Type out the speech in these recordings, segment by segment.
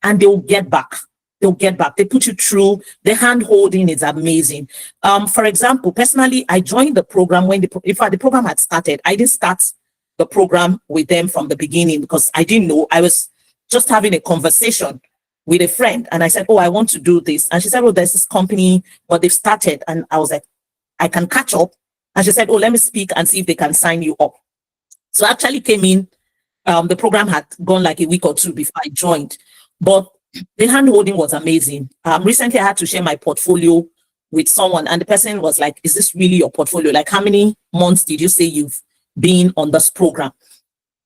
and they'll get back. They'll get back. They put you through. The hand holding is amazing. For example, personally, I joined the program when the program had started. I didn't start the program with them from the beginning because I didn't know. I was just having a conversation with a friend, and I said, "Oh, I want to do this." And she said, "Oh, there's this company, but they've started." And I was like, "I can catch up." And she said, "Oh, let me speak and see if they can sign you up." So I actually came in. The program had gone like a week or two before I joined, but the hand holding was amazing. Recently, I had to share my portfolio with someone, and the person was like, "Is this really your portfolio? Like, how many months did you say you've been on this program?"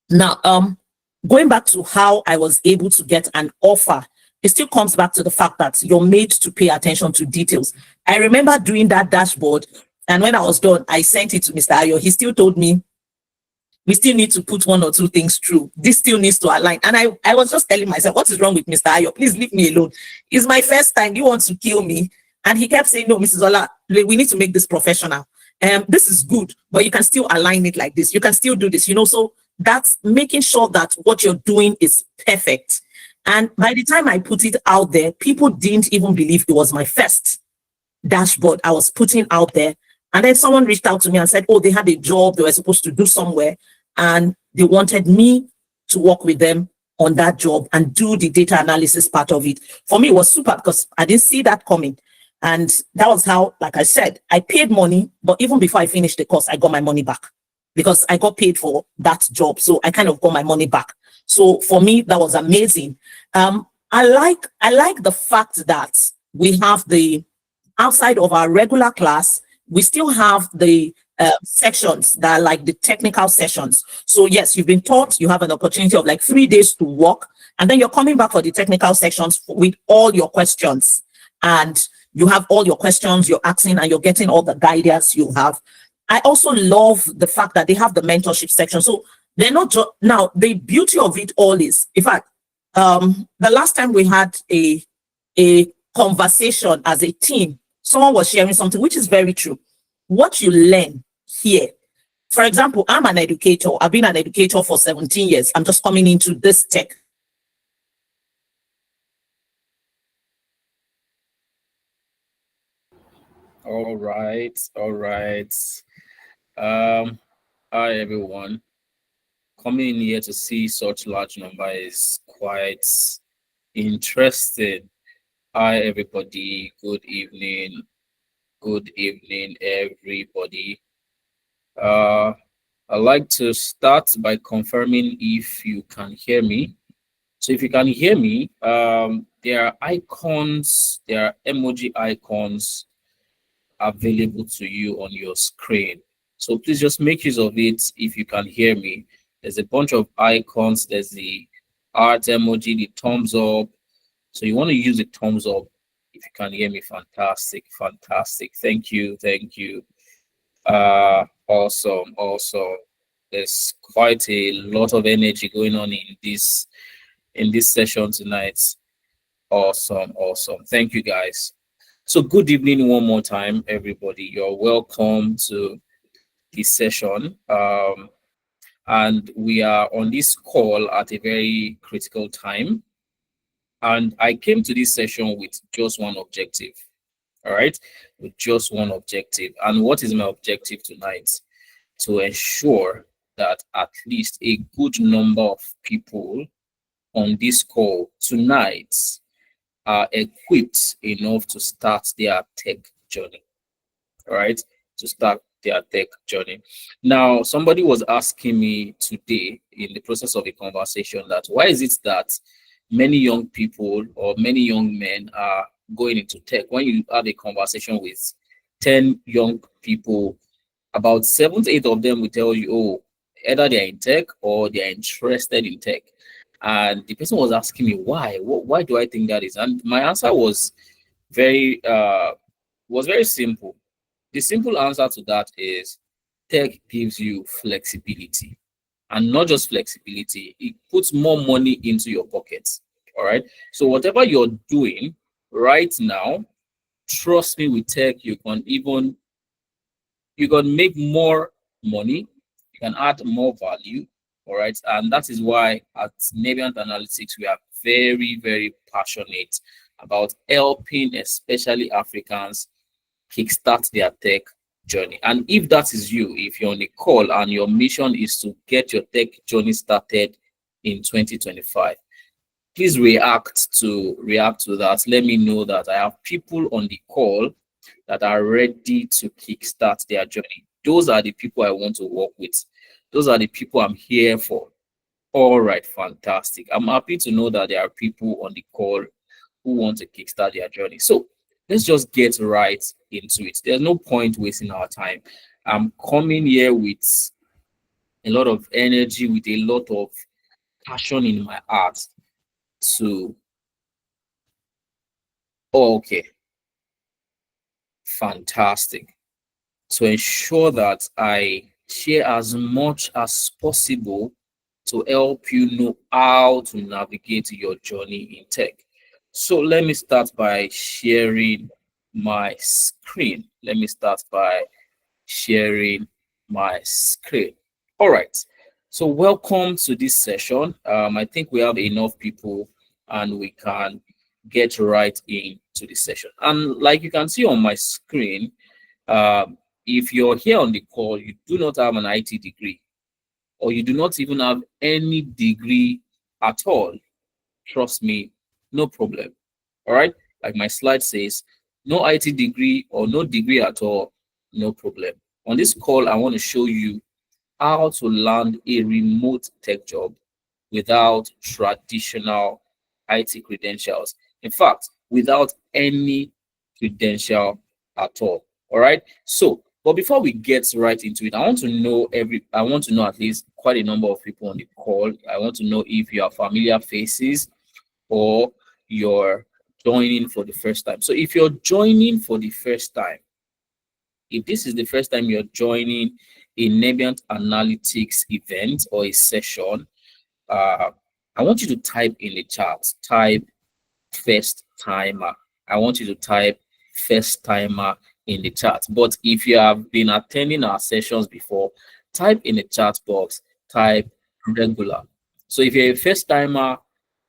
Now, going back to how I was able to get an offer, it still comes back to the fact that you're made to pay attention to details. I remember doing that dashboard, and when I was done, I sent it to Mr. Ayo. He still told me, "We still need to put one or two things through. This still needs to align." And I was just telling myself, "What is wrong with Mr. Ayo? Please leave me alone. It's my first time. You want to kill me?" And he kept saying, "No, Mrs. Ola, we need to make this professional. This is good, but you can still align it like this. You can still do this, you know." So that's making sure that what you're doing is perfect. And by the time I put it out there, people didn't even believe it was my first dashboard I was putting out there. And then someone reached out to me and said, "Oh, they had a job they were supposed to do somewhere, and they wanted me to work with them on that job and do the data analysis part of it." For me, it was super because I didn't see that coming. And that was how, like I said, I paid money, but even before I finished the course, I got my money back because I got paid for that job. So I kind of got my money back. So for me, that was amazing. I like the fact that we have the outside of our regular class, we still have the sections that are like the technical sessions. So yes, you've been taught, you have an opportunity of like 3 days to work, and then you're coming back for the technical sections with all your questions. And you have all your questions you're asking, and you're getting all the guidance you have. I also love the fact that they have the mentorship section. So they're not just now, the beauty of it all is, in fact, the last time we had a conversation as a team, someone was sharing something which is very true. What you learn here, for example, I'm an educator. I've been an educator for 17 years. I'm just coming into this tech. All right, all right. Hi everyone. Coming in here to see such large number is quite interesting. Hi everybody. Good evening. Good evening, everybody. I'd like to start by confirming if you can hear me. So if you can hear me, there are icons, there are emoji icons available to you on your screen. So please just make use of it if you can hear me. There's a bunch of icons. There's the heart emoji, the thumbs up. So you want to use the thumbs up if you can hear me. Fantastic, fantastic. Thank you, thank you. Awesome, awesome. There's quite a lot of energy going on in this session tonight. Awesome, awesome. Thank you guys. So good evening one more time, everybody. You're welcome to this session. And we are on this call at a very critical time. And I came to this session with just one objective. All right, with just one objective. And what is my objective tonight? To ensure that at least a good number of people on this call tonight are equipped enough to start their tech journey. All right, to start their tech journey. Now, somebody was asking me today in the process of a conversation that why is it that many young people or many young men are going into tech? When you have a conversation with 10 young people, about 7 to 8 of them will tell you, oh, either they're in tech or they're interested in tech. And the person was asking me why. Why do I think that is? And my answer very was very simple. The simple answer to that is tech gives you flexibility, and not just flexibility, it puts more money into your pockets. All right. So whatever you're doing right now, trust me, with tech, you can make more money, you can add more value. All right. And that is why at Navient Analytics we are very, very passionate about helping, especially Africans, kickstart their tech journey. And if that is you, if you're on the call and your mission is to get your tech journey started in 2025, please react to that. Let me know that I have people on the call that are ready to kickstart their journey. Those are the people I want to work with. Those are the people I'm here for. All right, fantastic. I'm happy to know that there are people on the call who want to kickstart their journey. So let's just get right into it. There's no point wasting our time. I'm coming here with a lot of energy, with a lot of passion in my heart to, okay, fantastic. To ensure that I share as much as possible to help you know how to navigate your journey in tech. So let me start by sharing my screen. All right. So welcome to this session. I think we have enough people and we can get right into the session. And like you can see on my screen, if you're here on the call, you do not have an IT degree, or you do not even have any degree at all, trust me, no problem. All right. Like my slide says, no IT degree or no degree at all, no problem. On this call, I want to show you how to land a remote tech job without traditional IT credentials. In fact, without any credential at all. All right. So, but before we get right into it, I want to know at least quite a number of people on the call. I want to know if you are familiar faces or you're joining for the first time. So if you're joining for the first time, if this is the first time you're joining a Nebient Analytics event or a session, I want you to type in the chat, type first timer. I want you to type first timer in the chat. But if you have been attending our sessions before, type in the chat box, type regular. So if you're a first timer,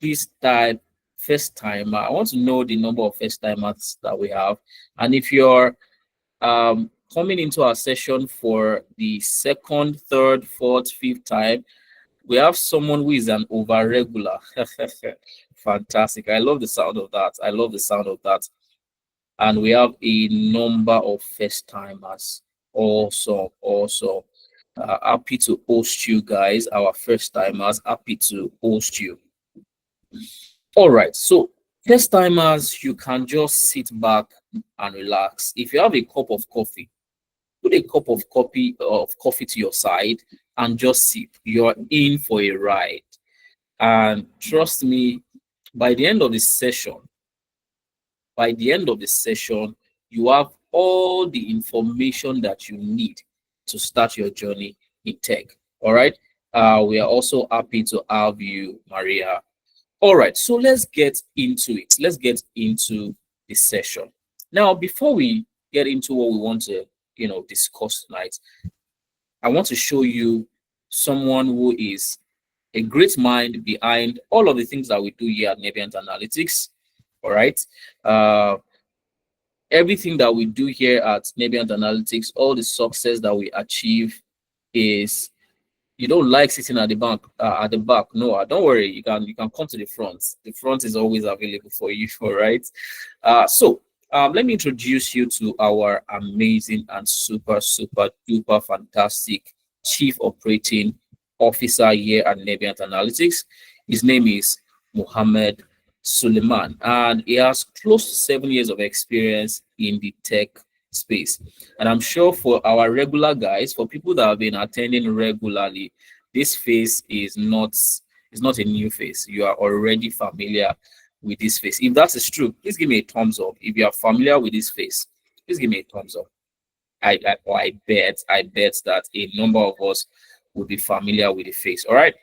please type first timer. I want to know the number of first timers that we have. And if you're coming into our session for the second, third, fourth, fifth time, we have someone who is an over regular. Fantastic. I love the sound of that. And we have a number of first timers. Also, happy to host you guys, our first timers. Happy to host you. All right. So, first timers, you can just sit back and relax. If you have a cup of coffee, put a cup of coffee to your side and just sip. You're in for a ride. And trust me, by the end of the session, you have all the information that you need to start your journey in tech. All right. We are also happy to have you, Maria. All right. So let's get into it. Let's get into the session. Now, before we get into what we want to, discuss tonight, I want to show you someone who is a great mind behind all of the things that we do here at Nebient Analytics. All right. Everything that we do here at Nebient Analytics, all the success that we achieve is, you don't like sitting at the back. No, don't worry. You can come to the front. The front is always available for you. All right. So let me introduce you to our amazing and super duper fantastic Chief Operating Officer here at Nebient Analytics. His name is Mohammed Suleiman, and he has close to 7 years of experience in the tech space. And I'm sure for our regular guys, for people that have been attending regularly, this face is not a new face. You are already familiar with this face. If that is true, please give me a thumbs up. If you are familiar with this face, please give me a thumbs up. I bet that a number of us will be familiar with the face. All right.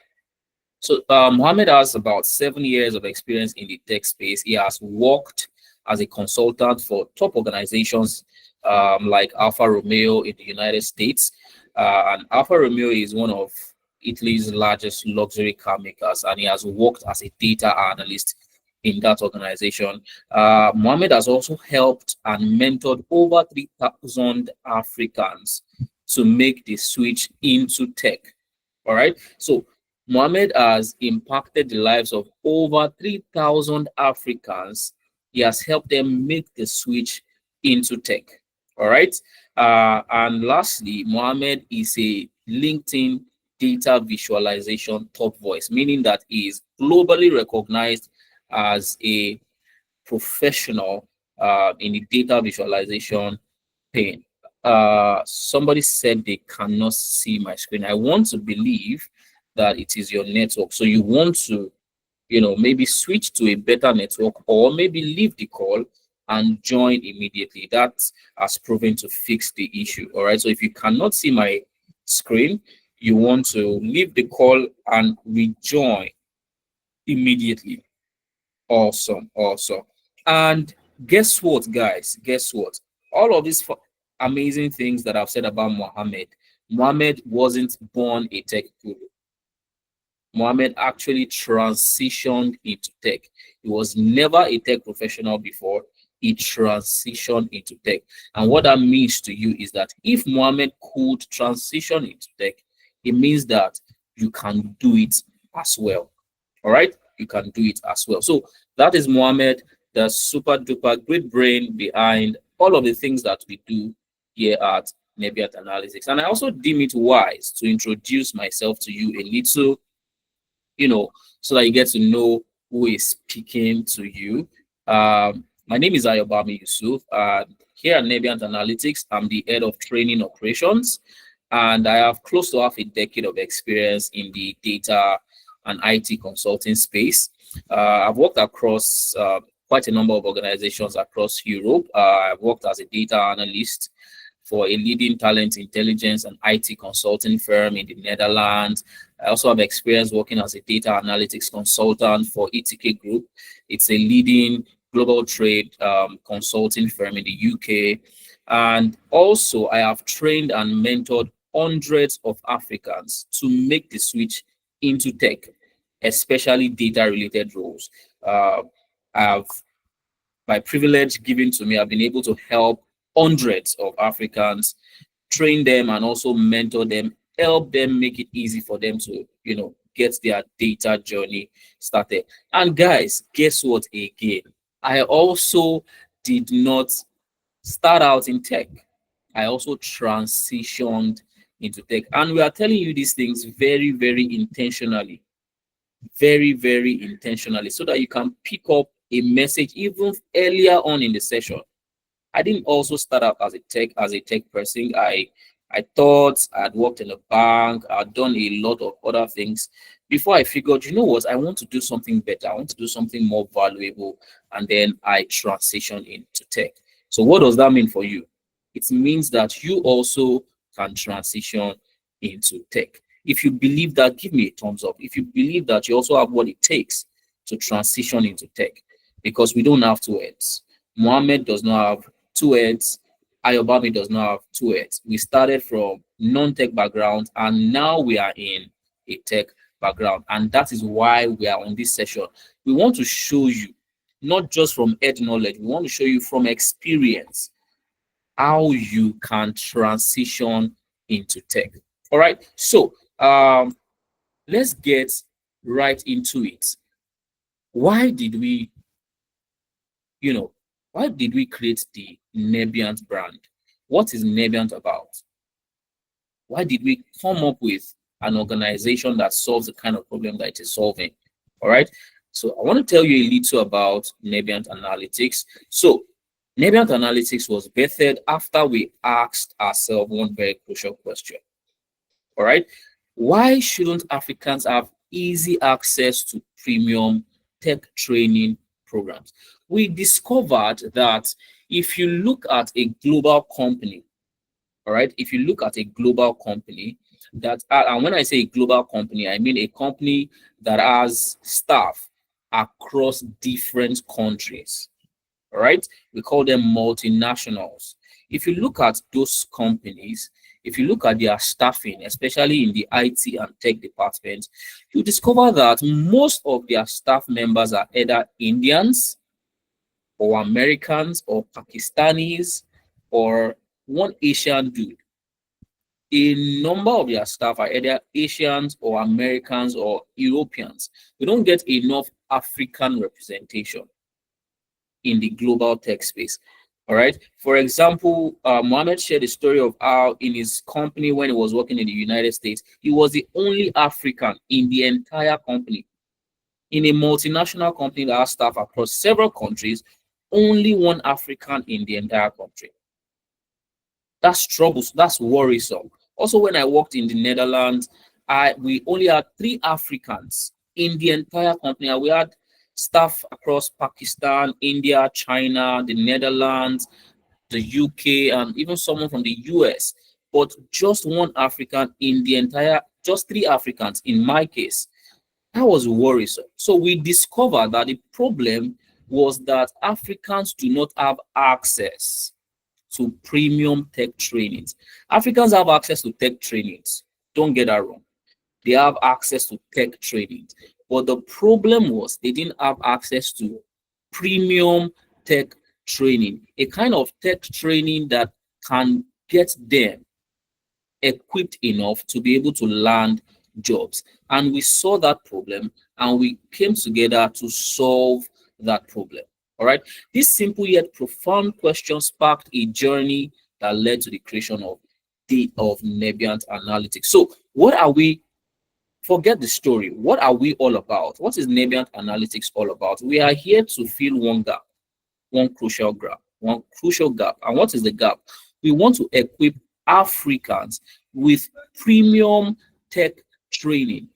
So Mohammed has about 7 years of experience in the tech space. He has worked as a consultant for top organizations like Alfa Romeo in the United States. And Alfa Romeo is one of Italy's largest luxury car makers, and he has worked as a data analyst in that organization. Mohammed has also helped and mentored over 3,000 Africans to make the switch into tech. All right. So Mohammed has impacted the lives of over 3,000 Africans. He has helped them make the switch into tech. All right. And lastly, Mohammed is a LinkedIn data visualization top voice, meaning that he is globally recognized as a professional in the data visualization pane. Somebody said they cannot see my screen. I want to believe that it is your network. So you want to, maybe switch to a better network, or maybe leave the call and join immediately. That has proven to fix the issue. All right. So if you cannot see my screen, you want to leave the call and rejoin immediately. Awesome. And guess what, guys? Guess what? All of these amazing things that I've said about Mohammed wasn't born a tech guru. Mohammed actually transitioned into tech. He was never a tech professional before. He transitioned into tech. And what that means to you is that if Mohammed could transition into tech, it means that you can do it as well. All right? You can do it as well. So that is Mohammed, the super duper great brain behind all of the things that we do here at Nebiant Analytics. And I also deem it wise to introduce myself to you a little, so that you get to know who is speaking to you. My name is Ayobami Yusuf. Here at Nebiant Analytics, I'm the head of training operations, and I have close to half a decade of experience in the data and IT consulting space. I've worked across quite a number of organizations across Europe. I've worked as a data analyst for a leading talent intelligence and IT consulting firm in the Netherlands. I also have experience working as a data analytics consultant for ETK Group. It's a leading global trade consulting firm in the UK. And also, I have trained and mentored hundreds of Africans to make the switch into tech, especially data-related roles. By privilege given to me, I've been able to help hundreds of Africans, train them and also mentor them, help them make it easy for them to, get their data journey started. And guys, guess what again? I also did not start out in tech. I also transitioned into tech. And we are telling you these things very, very intentionally. Very, very intentionally, so that you can pick up a message even earlier on in the session. I didn't also start out as a tech person. I thought I'd worked in a bank. I'd done a lot of other things before I figured, what, I want to do something better. I want to do something more valuable. And then I transitioned into tech. So what does that mean for you? It means that you also can transition into tech. If you believe that, give me a thumbs up. If you believe that you also have what it takes to transition into tech, because we don't have two heads. Mohammed does not have two heads. Ayobami does not have two heads. We started from non-tech background, and now we are in a tech background. And that is why we are on this session. We want to show you, not just from head knowledge, we want to show you from experience how you can transition into tech. All right. So let's get right into it. Why did we create the Nebiant brand? What is Nebiant about? Why did we come up with an organization that solves the kind of problem that it is solving? All right. So I want to tell you a little about Nebiant Analytics. So Nebiant Analytics was birthed after we asked ourselves one very crucial question. All right. Why shouldn't Africans have easy access to premium tech training programs? We discovered that if you look at a global company, all right, if you look at a global company that, and when I say a global company, I mean a company that has staff across different countries, all right, we call them multinationals. If you look at those companies, if you look at their staffing, especially in the IT and tech department, you discover that most of their staff members are either Indians or Americans or Pakistanis or one Asian dude. A number of their staff are either Asians or Americans or Europeans. We don't get enough African representation in the global tech space. All right. For example, Mohammed shared a story of how in his company, when he was working in the United States, he was the only African in the entire company. In a multinational company that has staff across several countries, only one African in the entire country. That's troublesome. That's worrisome. Also, when I worked in the Netherlands, we only had 3 Africans in the entire company. And we had staff across Pakistan, India, China, the Netherlands, the UK, and even someone from the US. But just one African in the entire, just 3 Africans in my case. That was worrisome. So we discovered that the problem was that Africans do not have access to premium tech trainings. Africans have access to tech trainings. Don't get that wrong. They have access to tech trainings. But the problem was they didn't have access to premium tech training, a kind of tech training that can get them equipped enough to be able to land jobs. And we saw that problem and we came together to solve that problem. All right. This simple yet profound question sparked a journey that led to the creation of Nebient Analytics. So what are we? Forget the story. What are we all about? What is Nebient Analytics all about? We are here to fill one gap, one crucial gap. And what is the gap? We want to equip Africans with premium tech training.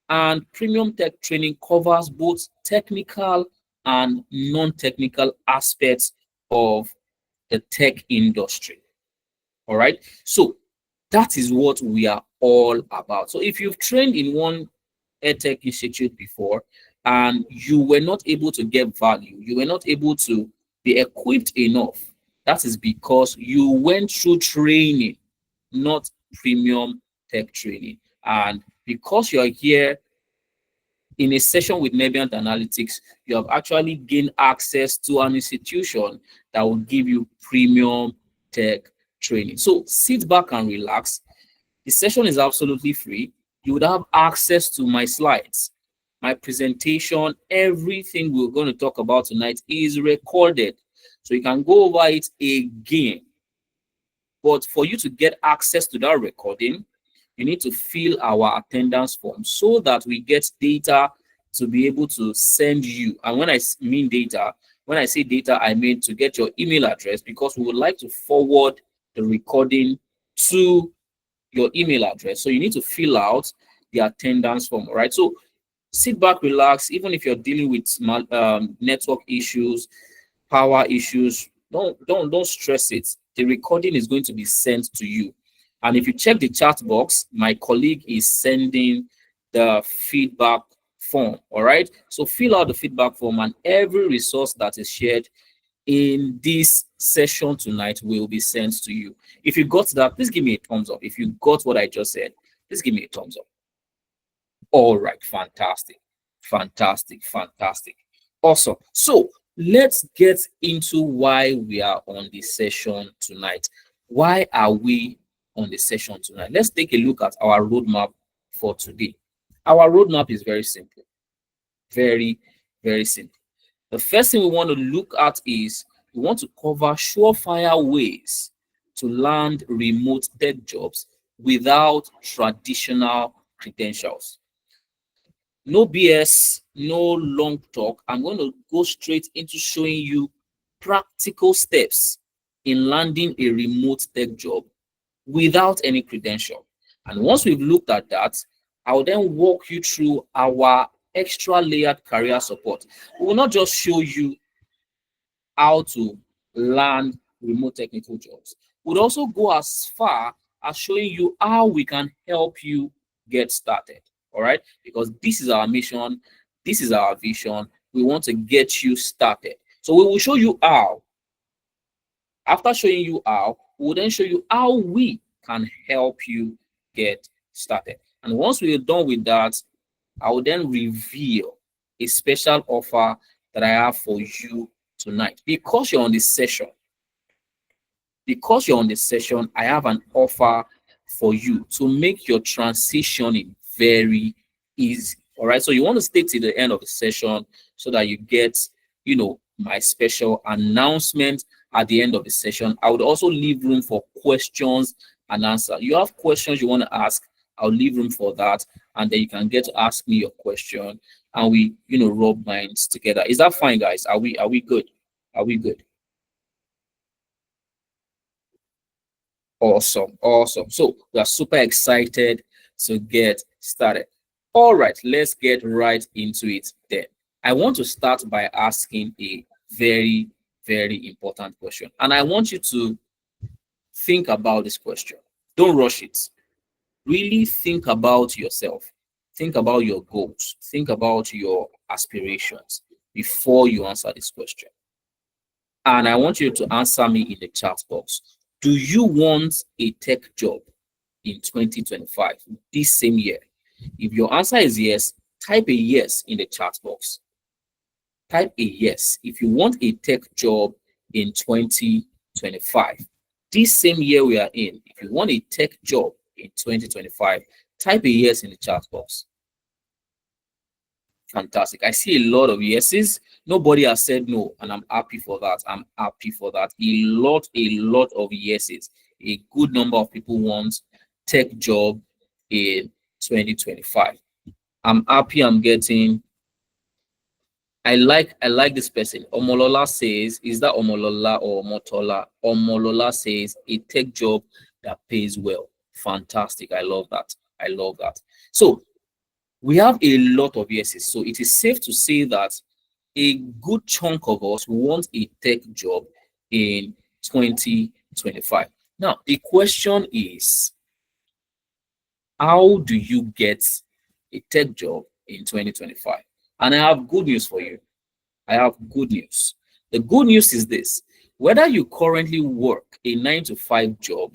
And premium tech training covers both technical and non-technical aspects of the tech industry. All right. So that is what we are all about. So if you've trained in one EdTech institute before and you were not able to get value, you were not able to be equipped enough, that is because you went through training, not premium tech training. And because you're here in a session with Nebient Analytics, you have actually gained access to an institution that will give you premium tech training. So sit back and relax. The session is absolutely free. You would have access to my slides, my presentation. Everything we're going to talk about tonight is recorded. So you can go over it again. But for you to get access to that recording, you need to fill our attendance form so that we get data to be able to send you. And when I mean data, when I say data, I mean to get your email address, because we would like to forward the recording to your email address. So you need to fill out the attendance form, all right? So sit back, relax. Even if you're dealing with network issues, power issues, don't stress it. The recording is going to be sent to you. And if you check the chat box, my colleague is sending the feedback form, all right? So fill out the feedback form, and every resource that is shared in this session tonight will be sent to you. If you got that, please give me a thumbs up. If you got what I just said, please give me a thumbs up. All right, fantastic. Awesome. So let's get into why we are on this session tonight. Why are we on the session tonight? Let's take a look at our roadmap for today. Our roadmap is very simple. Very simple. The first thing we want to look at is we want to cover surefire ways to land remote tech jobs without traditional credentials. No BS, no long talk. I'm going to go straight into showing you practical steps in landing a remote tech job without any credential. And once we've looked at that, I'll then walk you through our extra layered career support. We will not just show you how to land remote technical jobs. We'll also go as far as showing you how we can help you get started. All right, because this is our mission, this is our vision. We want to get you started. So we will show you how. After showing you how, we'll then show you how we can help you get started. And once we're done with that, I will then reveal a special offer that I have for you tonight. Because you're on this session, I have an offer for you to make your transitioning very easy. All right. So you want to stay to the end of the session so that you get, my special announcement at the end of the session. I would also leave room for questions and answer. You have questions you want to ask, I'll leave room for that. And then you can get to ask me your question and we, rub minds together. Is that fine, guys? Are we good? Are we good? Awesome. So we are super excited to get started. All right, let's get right into it then. I want to start by asking a very, very important question. And I want you to think about this question. Don't rush it. Really think about yourself. Think about your goals. Think about your aspirations before you answer this question. And I want you to answer me in the chat box. Do you want a tech job in 2025, this same year? If your answer is yes, type a yes in the chat box. Type a yes if you want a tech job in 2025. This same year we are in, if you want a tech job in 2025, type a yes in the chat box. Fantastic. I see a lot of yeses. Nobody has said no, and I'm happy for that. I'm happy for that. A lot of yeses. A good number of people want tech job in 2025. I'm happy I'm getting. I like this person. Omolola says, is that Omolola or Motola? Omolola says a tech job that pays well. Fantastic. I love that. I love that. So we have a lot of yeses. So it is safe to say that a good chunk of us want a tech job in 2025. Now, the question is, how do you get a tech job in 2025? And I have good news for you. I have good news. The good news is this: whether you currently work a 9-to-5 job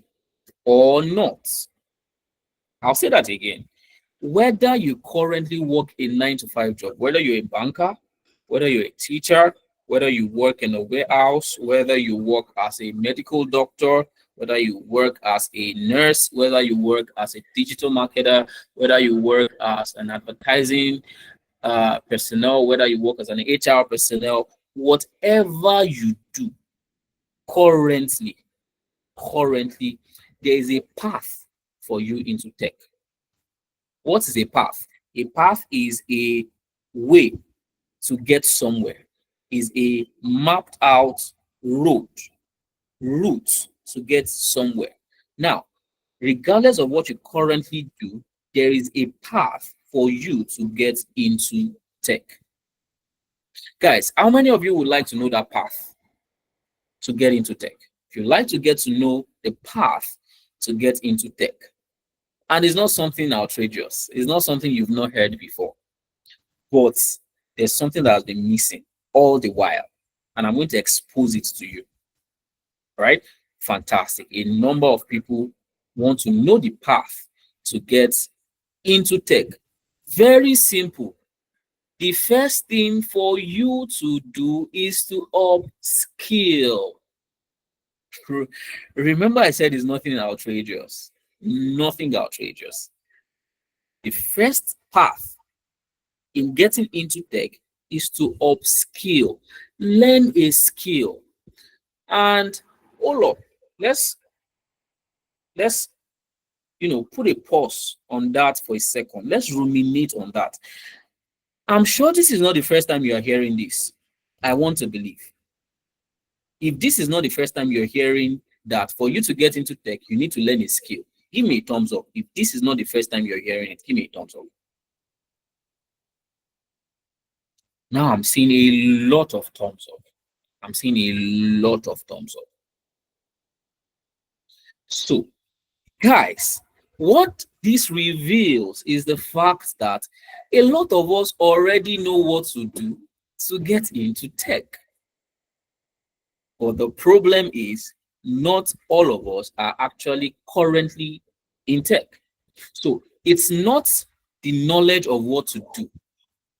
or not, I'll say that again. Whether you currently work a 9-to-5 job, whether you're a banker, whether you're a teacher, whether you work in a warehouse, whether you work as a medical doctor, whether you work as a nurse, whether you work as a digital marketer, whether you work as an advertising personnel, whether you work as an HR personnel, whatever you do currently, there is a path for you into tech. What is a path? A path is a way to get somewhere, is a mapped out route to get somewhere. Now, regardless of what you currently do, there is a path for you to get into tech. Guys, how many of you would like to know that path to get into tech? If you'd like to get to know the path to get into tech, and it's not something outrageous, it's not something you've not heard before, but there's something that has been missing all the while, and I'm going to expose it to you. All right? Fantastic. A number of people want to know the path to get into tech. Very simple. The first thing for you to do is to upskill. Remember, I said it's nothing outrageous. Nothing outrageous. The first path in getting into tech is to upskill. Learn a skill. And hold up, let's put a pause on that for a second. Let's ruminate on that. I'm sure this is not the first time you are hearing this. I want to believe. If this is not the first time you're hearing that for you to get into tech, you need to learn a skill, give me a thumbs up. If this is not the first time you're hearing it, give me a thumbs up. Now I'm seeing a lot of thumbs up. I'm seeing a lot of thumbs up. So, guys, what this reveals is the fact that a lot of us already know what to do to get into tech. But the problem is not all of us are actually currently in tech. So it's not the knowledge of what to do,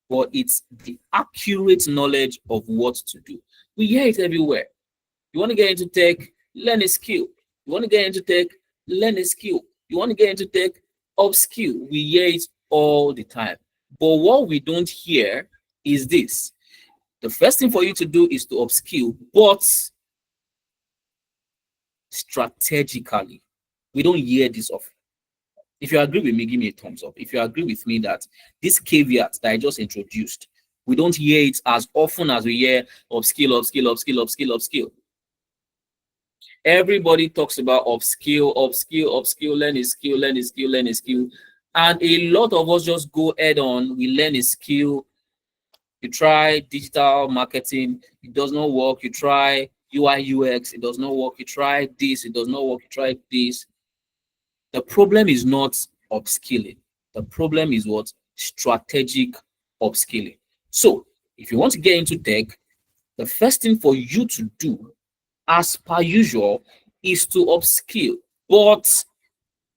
but it's the accurate knowledge of what to do. We hear it everywhere. You want to get into tech, learn a skill. You want to get into tech, learn a skill. You want to get into tech, upskill. We hear it all the time. But what we don't hear is this. The first thing for you to do is to upskill, but strategically. We don't hear this often. If you agree with me, give me a thumbs up. If you agree with me that this caveat that I just introduced, we don't hear it as often as we hear upskill, upskill, upskill, upskill, upskill. Everybody talks about upskill, upskill, upskill, learn a skill, learn a skill, learn a skill. And a lot of us just go head on. We learn a skill. You try digital marketing, it does not work. You try UI, UX, it does not work. You try this, it does not work. You try this. The problem is not upskilling. The problem is what? Strategic upskilling. So if you want to get into tech, the first thing for you to do, as per usual, is to upskill, but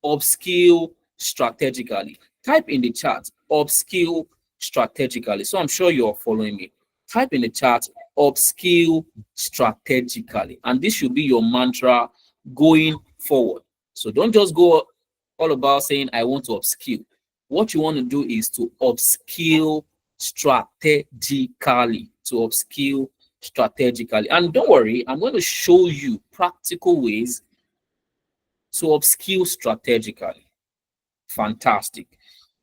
upskill strategically. Type in the chat, upskill strategically. So I'm sure you're following me. Type in the chat, upskill strategically. And this should be your mantra going forward. So don't just go all about saying, I want to upskill. What you want to do is to upskill strategically. To upskill strategically. And don't worry, I'm going to show you practical ways to upskill strategically. Fantastic.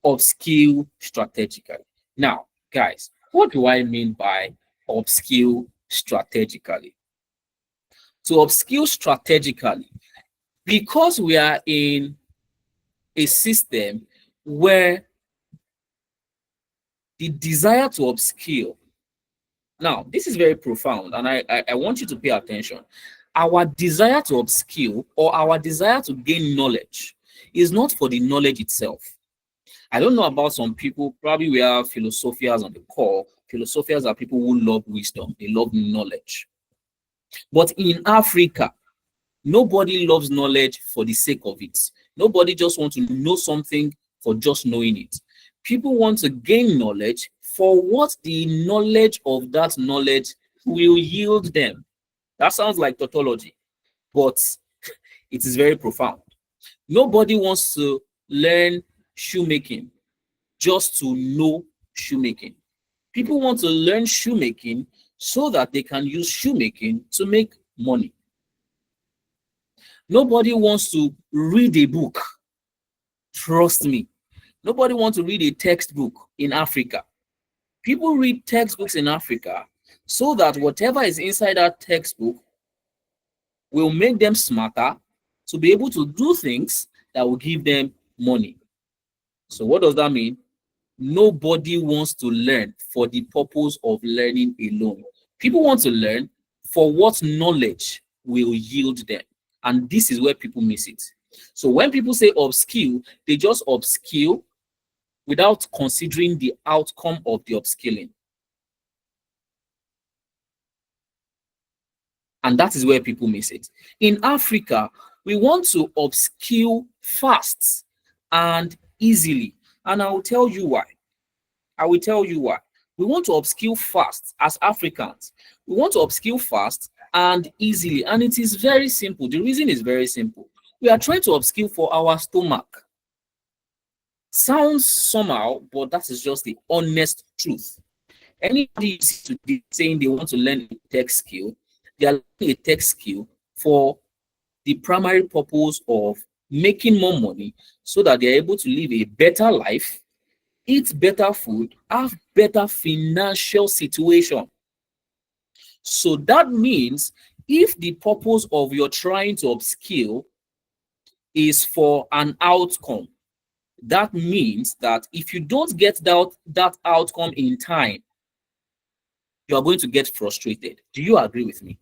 Upskill strategically. Now, guys, what do I mean by upskill strategically? To upskill strategically, because we are in a system where the desire to upskill, now this is very profound, and I want you to pay attention. Our desire to upskill or our desire to gain knowledge is not for the knowledge itself. I don't know about some people, probably we have philosophers on the call. Philosophers are people who love wisdom, they love knowledge. But in Africa, nobody loves knowledge for the sake of it. Nobody just wants to know something for just knowing it. People want to gain knowledge for what the knowledge of that knowledge will yield them. That sounds like tautology, but it is very profound. Nobody wants to learn shoemaking just to know shoemaking. People want to learn shoemaking so that they can use shoemaking to make money. Nobody wants to read a book. Trust me. Nobody wants to read a textbook in Africa. People read textbooks in Africa so that whatever is inside that textbook will make them smarter to be able to do things that will give them money. So what does that mean? Nobody wants to learn for the purpose of learning alone. People want to learn for what knowledge will yield them. And this is where people miss it. So when people say upskill, they just upskill without considering the outcome of the upskilling. And that is where people miss it. In Africa, we want to upskill fast and easily. And I will tell you why. I will tell you why. We want to upskill fast as Africans. We want to upskill fast and easily. And it is very simple. The reason is very simple. We are trying to upskill for our stomach. Sounds somehow, but that is just the honest truth. Anybody saying they want to learn a tech skill, they are learning a tech skill for the primary purpose of making more money so that they are able to live a better life, eat better food, have better financial situation. So that means if the purpose of your trying to upskill is for an outcome, that means that if you don't get that outcome in time, you are going to get frustrated. Do you agree with me?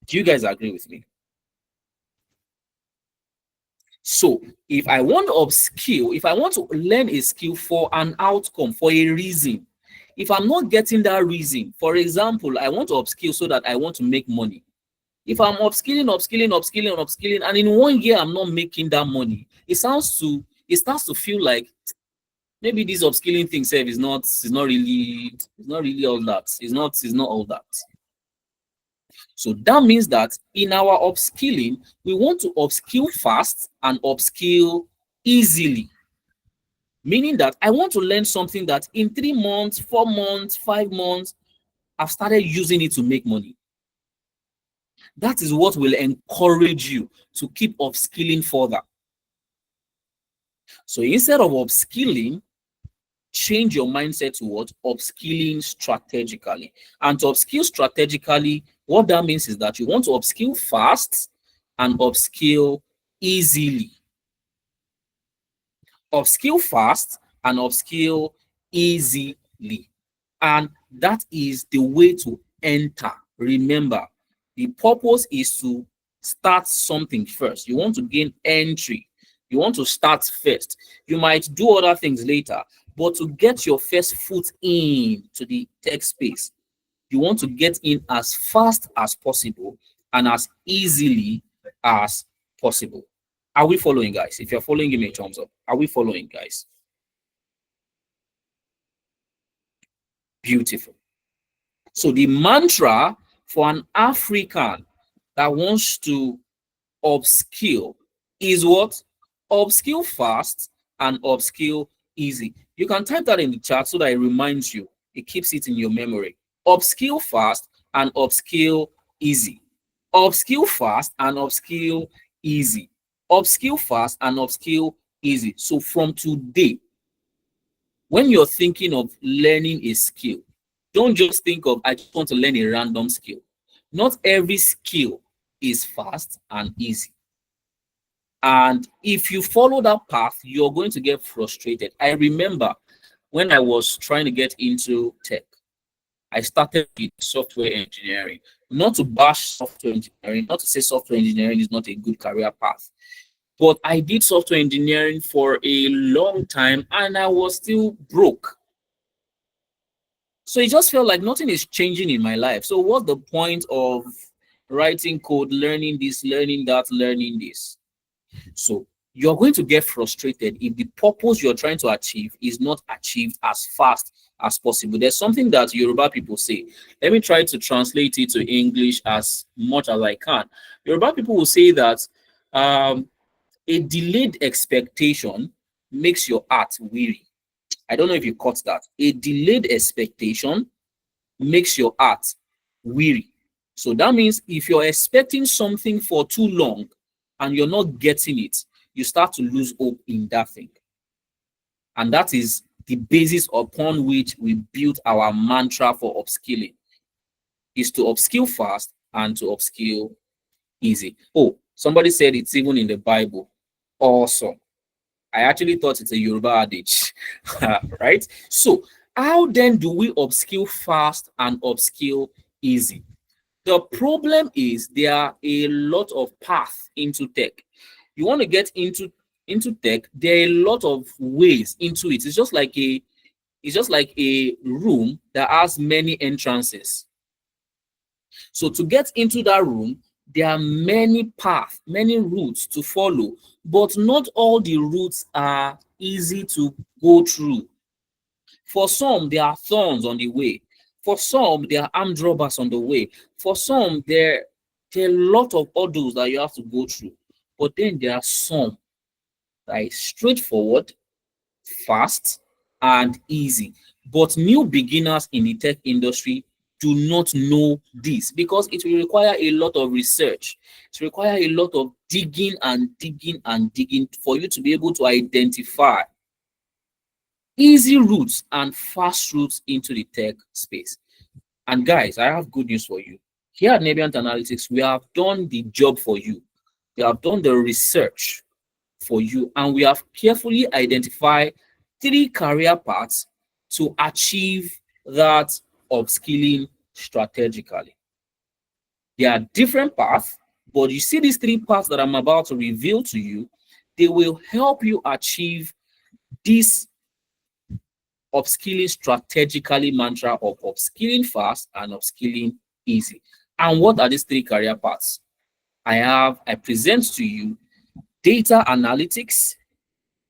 Do you guys agree with me? So if I want to upskill, if I want to learn a skill for an outcome, for a reason, if I'm not getting that reason, for example, I want to upskill so that I want to make money. If I'm upskilling, and in 1 year I'm not making that money, it starts to feel like maybe this upskilling thing self is not really all that. It's not all that. So that means that in our upskilling, we want to upskill fast and upskill easily. Meaning that I want to learn something that in 3 months, 4 months, 5 months, I've started using it to make money. That is what will encourage you to keep upskilling further. So instead of upskilling, change your mindset to what? Upskilling strategically. And to upskill strategically, what that means is that you want to upskill fast and upskill easily. Upskill fast and upskill easily. And that is the way to enter. Remember, the purpose is to start something first. You want to gain entry. You want to start first. You might do other things later, but to get your first foot in to the tech space, you want to get in as fast as possible and as easily as possible. Are we following, guys? If you're following, give me a thumbs up. Are we following, guys? Beautiful. So the mantra for an African that wants to upskill is what? Upskill fast and upskill easy. You can type that in the chat so that it reminds you. It keeps it in your memory. Upskill fast and upskill easy. Upskill fast and upskill easy. Upskill fast and upskill easy. So from today, when you're thinking of learning a skill, don't just think of, I just want to learn a random skill. Not every skill is fast and easy. And if you follow that path, you're going to get frustrated. I remember when I was trying to get into tech, I started with software engineering. Not to bash software engineering, not to say software engineering is not a good career path, but I did software engineering for a long time and I was still broke. So it just felt like nothing is changing in my life. So what's the point of writing code, learning this, learning that, learning this? So you're going to get frustrated if the purpose you're trying to achieve is not achieved as fast as possible. There's something that Yoruba people say. Let me try to translate it to English as much as I can. Yoruba people will say that a delayed expectation makes your heart weary. I don't know if you caught that. A delayed expectation makes your heart weary. So that means if you're expecting something for too long and you're not getting it, you start to lose hope in that thing. And that is the basis upon which we built our mantra for upskilling, is to upskill fast and to upskill easy. Oh, somebody said it's even in the Bible. Awesome. I actually thought it's a Yoruba adage, right? So how then do we upskill fast and upskill easy? The problem is there are a lot of paths into tech. You want to get into tech, there are a lot of ways into it. It's just like a room that has many entrances. So to get into that room, there are many paths, many routes to follow, but not all the routes are easy to go through. For some, there are thorns on the way. For some, there are armed robbers on the way. For some, there are a lot of hurdles that you have to go through. But then there are some that is straightforward, fast, and easy. But new beginners in the tech industry do not know this because it will require a lot of research. It will require a lot of digging and digging and digging for you to be able to identify easy routes and fast routes into the tech space. And guys, I have good news for you. Here at Nebiant Analytics, we have done the job for you. We have done the research for you, and we have carefully identified 3 career paths to achieve that upskilling strategically. There are different paths, but you see these 3 paths that I'm about to reveal to you, they will help you achieve this upskilling strategically mantra of upskilling fast and upskilling easy. And what are these three career paths? I present to you data analytics,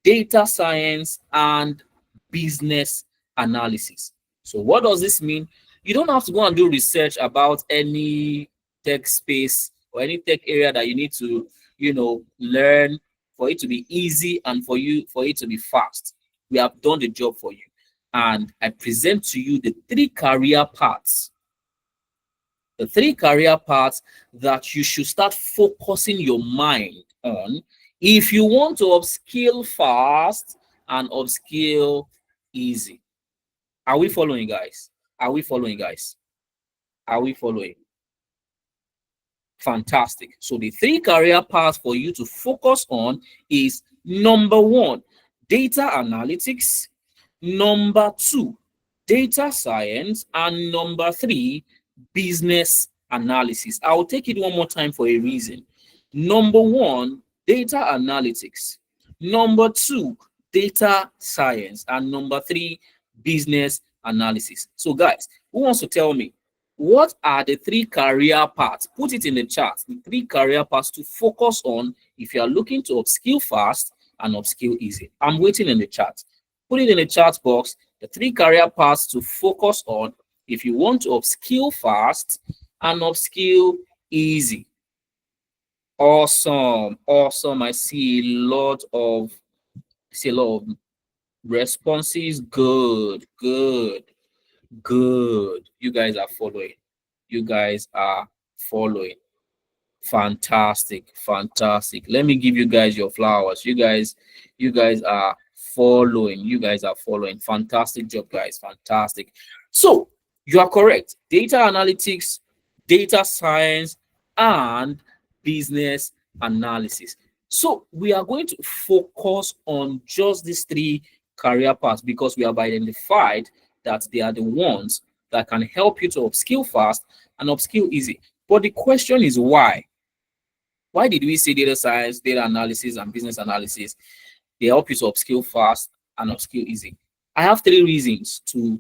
data science, and business analysis. So what does this mean? You don't have to go and do research about any tech space or any tech area that you need to, learn for it to be easy and for it to be fast. We have done the job for you. And I present to you the three career paths that you should start focusing your mind on if you want to upskill fast and upskill easy. Are we following, guys? Are we following, guys? Are we following? Fantastic. So the three career paths for you to focus on is number one, data analytics, number two, data science, and number three, business analysis. I'll take it one more time for a reason. Number one, data analytics. Number two, data science. And number three, business analysis. So guys, who wants to tell me what are the three career paths? Put it in the chat. The three career paths to focus on if you are looking to upskill fast and upskill easy. I'm waiting in the chat. Put it in the chat box. The three career paths to focus on if you want to upskill fast and upskill easy. Awesome. Awesome. I see a lot of responses. Good. You guys are following. Fantastic. Let me give you guys your flowers. You guys are following. Fantastic job, guys. Fantastic. So you are correct. Data analytics, data science, and business analysis. So we are going to focus on just these three career paths because we have identified that they are the ones that can help you to upskill fast and upskill easy. But the question is why? Why did we say data science, data analysis, and business analysis? They help you to upskill fast and upskill easy. I have three reasons to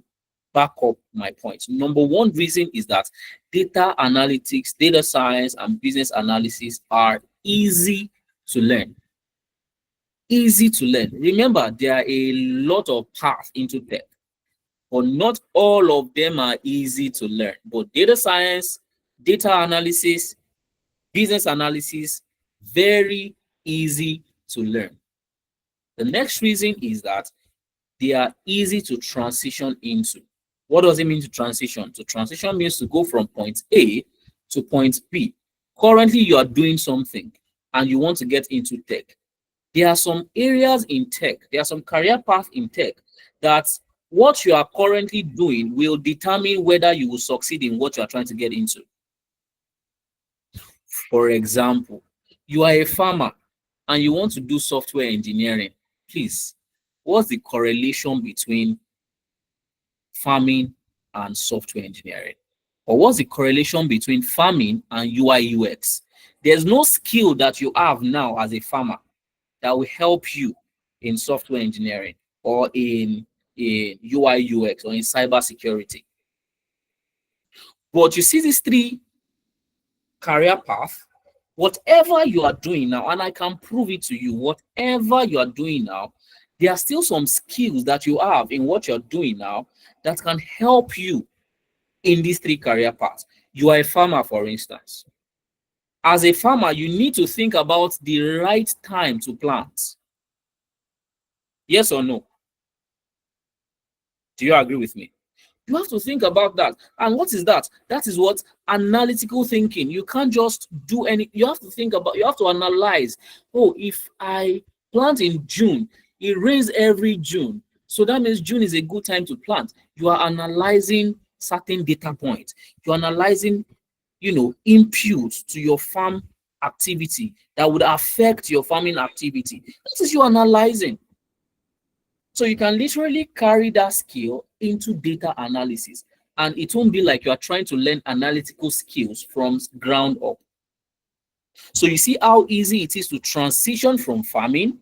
back up my point. Number one reason is that data analytics, data science, and business analysis are easy to learn. Easy to learn. Remember, there are a lot of paths into tech, but not all of them are easy to learn. But data science, data analysis, business analysis, very easy to learn. The next reason is that they are easy to transition into. What does it mean to transition? To transition means to go from point A to point B. Currently, you are doing something and you want to get into tech. There are some areas in tech, there are some career paths in tech that what you are currently doing will determine whether you will succeed in what you are trying to get into. For example, you are a farmer and you want to do software engineering. Please, what's the correlation between farming and software engineering? Or what's the correlation between farming and UI UX? There's no skill that you have now as a farmer that will help you in software engineering or in UI UX or in cybersecurity. But you see these three career paths, whatever you are doing now, and I can prove it to you, whatever you are doing now, there are still some skills that you have in what you're doing now that can help you in these three career paths. You are a farmer, for instance. As a farmer, you need to think about the right time to plant. Yes or no? Do you agree with me? You have to think about that. And what is that? That is what analytical thinking. You can't just do any, you have to analyze. Oh, if I plant in June, it rains every June. So that means June is a good time to plant. You are analyzing certain data points. You're analyzing, inputs to your farm activity that would affect your farming activity. This is you analyzing. So you can literally carry that skill into data analysis, and it won't be like you are trying to learn analytical skills from ground up. So you see how easy it is to transition from farming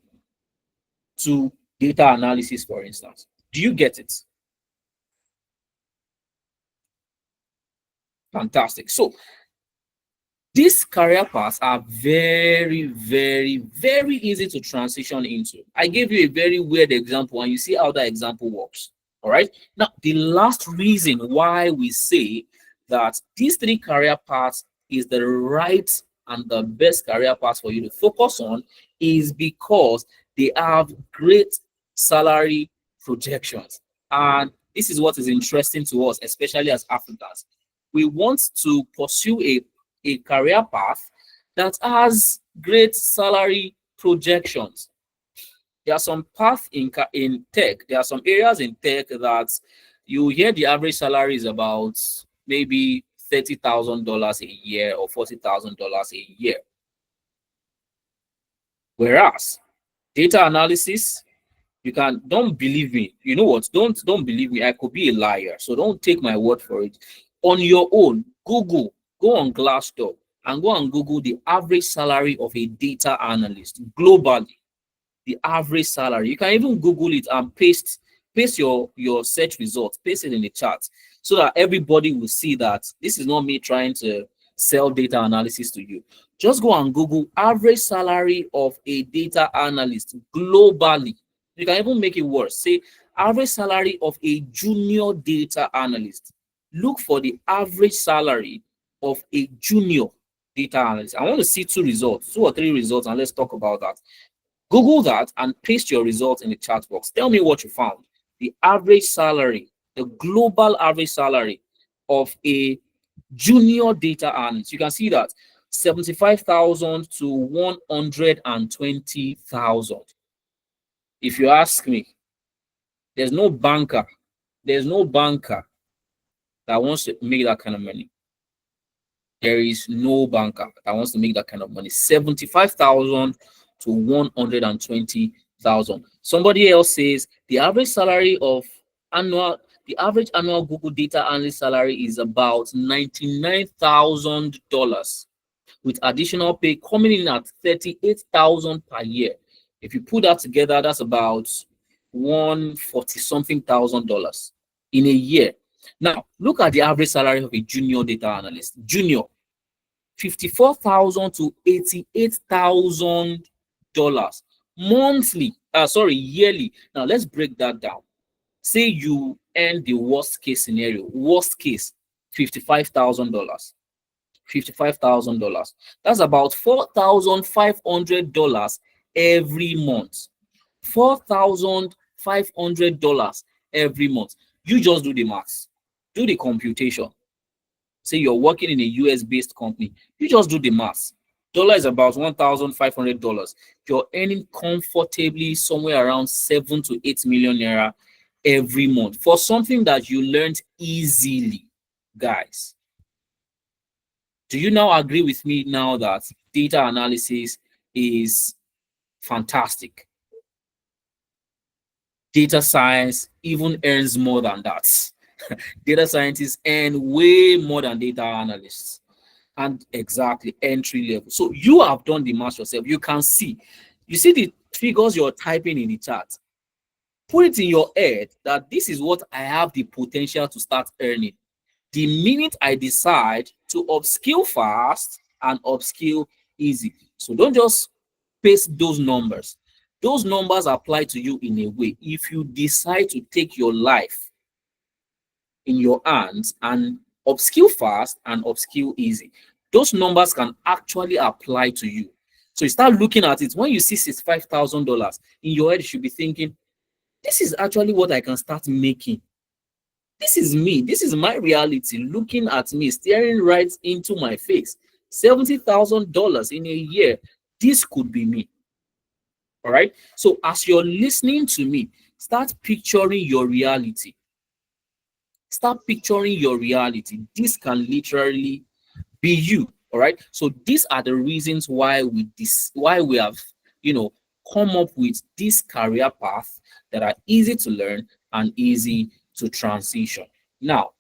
to data analysis, for instance. Do you get it? Fantastic. So These career paths are very, very, very easy to transition into. I gave you a very weird example, and you see how that example works. All right. Now, the last reason why we say that these three career paths is the right and the best career path for you to focus on is because they have great salary projections. And this is what is interesting to us, especially as Africans. We want to pursue a career path that has great salary projections. There are some paths in tech. There are some areas in tech that you hear the average salary is about maybe $30,000 a year or $40,000 a year. Whereas data analysis, don't believe me. You know what? Don't believe me. I could be a liar. So don't take my word for it. On your own, go on Glassdoor and go and Google the average salary of a data analyst globally. The average salary. You can even Google it and paste your search results, paste it in the chat so that everybody will see that this is not me trying to sell data analysis to you. Just go and Google average salary of a data analyst globally. You can even make it worse. Say average salary of a junior data analyst. Look for the average salary of a junior data analyst. I want to see two or three results, and let's talk about that. Google that and paste your results in the chat box. Tell me what you found. The average salary, the global average salary of a junior data analyst. You can see that 75,000 to 120,000. If you ask me, there's no banker that wants to make that kind of money. There is no banker that wants to make that kind of money. 75,000 to 120,000. Somebody else says the average annual Google data analyst salary is about $99,000 with additional pay coming in at $38,000 per year. If you put that together, that's about $140-something thousand in a year. Now, look at the average salary of a junior data analyst. Junior, $54,000 to $88,000 monthly. Yearly. Now, let's break that down. Say you earn the worst case scenario. Worst case, $55,000. $55,000. That's about $4,500 every month. $4,500 every month. You just do the maths. Do the computation. Say you're working in a US-based company. You just do the maths. Dollar is about $1,500. You're earning comfortably somewhere around 7 to 8 million naira every month for something that you learned easily, guys. Do you now agree with me now that data analysis is fantastic? Data science even earns more than that. Data scientists earn way more than data analysts. And exactly, entry level. So you have done the math yourself. You can see. You see the figures you're typing in the chat. Put it in your head that this is what I have the potential to start earning. The minute I decide to upskill fast and upskill easy. So don't just paste those numbers. Those numbers apply to you in a way. If you decide to take your life in your hands and upskill fast and upskill easy, those numbers can actually apply to you. So you start looking at it. When you see $65,000 in your head, you should be thinking, this is actually what I can start making. This is me. This is my reality looking at me, staring right into my face. $70,000 in a year. This could be me. All right. So as you're listening to me, start picturing your reality. Start picturing your reality. This can literally be you. All right. So these are the reasons why we have, come up with this career path that are easy to learn and easy to transition. Now,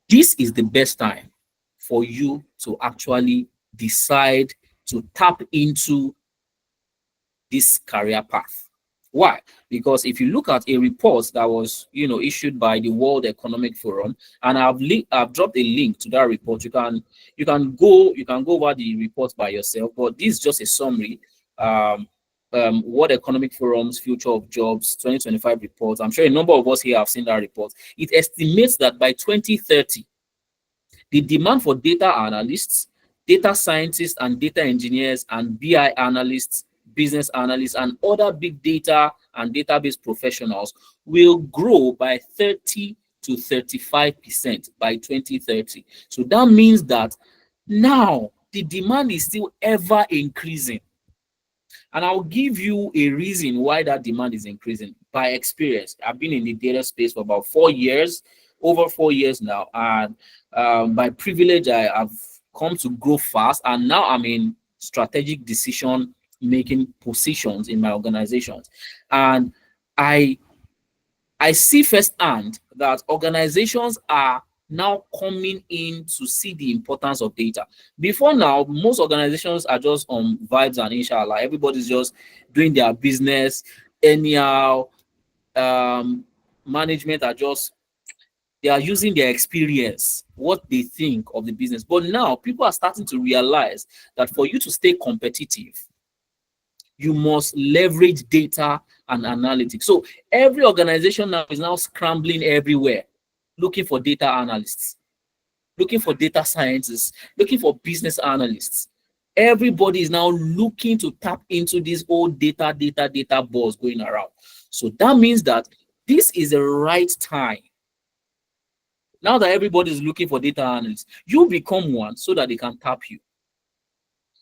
this is the best time for you to actually decide to tap into this career path. Why? Because if you look at a report that was, issued by the World Economic Forum, and I've dropped a link to that report. You can go over the report by yourself, but this is just a summary. Um, World Economic Forum's Future of Jobs 2025 report. I'm sure a number of us here have seen that report. It estimates that by 2030, the demand for data analysts, data scientists, and data engineers, and BI analysts, business analysts, and other big data and database professionals will grow by 30 to 35% by 2030. So that means that now the demand is still ever increasing. And I'll give you a reason why that demand is increasing by experience. I've been in the data space for about 4 years, over 4 years now. And by privilege, I have come to grow fast. And now I'm in strategic decision making positions in my organizations. And I see firsthand that organizations are now coming in to see the importance of data. Before now, most organizations are just on vibes and inshallah. Everybody's just doing their business anyhow. Management they are using their experience, what they think of the business. But now people are starting to realize that for you to stay competitive, you must leverage data and analytics. So every organization now is now scrambling everywhere, looking for data analysts, looking for data scientists, looking for business analysts. Everybody is now looking to tap into this old data balls going around. So that means that this is the right time. Now that everybody is looking for data analysts, you become one so that they can tap you.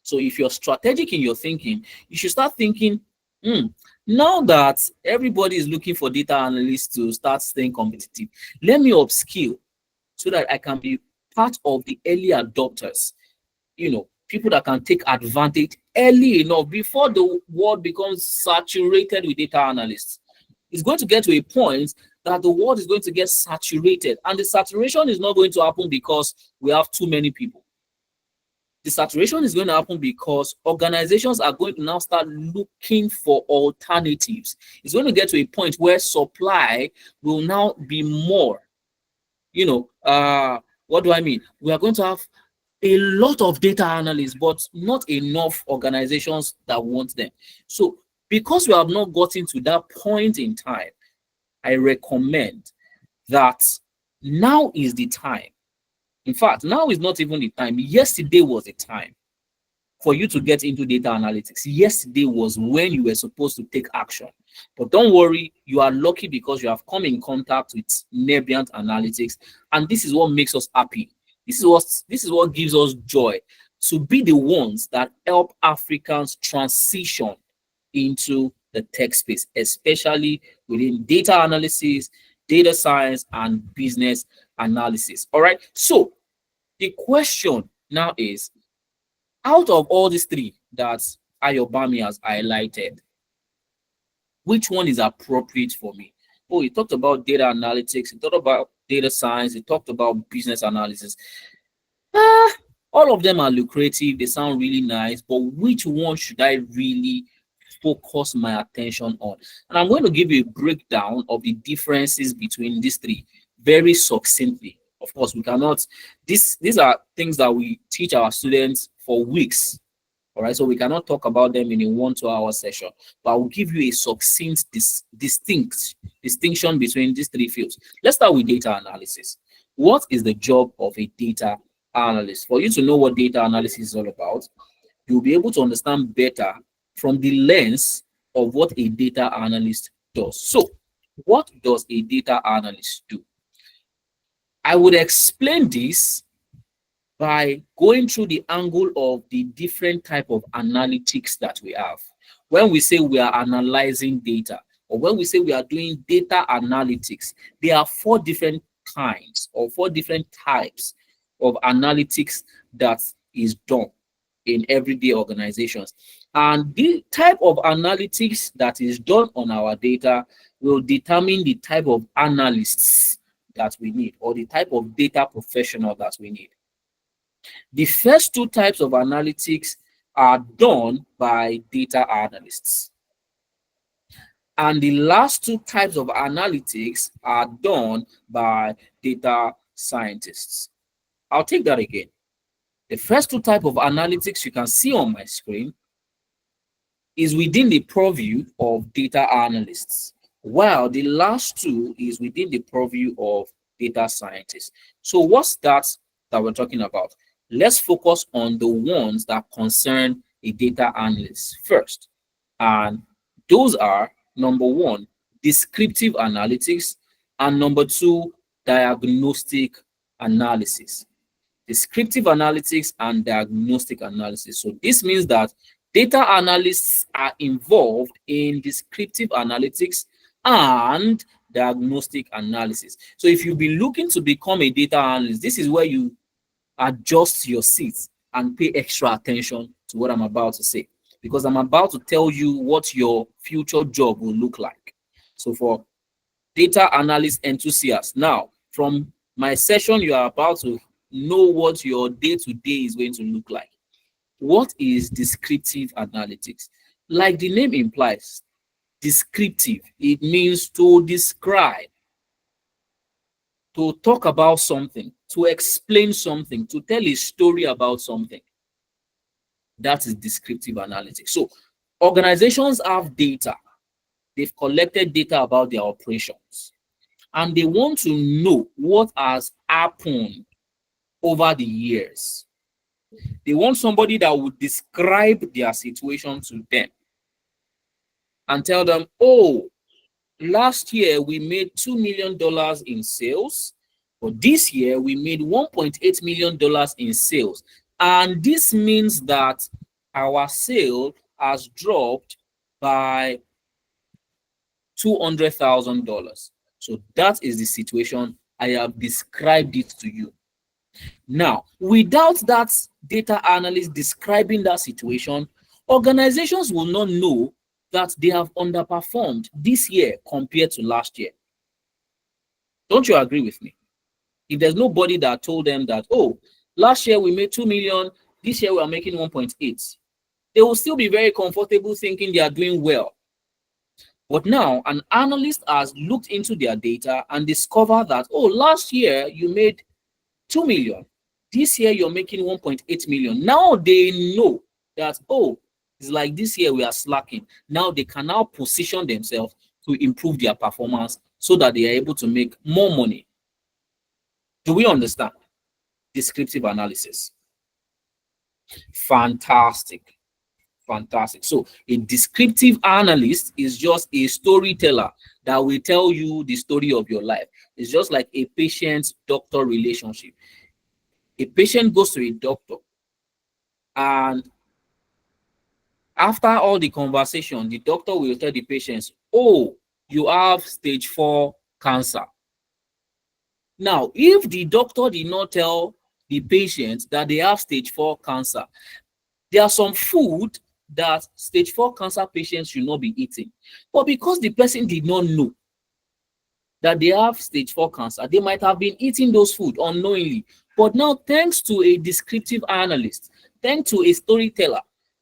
So if you're strategic in your thinking, you should start thinking, now that everybody is looking for data analysts to start staying competitive, let me upskill so that I can be part of the early adopters, people that can take advantage early enough before the world becomes saturated with data analysts. It's going to get to a point that the world is going to get saturated, and the saturation is not going to happen because we have too many people. The saturation is going to happen because organizations are going to now start looking for alternatives. It's going to get to a point where supply will now be more. What do I mean? We are going to have a lot of data analysts, but not enough organizations that want them. So because we have not gotten to that point in time, I recommend that now is the time. In fact, now is not even the time. Yesterday was the time for you to get into data analytics. Yesterday was when you were supposed to take action. But don't worry, you are lucky because you have come in contact with Nebient Analytics, and this is what makes us happy. This is what gives us joy, to be the ones that help Africans transition into the tech space, especially within data analysis, data science, and business analysis. All right. So the question now is, out of all these three that Ayobami has highlighted, which one is appropriate for me? Oh, he talked about data analytics, he talked about data science, he talked about business analysis. All of them are lucrative, they sound really nice, but which one should I really focus my attention on? And I'm going to give you a breakdown of the differences between these three very succinctly. Of course, we cannot, these are things that we teach our students for weeks. All right, so we cannot talk about them in a 1 2 hour session, but I will give you a succinct distinction between these three fields. Let's start with data analysis. What is the job of a data analyst? For you to know what data analysis is all about, you'll be able to understand better from the lens of what a data analyst does. So, what does a data analyst do? I would explain this by going through the angle of the different type of analytics that we have. When we say we are analyzing data, or when we say we are doing data analytics, there are 4 different kinds or 4 different types of analytics that is done in everyday organizations. And the type of analytics that is done on our data will determine the type of analysts that we need, or the type of data professional that we need. The first 2 types of analytics are done by data analysts. And the last two types of analytics are done by data scientists. I'll take that again. The first two types of analytics you can see on my screen is within the purview of data analysts, while the last two is within the purview of data scientists. So what's that we're talking about? Let's focus on the ones that concern a data analyst first. And those are, number one, descriptive analytics, and number two, diagnostic analysis. Descriptive analytics and diagnostic analysis. So this means that data analysts are involved in descriptive analytics and diagnostic analysis. So if you've been looking to become a data analyst, this is where you adjust your seats and pay extra attention to what I'm about to say, because I'm about to tell you what your future job will look like. So for data analyst enthusiasts, now from my session, you are about to know what your day-to-day is going to look like. What is descriptive analytics? Like the name implies, descriptive, it means to describe, to talk about something, to explain something, to tell a story about something. That is descriptive analytics. So organizations have data. They've collected data about their operations, and they want to know what has happened over the years. They want somebody that would describe their situation to them and tell them, oh, last year we made $2 million in sales, but this year we made $1.8 million in sales. And this means that our sale has dropped by $200,000. So that is the situation. I have described it to you. Now, without that data analyst describing that situation, organizations will not know that they have underperformed this year compared to last year. Don't you agree with me? If there's nobody that told them that, oh, last year we made 2 million, this year we are making 1.8, they will still be very comfortable thinking they are doing well. But now an analyst has looked into their data and discovered that, oh, last year you made 2 million. This year you're making 1.8 million. Now they know that, oh, it's like this year we are slacking. Now they can now position themselves to improve their performance so that they are able to make more money. Do we understand? Descriptive analysis. Fantastic. Fantastic. So a descriptive analyst is just a storyteller that will tell you the story of your life. It's just like a patient-doctor relationship. A patient goes to a doctor, and after all the conversation, the doctor will tell the patient, oh, you have stage 4 cancer. Now, if the doctor did not tell the patient that they have stage 4 cancer, there are some food that stage 4 cancer patients should not be eating. But because the person did not know that they have stage 4 cancer, they might have been eating those food unknowingly. But now, thanks to a descriptive analyst, thanks to a storyteller,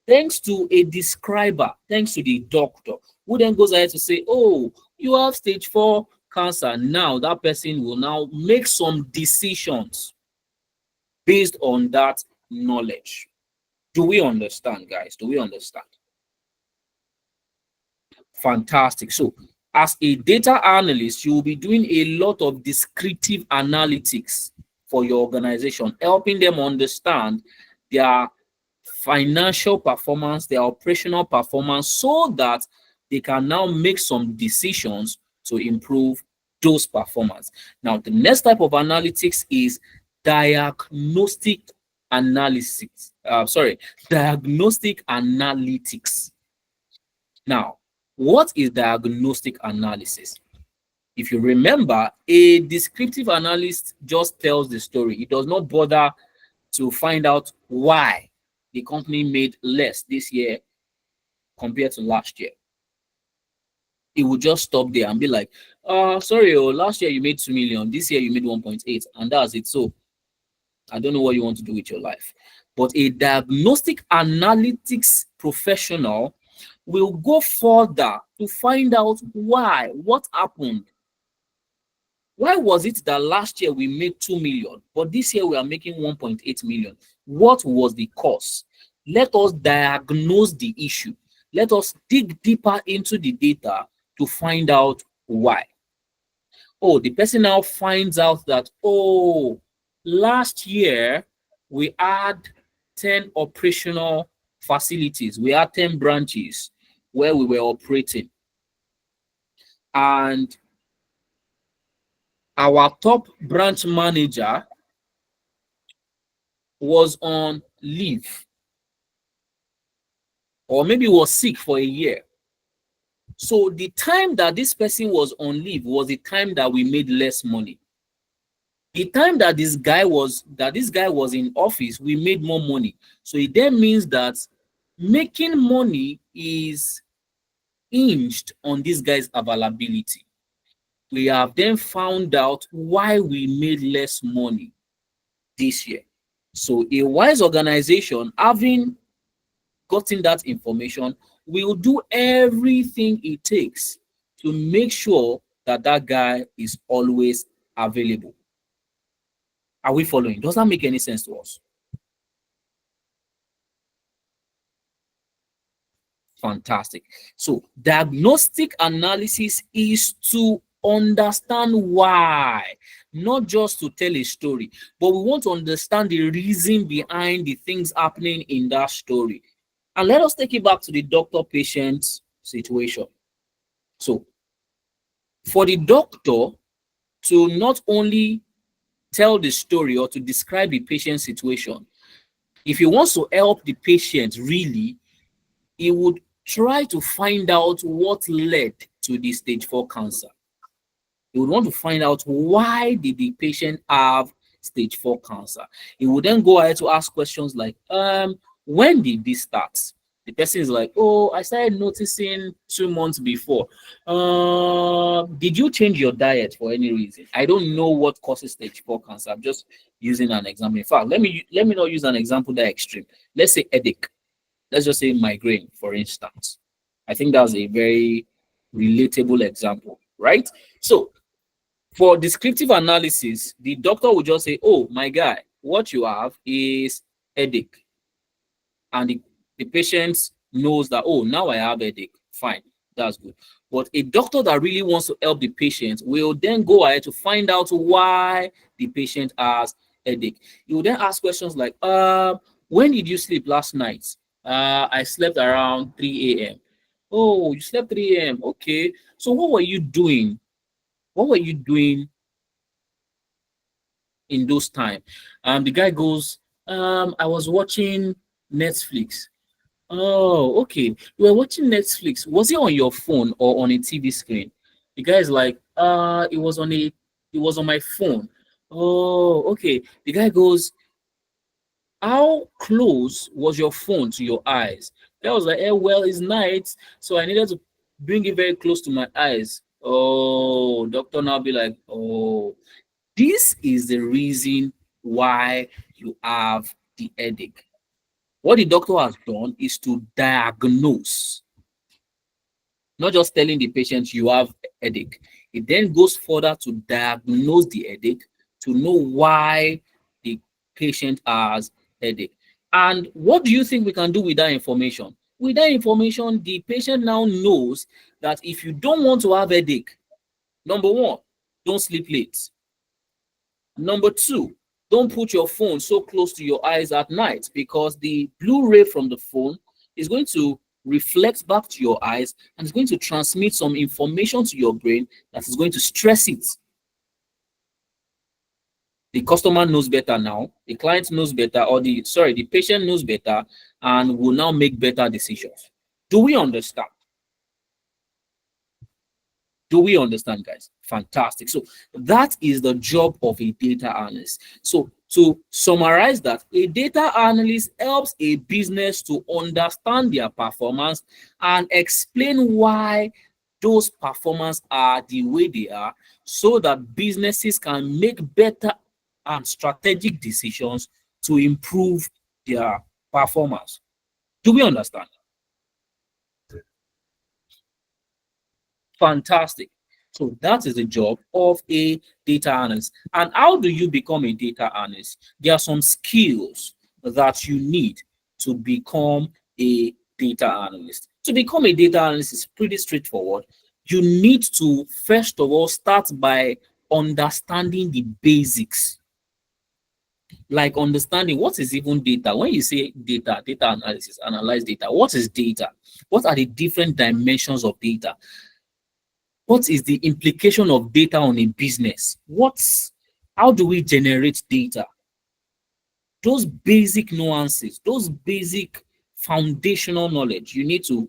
thanks to a describer, thanks to the doctor, who then goes ahead to say, oh, you have stage 4 cancer. Now that person will now make some decisions based on that knowledge. Do we understand, guys? Do we understand? Fantastic. So as a data analyst, you will be doing a lot of descriptive analytics for your organization, helping them understand their financial performance, their operational performance, so that they can now make some decisions to improve those performance. Now, the next type of analytics is diagnostic analysis. Diagnostic analytics. Now, what is diagnostic analysis? If you remember, a descriptive analyst just tells the story. It does not bother to find out why the company made less this year compared to last year. It will just stop there and be like, sorry, last year you made 2 million, this year you made 1.8, and that's it. So I don't know what you want to do with your life. But a diagnostic analytics professional we'll go further to find out why, what happened. Why was it that last year we made 2 million, but this year we are making 1.8 million? What was the cause? Let us diagnose the issue. Let us dig deeper into the data to find out why. Oh, the person now finds out that, oh, last year we had 10 operational facilities. We had 10 branches where we were operating. And our top branch manager was on leave, or maybe was sick for a year. So the time that this person was on leave was the time that we made less money. The time that this guy was in office, we made more money. So it then means that making money is hinged on this guy's availability. We have then found out why we made less money this year. So a wise organization, having gotten that information, will do everything it takes to make sure that that guy is always available. Are we following? Does that make any sense to us? Fantastic. So diagnostic analysis is to understand why, not just to tell a story, but we want to understand the reason behind the things happening in that story. And let us take it back to the doctor-patient situation. So for the doctor to not only tell the story or to describe the patient situation, if he wants to help the patient really, he would try to find out what led to the stage 4 cancer. He would want to find out why did the patient have stage 4 cancer. He would then go ahead to ask questions like, when did this start? The person is like, oh, I started noticing 2 months before. Did you change your diet for any reason? I don't know what causes stage 4 cancer. I'm just using an example. In fact, let me not use an example that extreme. Let's say headache. Let's just say migraine, for instance. I think that's a very relatable example, right? So for descriptive analysis, the doctor will just say, oh, my guy, what you have is headache. And the patient knows that, oh, now I have headache. Fine, that's good. But a doctor that really wants to help the patient will then go ahead to find out why the patient has headache. He will then ask questions like, when did you sleep last night? I slept around 3 a.m. Oh, you slept 3 a.m. Okay. So what were you doing? What were you doing in those time? The guy goes, I was watching Netflix. Oh, okay. You were watching Netflix. Was it on your phone or on a TV screen? The guy is like, it was on my phone. Oh, okay. The guy goes, how close was your phone to your eyes? That was like, well, it's night, so I needed to bring it very close to my eyes. Oh, doctor now be like, oh, this is the reason why you have the headache. What the doctor has done is to diagnose, not just telling the patient you have headache. It then goes further to diagnose the headache to know why the patient has headache. And what do you think we can do with that information? With that information, the patient now knows that if you don't want to have headache, number one, don't sleep late. Number two, don't put your phone so close to your eyes at night, because the blue ray from the phone is going to reflect back to your eyes and it's going to transmit some information to your brain that is going to stress it. The customer knows better now, the client knows better, or the patient knows better and will now make better decisions. Do we understand? Do we understand, guys? Fantastic. So that is the job of a data analyst. So to summarize that, a data analyst helps a business to understand their performance and explain why those performance are the way they are, so that businesses can make better and strategic decisions to improve their performance. Do we understand? Fantastic. So that is the job of a data analyst. And how do you become a data analyst? There are some skills that you need to become a data analyst. To become a data analyst is pretty straightforward. You need to, first of all, start by understanding the basics, like understanding what is even data. When you say data, data analysis, analyze data, what is data? What are the different dimensions of data? What is the implication of data on a business? How do we generate data? Those basic nuances, those basic foundational knowledge, you need to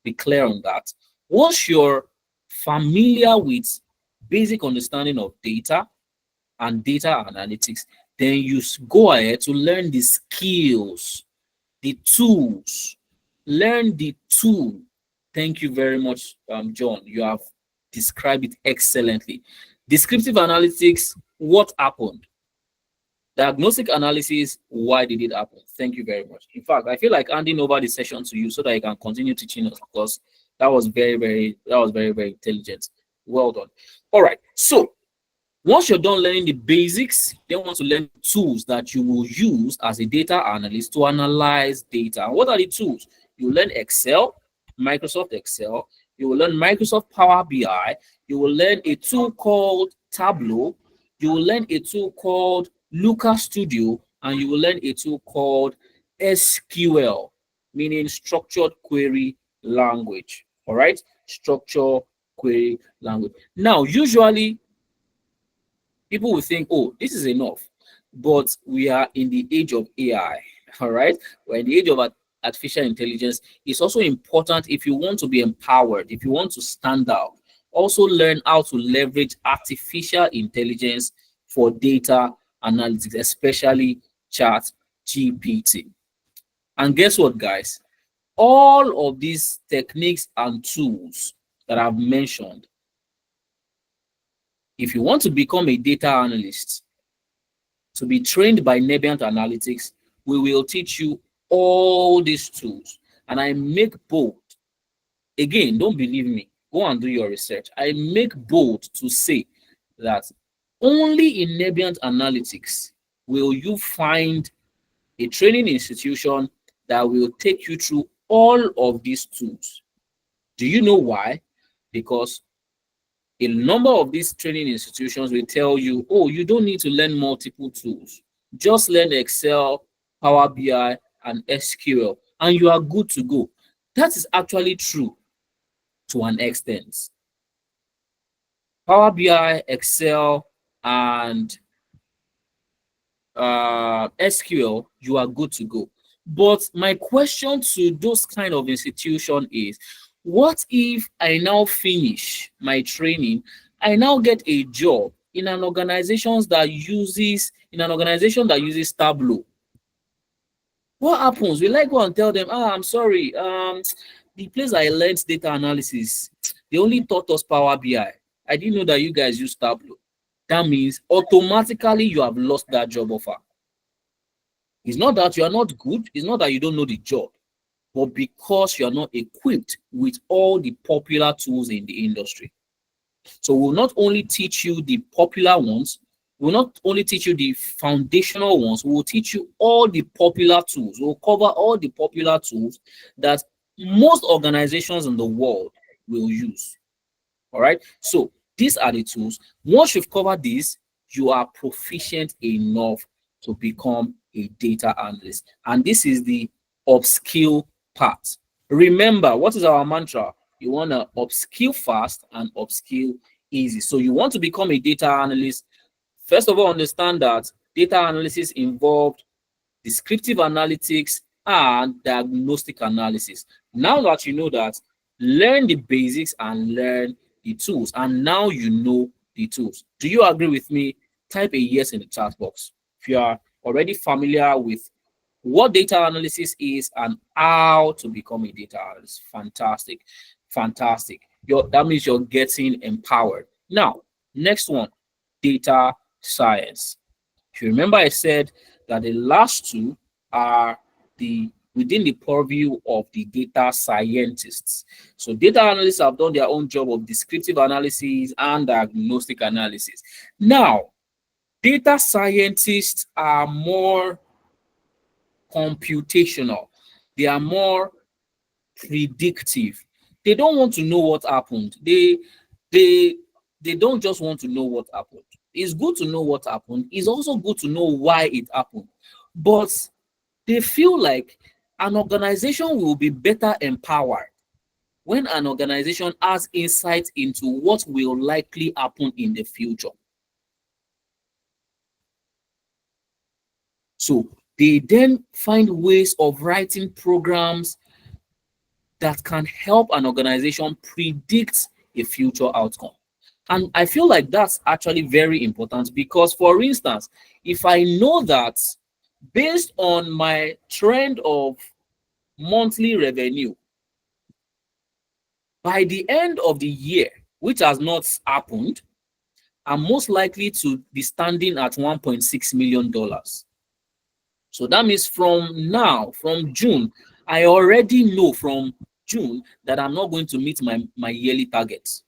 be clear on that. Once you're familiar with basic understanding of data and data analytics, then you go ahead to learn the skills, the tools. Learn the tool. Thank you very much, John. You have described it excellently. Descriptive analytics, what happened? Diagnostic analysis, why did it happen? Thank you very much. In fact, I feel like handing over the session to you so that you can continue teaching us, because that was very, very intelligent. Well done. All right. So once you're done learning the basics, then you want to learn tools that you will use as a data analyst to analyze data. And what are the tools? You learn Excel, Microsoft Excel. You will learn Microsoft Power BI. You will learn a tool called Tableau. You will learn a tool called Looker Studio, and you will learn a tool called SQL, meaning structured query language. All right, structured query language. Now, usually people will think, oh, this is enough, but we are in the age of AI. All right, we're in the age of artificial intelligence. It's also important, if you want to be empowered, if you want to stand out, also learn how to leverage artificial intelligence for data analytics, especially ChatGPT. And guess what, guys? All of these techniques and tools that I've mentioned, if you want to become a data analyst, to be trained by Nebient Analytics, we will teach you all these tools. And I make bold, again, don't believe me, go and do your research. I make bold to say that only in Nebient Analytics will you find a training institution that will take you through all of these tools. Do you know why? Because a number of these training institutions will tell you, oh, you don't need to learn multiple tools. Just learn Excel, Power BI, and SQL, and you are good to go. That is actually true to an extent. Power BI, Excel, and SQL, you are good to go. But my question to those kind of institutions is, what if I now finish my training, I now get a job in an organization that uses Tableau? What happens? Will I go and tell them, I'm sorry, the place I learned data analysis, they only taught us Power BI. I didn't know that you guys use Tableau. That means automatically you have lost that job offer. It's not that you are not good, it's not that you don't know the job, but because you are not equipped with all the popular tools in the industry. So we'll not only teach you the popular ones, we'll not only teach you the foundational ones, we'll teach you all the popular tools. We'll cover all the popular tools that most organizations in the world will use. All right, so these are the tools. Once you've covered these, you are proficient enough to become a data analyst. And this is the upskill part. Remember, what is our mantra? You want to upskill fast and upskill easy. So you want to become a data analyst. First of all, understand that data analysis involved descriptive analytics and diagnostic analysis. Now that you know that, learn the basics and learn the tools. And now you know the tools. Do you agree with me? Type a yes in the chat box if you are already familiar with what data analysis is and how to become a data analyst. Fantastic. Fantastic. That means you're getting empowered. Now, next one, data science. If you remember, I said that the last two are the within the purview of the data scientists. So data analysts have done their own job of descriptive analysis and diagnostic analysis. Now, data scientists are more computational. They are more predictive. They don't want to know what happened. They don't just want to know what happened. It's good to know what happened. It's also good to know why it happened. But they feel like an organization will be better empowered when an organization has insight into what will likely happen in the future. So they then find ways of writing programs that can help an organization predict a future outcome. And I feel like that's actually very important because, for instance, if I know that based on my trend of monthly revenue, by the end of the year, which has not happened, I'm most likely to be standing at $1.6 million. So that means from now, from June, I already know from June that I'm not going to meet my yearly targets.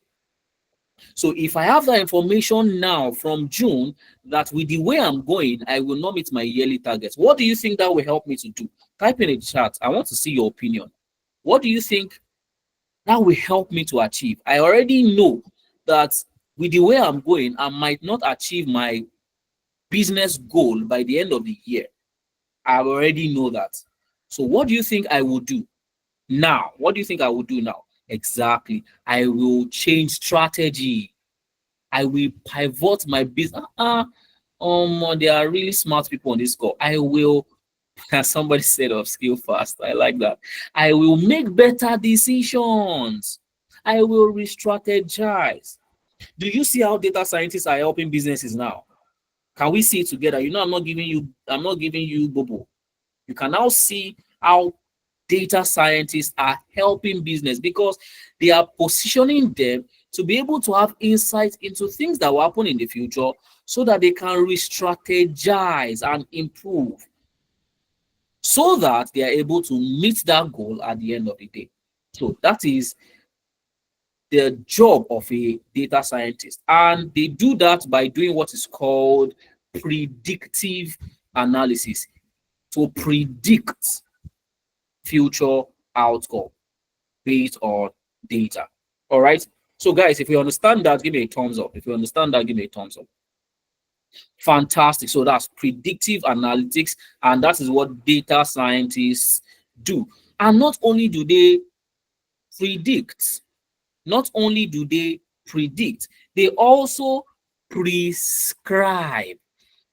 So if I have that information now from June, that with the way I'm going, I will not meet my yearly targets, what do you think that will help me to do? Type in a chat. I want to see your opinion. What do you think that will help me to achieve? I already know that with the way I'm going, I might not achieve my business goal by the end of the year. I already know that. So what do you think I will do now? What do you think I will do now? Exactly. I will change strategy. I will pivot my business. There are really smart people on this call. I will, as somebody said, upskill fast. I like that. I will make better decisions. I will re-strategize. Do you see how data scientists are helping businesses now? Can we see it together? You know, I'm not giving you bobo. You can now see how data scientists are helping business because they are positioning them to be able to have insight into things that will happen in the future so that they can re-strategize and improve so that they are able to meet that goal at the end of the day. So that is the job of a data scientist. And they do that by doing what is called predictive analysis to predict future outcome based on data. All right. So, guys, if you understand that, give me a thumbs up. If you understand that, give me a thumbs up. Fantastic. So that's predictive analytics, and that is what data scientists do. And not only do they predict, they also prescribe.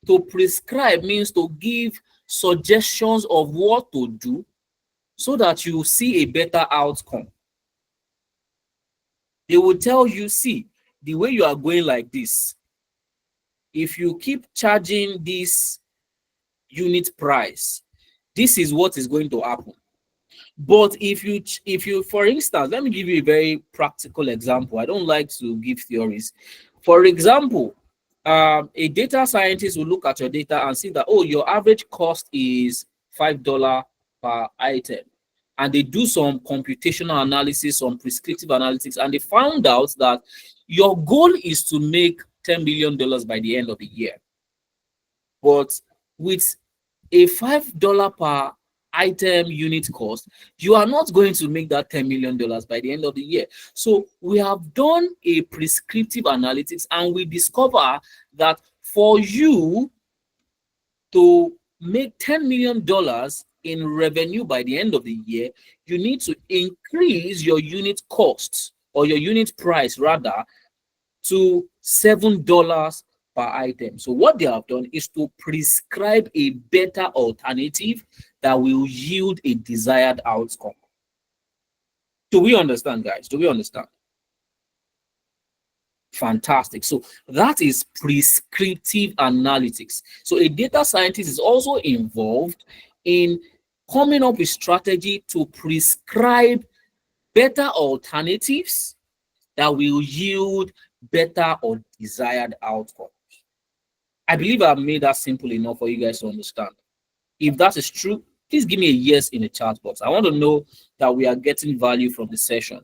To prescribe means to give suggestions of what to do so that you see a better outcome. They will tell you, see, the way you are going like this, if you keep charging this unit price, this is what is going to happen. But if you, for instance, let me give you a very practical example. I don't like to give theories. For example, a data scientist will look at your data and see that, oh, your average cost is $5 per item. And they do some computational analysis, some prescriptive analytics, and they found out that your goal is to make $10 million by the end of the year. But with a $5 per item unit cost, you are not going to make that $10 million by the end of the year. So we have done a prescriptive analytics, and we discover that for you to make $10 million in revenue by the end of the year, you need to increase your unit cost, or your unit price rather, to $7 per item. So what they have done is to prescribe a better alternative that will yield a desired outcome. Do we understand, guys? Do we understand? Fantastic. So that is prescriptive analytics. So a data scientist is also involved in coming up with strategy to prescribe better alternatives that will yield better or desired outcomes. I believe I've made that simple enough for you guys to understand. If that is true, Please give me a yes in the chat box. I want to know that we are getting value from the session.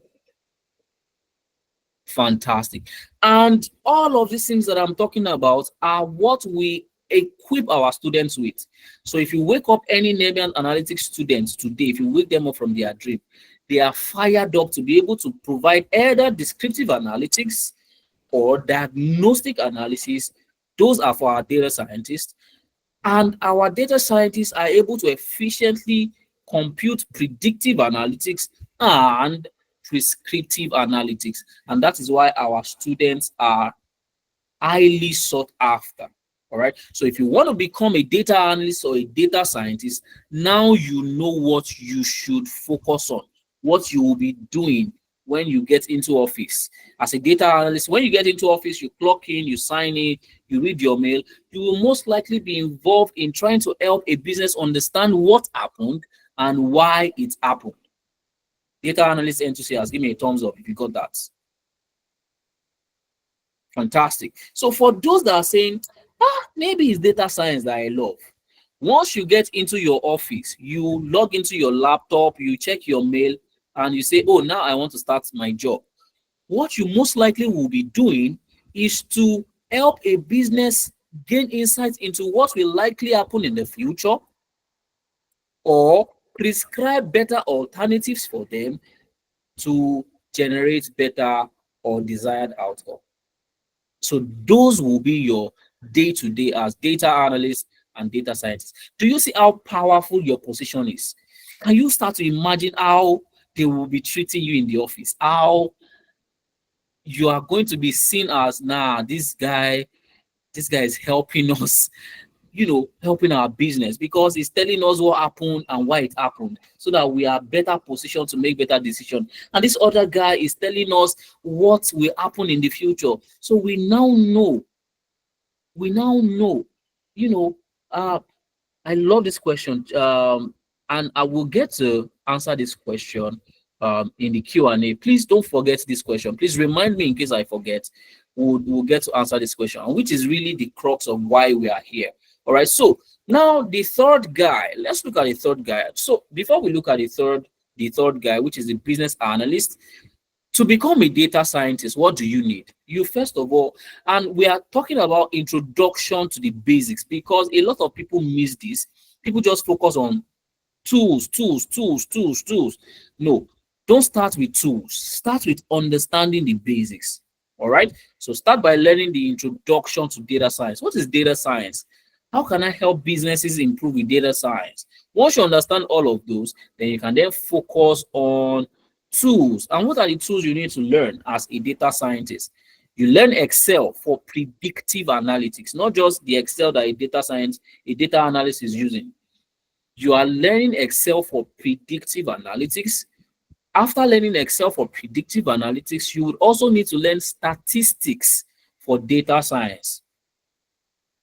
Fantastic. And all of these things that I'm talking about are what we equip our students with. So if you wake up any Nebian analytics students today, if you wake them up from their dream, they are fired up to be able to provide either descriptive analytics or diagnostic analysis. Those are for our data scientists. And our data scientists are able to efficiently compute predictive analytics and prescriptive analytics. And that is why our students are highly sought after. All right. So if you want to become a data analyst or a data scientist, now you know what you should focus on, what you will be doing when you get into office. As a data analyst, when you get into office, you clock in, you sign in, you read your mail, you will most likely be involved in trying to help a business understand what happened and why it happened. Data analyst enthusiast, give me a thumbs up if you got that. Fantastic. So for those that are saying, maybe it's data science that I love. Once you get into your office, you log into your laptop, you check your mail, and you say, oh, now I want to start my job. What you most likely will be doing is to help a business gain insights into what will likely happen in the future, or prescribe better alternatives for them to generate better or desired outcome. So those will be your day-to-day as data analyst and data scientist. Do you see how powerful your position is? Can you start to imagine how they will be treating you in the office? How you are going to be seen as, nah, this guy is helping us, helping our business, because he's telling us what happened and why it happened, so that we are better positioned to make better decisions. And this other guy is telling us what will happen in the future. So we now know, I love this question. And I will get to answer this question in the Q&A. Please don't forget this question. Please remind me in case I forget. We'll get to answer this question, which is really the crux of why we are here. All right. So now the third guy, let's look at the third guy. So before we look at the third guy, which is the business analyst, to become a data scientist, what do you need? You first of all, and we are talking about introduction to the basics, because a lot of people miss this. People just focus on tools. No, don't start with tools. Start with understanding the basics. All right. So start by learning the introduction to data science. What is data science? How can I help businesses improve with data science? Once you understand all of those, then you can then focus on tools. And what are the tools you need to learn as a data scientist? You learn Excel for predictive analytics, not just the Excel that a data analyst is using. You are learning Excel for predictive analytics. After learning Excel for predictive analytics, you would also need to learn statistics for data science,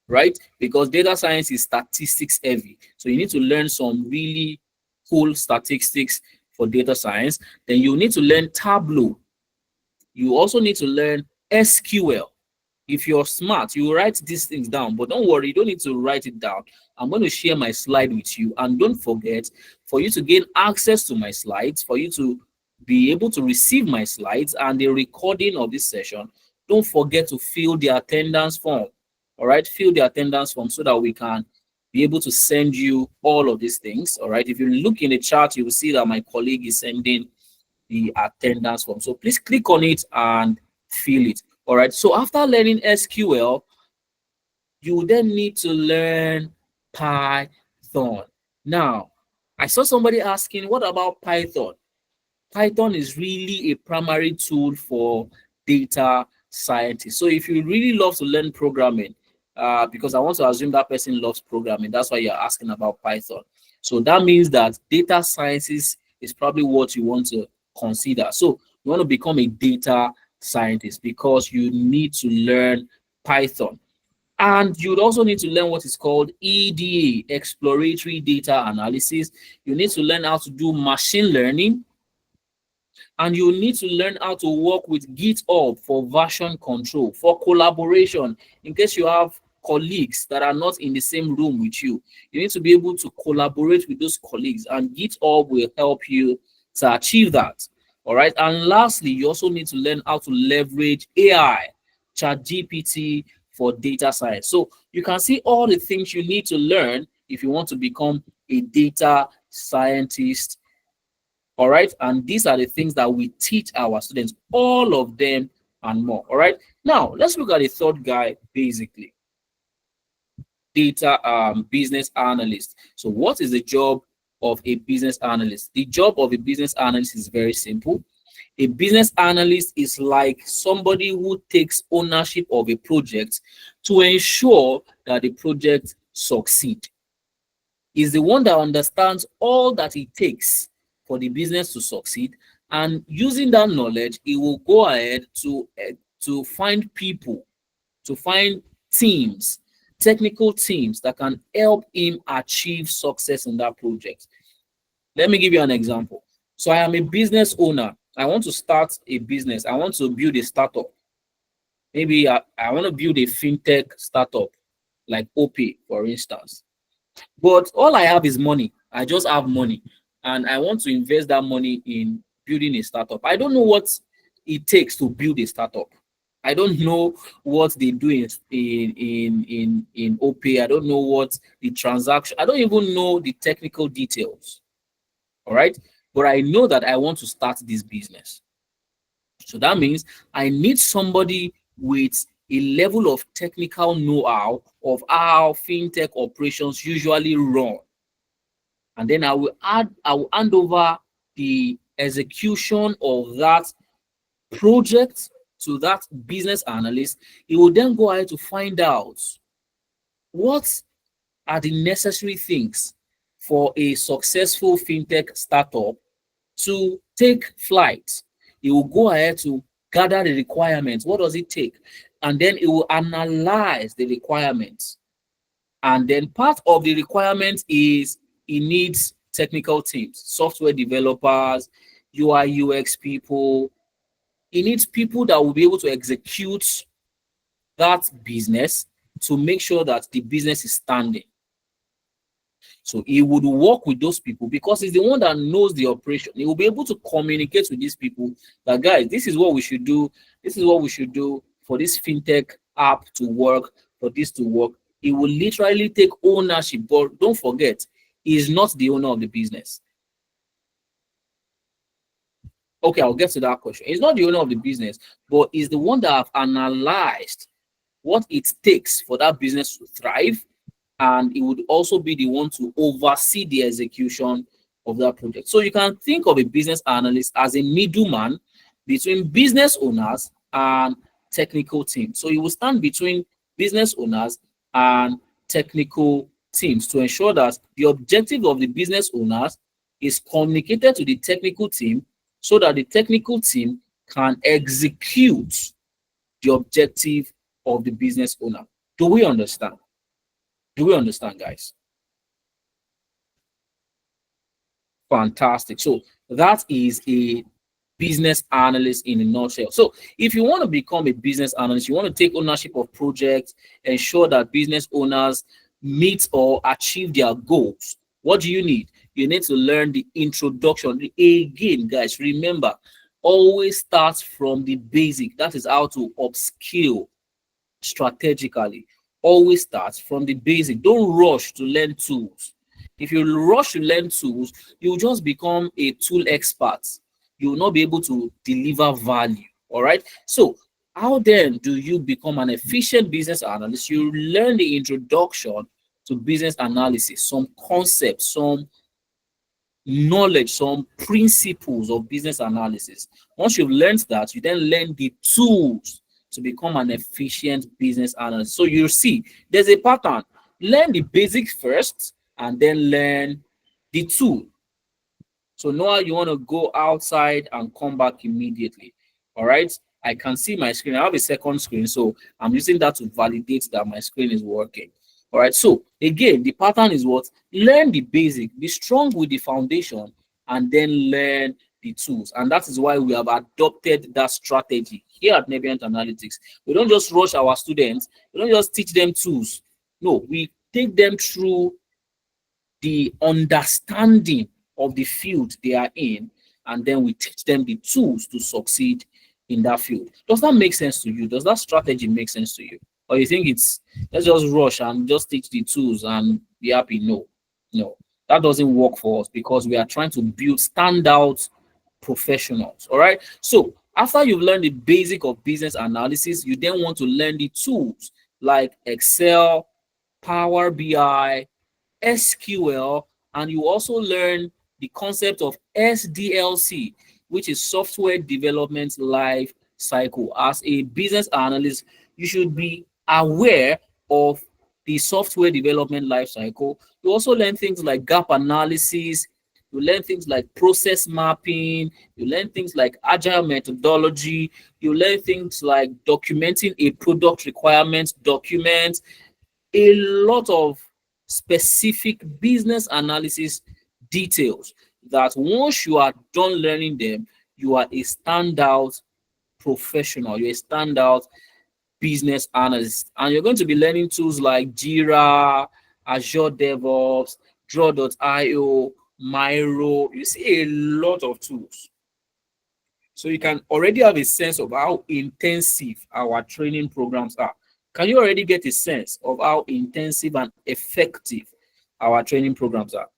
right? Because data science is statistics heavy. So you need to learn some really cool statistics for data science. Then you need to learn Tableau. You also need to learn SQL. If you're smart, you write these things down, but don't worry, you don't need to write it down. I'm going to share my slide with you, and don't forget, for you to gain access to my slides, for you to be able to receive my slides and the recording of this session, don't forget to fill the attendance form. All right, fill the attendance form so that we can be able to send you all of these things. All right, if you look in the chat, you will see that my colleague is sending the attendance form. So please click on it and fill it. All right, so after learning SQL, you then need to learn Python. Now, I saw somebody asking, what about Python? Python is really a primary tool for data scientists. So if you really love to learn programming, because I want to assume that person loves programming, that's why you're asking about Python. So that means that data sciences is probably what you want to consider. So you want to become a data scientist because you need to learn Python. And you'd also need to learn what is called EDA, exploratory data analysis. You need to learn how to do machine learning. And you need to learn how to work with GitHub for version control, for collaboration. In case you have colleagues that are not in the same room with you. You need to be able to collaborate with those colleagues, and GitHub will help you to achieve that. All right. And lastly, you also need to learn how to leverage AI, ChatGPT, for data science. So you can see all the things you need to learn if you want to become a data scientist. All right. And these are the things that we teach our students, all of them and more. All right. Now let's look at the third guy, basically. Data business analyst. So what is the job of a business analyst? The job of a business analyst is very simple. A business analyst is like somebody who takes ownership of a project to ensure that the project succeeds. Is the one that understands all that it takes for the business to succeed, and using that knowledge, it will go ahead to find people, to find teams, technical teams that can help him achieve success in that project. Let me give you an example. So I am a business owner. I want to start a business. I want to build a startup. Maybe I want to build a fintech startup like OP, for instance. But all I have is money. I just have money, and I want to invest that money in building a startup. I don't know what it takes to build a startup. I don't know what they do in OP. I don't know what the transaction. I don't even know the technical details. All right, but I know that I want to start this business. So that means I need somebody with a level of technical know-how of how fintech operations usually run. And then I will hand over the execution of that project to that business analyst. He will then go ahead to find out what are the necessary things for a successful fintech startup to take flight. He will go ahead to gather the requirements. What does it take? And then it will analyze the requirements. And then part of the requirements is it needs technical teams, software developers, UI, UX people. It needs people that will be able to execute that business to make sure that the business is standing. So he would work with those people because he's the one that knows the operation. He will be able to communicate with these people that, guys, this is what we should do. This is what we should do for this fintech app to work, for this to work. He will literally take ownership, but don't forget, he is not the owner of the business. Okay, I'll get to that question. He's not the owner of the business, but he's the one that have analyzed what it takes for that business to thrive, and he would also be the one to oversee the execution of that project. So you can think of a business analyst as a middleman between business owners and technical teams. So he will stand between business owners and technical teams to ensure that the objective of the business owners is communicated to the technical team so that the technical team can execute the objective of the business owner. Do we understand? Do we understand, guys? Fantastic. So that is a business analyst in a nutshell. So if you want to become a business analyst, you want to take ownership of projects, ensure that business owners meet or achieve their goals. What do you need? You need to learn the introduction. Again, guys, remember, always start from the basic. That is how to upskill strategically. Always start from the basic. Don't rush to learn tools. If you rush to learn tools, you'll just become a tool expert. You will not be able to deliver value. All right. So how then do you become an efficient business analyst? You learn the introduction to business analysis, some concepts, some knowledge, some principles of business analysis. Once you've learned that, you then learn the tools to become an efficient business analyst. So you'll see there's a pattern. Learn the basics first and then learn the tool. So now you want to go outside and come back immediately. All right. I can see my screen. I have a second screen, so I'm using that to validate that my screen is working. All right. So again, the pattern is what? Learn the basic, be strong with the foundation, and then learn the tools. And that is why we have adopted that strategy here at Nebient Analytics. We don't just rush our students. We don't just teach them tools. No, we take them through the understanding of the field they are in, and then we teach them the tools to succeed in that field. Does that make sense to you? Does that strategy make sense to you? Or you think it's, let's just rush and just teach the tools and be happy? No, that doesn't work for us, because we are trying to build standout professionals. All right. So after you've learned the basic of business analysis, you then want to learn the tools like Excel, Power BI, SQL, and you also learn the concept of SDLC, which is software development life cycle. As a business analyst, you should be aware of the software development life cycle. You also learn things like gap analysis, you learn things like process mapping, you learn things like agile methodology, you learn things like documenting a product requirement document, a lot of specific business analysis details that once you are done learning them, you are a standout professional, you're a standout business analyst. And you're going to be learning tools like Jira, Azure DevOps, Draw.io, Miro. You see a lot of tools. So you can already have a sense of how intensive our training programs are. Can you already get a sense of how intensive and effective our training programs are?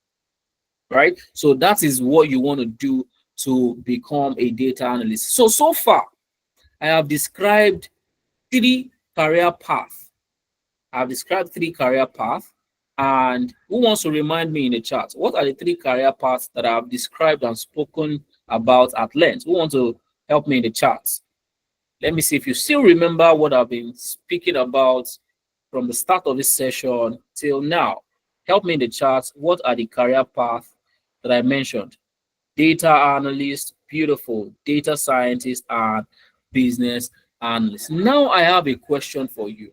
Right? So that is what you want to do to become a data analyst. So far, I have described 3 career paths. I've described 3 career paths. And who wants to remind me in the chat? What are the 3 career paths that I've described and spoken about at length? Who wants to help me in the chat? Let me see if you still remember what I've been speaking about from the start of this session till now. Help me in the chat. What are the career paths that I mentioned? Data analyst, beautiful. Data scientist, and business analyst. Now I have a question for you.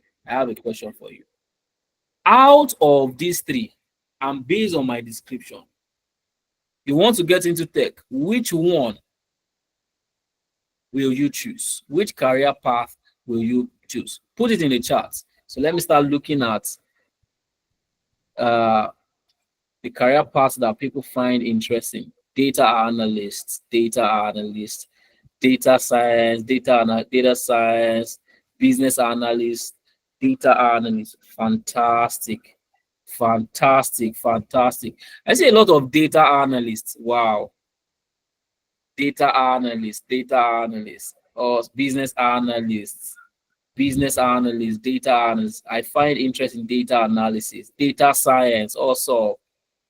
Out of these 3, and based on my description, you want to get into tech, which one will you choose? Which career path will you choose? Put it in the chat. So let me start looking at the career paths that people find interesting. Data analysts, data science, data science, business analyst, data analyst. Fantastic. I see a lot of data analysts. Wow. Data analyst, or business analysts, data analysts. I find interest in data analysis, data science, also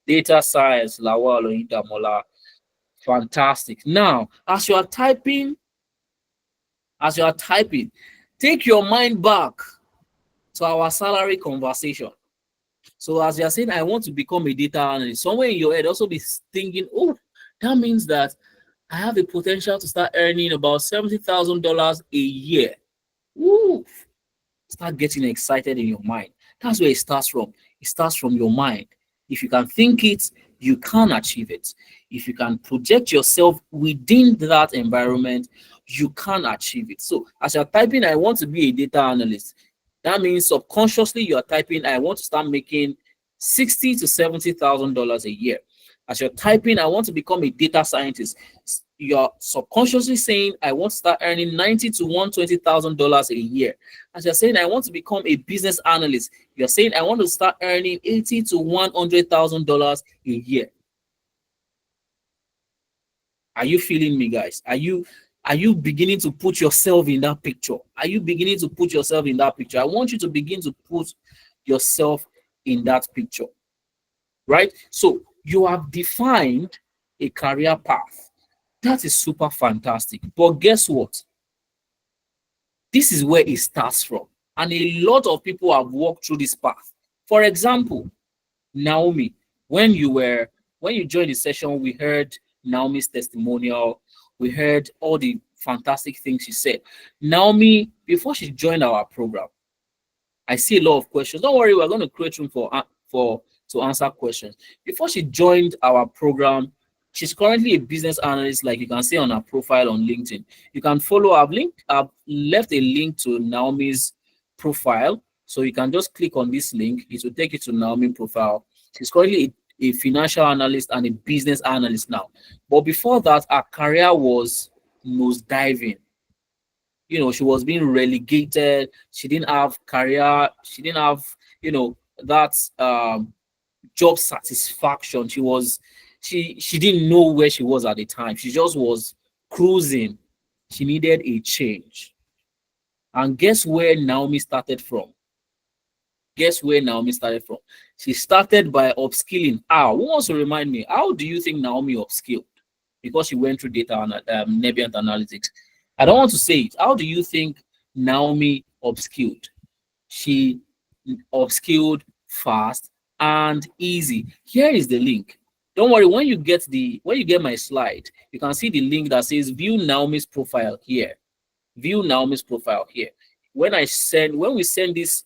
data science, Lawal Oindamola. Fantastic. Now, as you are typing, take your mind back to our salary conversation. So as you are saying, I want to become a data analyst, somewhere in your head also be thinking, oh, that means that I have the potential to start earning about $70,000 a year. Woo! Start getting excited in your mind. That's where it starts from. It starts from your mind. If you can think it, you can achieve it. If you can project yourself within that environment, you can achieve it. So as you're typing, I want to be a data analyst, that means subconsciously you are typing, I want to start making $60,000 to $70,000 a year. As you're typing, I want to become a data scientist, you're subconsciously saying, I want to start earning $90,000 to $120,000 a year. As you're saying, I want to become a business analyst, you're saying, I want to start earning $80,000 to $100,000 a year. Are you feeling me, guys? Are you beginning to put yourself in that picture? Are you beginning to put yourself in that picture? I want you to begin to put yourself in that picture, right? So you have defined a career path. That is super fantastic. But guess what? This is where it starts from. And a lot of people have walked through this path. For example, Naomi, when you joined the session, we heard Naomi's testimonial. We heard all the fantastic things she said. Naomi, before she joined our program, I see a lot of questions. Don't worry, we're going to create room to answer questions. Before she joined our program, She's currently a business analyst, like you can see on her profile on LinkedIn. You can follow. I've left a link to Naomi's profile. So you can just click on this link. It will take you to Naomi's profile. She's currently a financial analyst and a business analyst now. But before that, her career was nose diving. You know, she was being relegated. She didn't have career. She didn't have, that job satisfaction. She didn't know where she was at the time. She just was cruising. She needed a change. And guess where Naomi started from? Guess where Naomi started from? She started by upskilling. Who wants to remind me? How do you think Naomi upskilled? Because she went through data and Nebient analytics. I don't want to say it. How do you think Naomi upskilled? She upskilled fast and easy. Here is the link. Don't worry, when you get my slide, you can see the link that says view Naomi's profile here. View Naomi's profile here. When we send this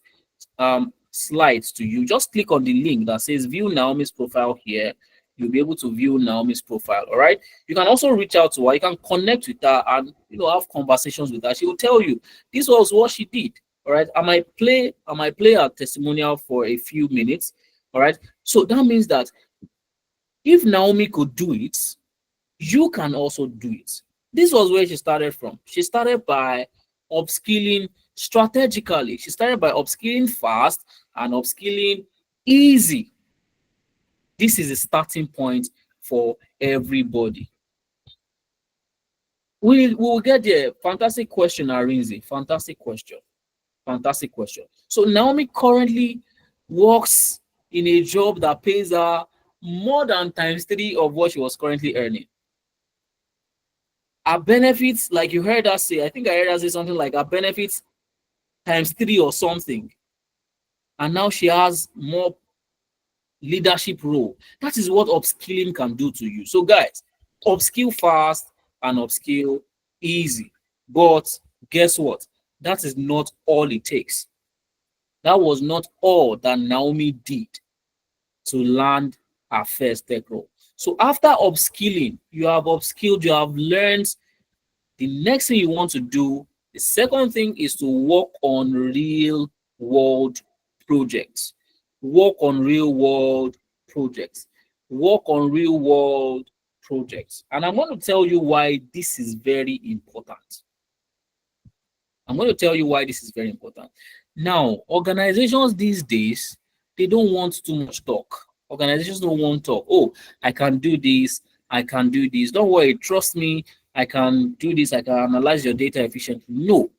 slides to you, just click on the link that says view Naomi's profile here. You'll be able to view Naomi's profile. All right. You can also reach out to her. You can connect with her and have conversations with her. She will tell you this was what she did. All right. I might play a testimonial for a few minutes. All right. So that means that if Naomi could do it, you can also do it. This was where she started from. She started by upskilling strategically. She started by upskilling fast and upskilling easy. This is a starting point for everybody. We will get there. Fantastic question, Arinzi. Fantastic question. Fantastic question. So Naomi currently works in a job that pays her more than ×3 of what she was currently earning. Her benefits, like you heard her say, I think I heard her say something like her benefits ×3 or something. And now she has more leadership role. That is what upskilling can do to you. So guys, upskill fast and upskill easy. But guess what? That is not all it takes. That was not all that Naomi did to land her first tech role. So after upskilling, you have upskilled, you have learned. The next thing you want to do, the second thing is to work on real world projects. Work on real world projects. Work on real world projects. And I'm going to tell you why this is very important. I'm going to tell you why this is very important. Now, organizations these days, they don't want too much talk. Organizations don't want talk. Oh, I can do this. I can do this. Don't worry. Trust me. I can do this. I can analyze your data efficiently. No.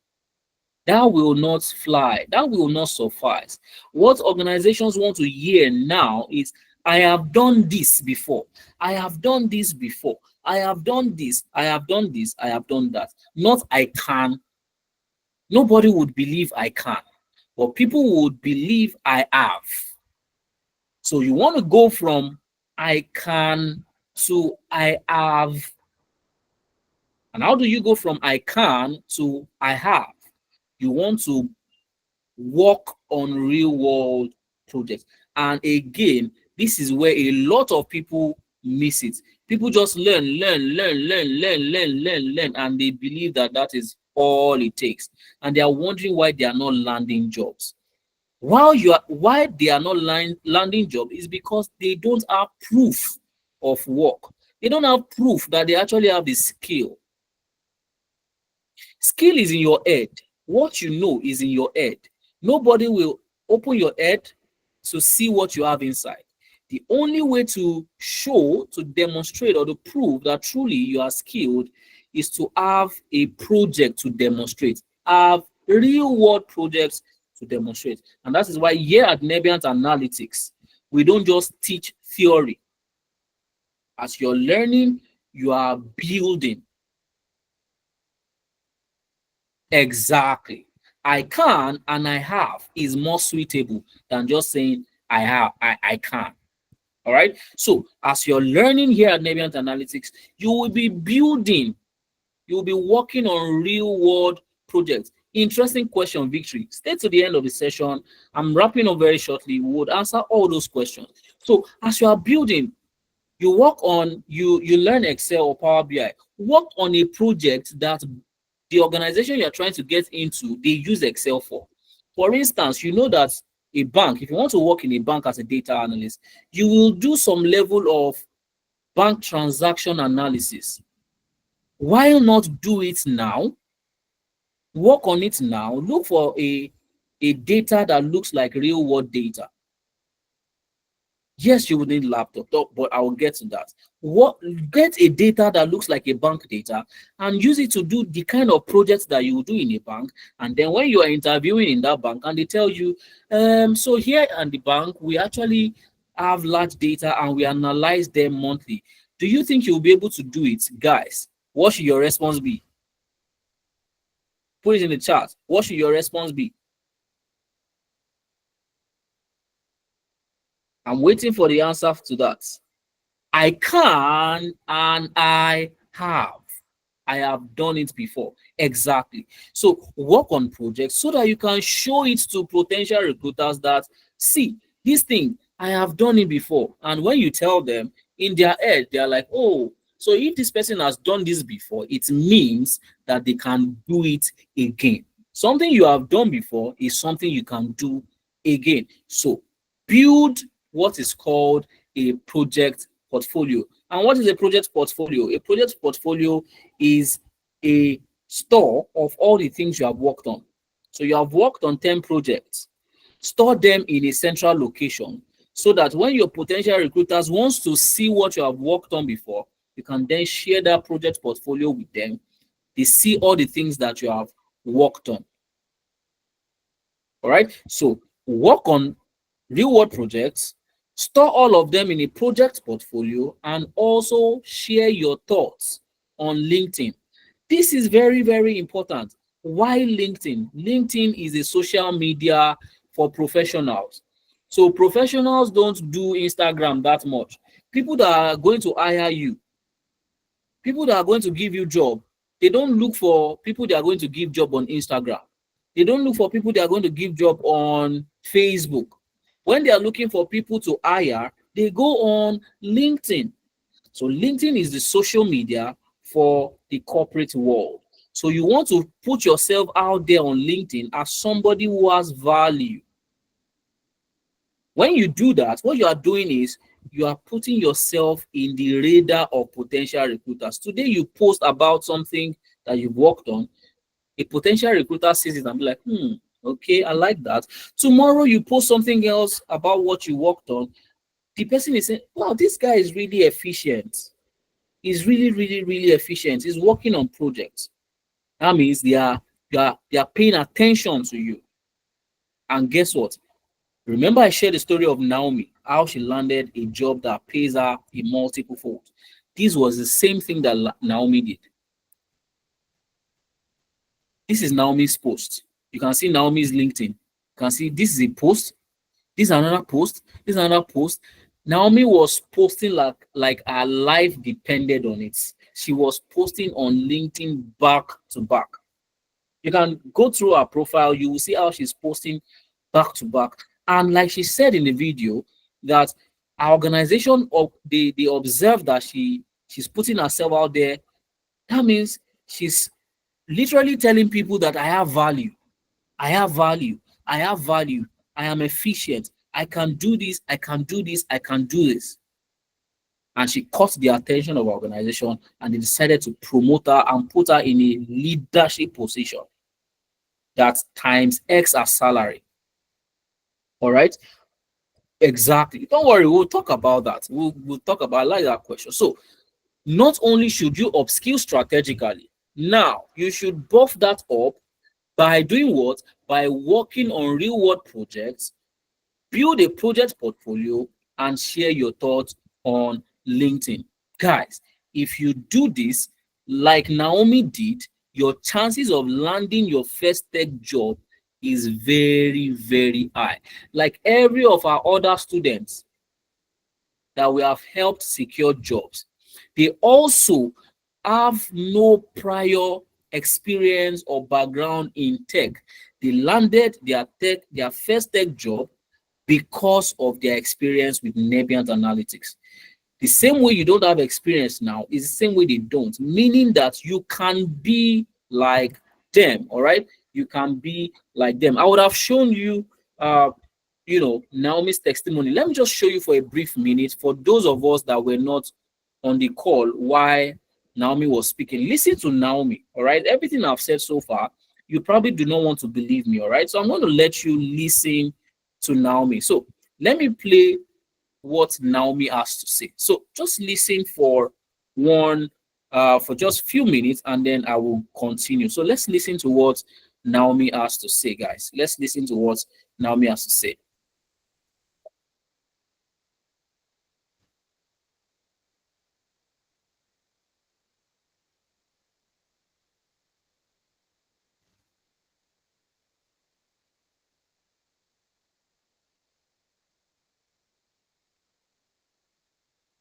That will not fly. That will not suffice. What organizations want to hear now is, I have done this before. I have done this before. I have done this. I have done this. I have done that. Not I can. Nobody would believe I can, but people would believe I have. So you want to go from I can to I have. And how do you go from I can to I have? You want to work on real world projects. And again, this is where a lot of people miss it. People just learn, and they believe that that is all it takes. And they are wondering why they are not landing jobs. Why they are not landing jobs is because they don't have proof of work. They don't have proof that they actually have the skill. Skill is in your head. What you know is in your head. Nobody will open your head to see what you have inside. The only way to show, to demonstrate, or to prove that truly you are skilled is to have a project to demonstrate. Have real world projects to demonstrate. And that is why here at Nebient Analytics, we don't just teach theory. As you're learning, you are building. Exactly. I can and I have is more suitable than just saying I can. All right. So as you're learning here at Nebient Analytics, you will be building, you will be working on real world projects. Interesting question, Victory. Stay to the end of the session. I'm wrapping up very shortly. We would answer all those questions. So as you are building, You work on, you learn Excel or Power BI. Work on a project that the organization you're trying to get into, they use Excel for. For instance, you know that a bank, if you want to work in a bank as a data analyst, you will do some level of bank transaction analysis. Why not do it now? Work on it now. Look for a data that looks like real world data. Yes, you will need laptop, but I will get to that. Get a data that looks like a bank data and use it to do the kind of projects that you will do in a bank. And then when you are interviewing in that bank and they tell you, so here at the bank, we actually have large data and we analyze them monthly. Do you think you'll be able to do it? Guys, what should your response be? Put it in the chat. What should your response be? I'm waiting for the answer to that. I can and I have. I have done it before. Exactly. So work on projects so that you can show it to potential recruiters that, see, this thing, I have done it before. And when you tell them, in their head, they are like, oh, so if this person has done this before, it means that they can do it again. Something you have done before is something you can do again. So build what is called a project portfolio. And what is a project portfolio? A project portfolio is a store of all the things you have worked on. So you have worked on 10 projects. Store them in a central location so that when your potential recruiters wants to see what you have worked on before, you can then share that project portfolio with them. They see all the things that you have worked on. All right. So work on real world projects, store all of them in a project portfolio, and also share your thoughts on LinkedIn. This is very, very important. Why LinkedIn? LinkedIn is a social media for professionals. So professionals don't do Instagram that much. People that are going to hire you, people that are going to give you job, they don't look for people that are going to give job on Instagram. They don't look for people that are going to give job on Facebook. When they are looking for people to hire, they go on LinkedIn. So LinkedIn is the social media for the corporate world. So you want to put yourself out there on LinkedIn as somebody who has value. When you do that, what you are doing is you are putting yourself in the radar of potential recruiters. Today you post about something that you've worked on. A potential recruiter sees it and be like, okay, I like that. Tomorrow you post something else about what you worked on. The person is saying, wow, this guy is really efficient. He's really, really, really efficient. He's working on projects. That means they are paying attention to you. And guess what? Remember, I shared the story of Naomi, how she landed a job that pays her a multiple fold. This was the same thing that Naomi did. This is Naomi's post. You can see Naomi's LinkedIn. You can see this is a post. This is another post. This is another post. Naomi was posting like her life depended on it. She was posting on LinkedIn back to back. You can go through her profile. You will see how she's posting back to back. And like she said in the video, that our organization, they observe that she's putting herself out there. That means she's literally telling people that I have value. I have value. I have value. I am efficient. I can do this. I can do this. I can do this. And she caught the attention of our organization, and they decided to promote her and put her in a leadership position that times X her salary. All right. Exactly. Don't worry. We'll talk about that. We'll talk about, I like that question. So not only should you upskill strategically, now you should buff that up by doing what? By working on real world projects, build a project portfolio, and share your thoughts on LinkedIn. Guys, if you do this like Naomi did, your chances of landing your first tech job is very, very high. Like every of our other students that we have helped secure jobs, they also have no prior experience or background in tech. They landed their first tech job because of their experience with Nebient Analytics. The same way you don't have experience now is the same way they don't, meaning that you can be like them. All right, you can be like them. I would have shown you Naomi's testimony. Let me just show you for a brief minute for those of us that were not on the call why Naomi was speaking. Listen to Naomi. All right, everything I've said so far, you probably do not want to believe me. All right, so I'm going to let you listen to Naomi. So let me play what Naomi has to say. So just listen for just few minutes, and then I will continue. So let's listen to what Naomi has to say, guys. Let's listen to what Naomi has to say.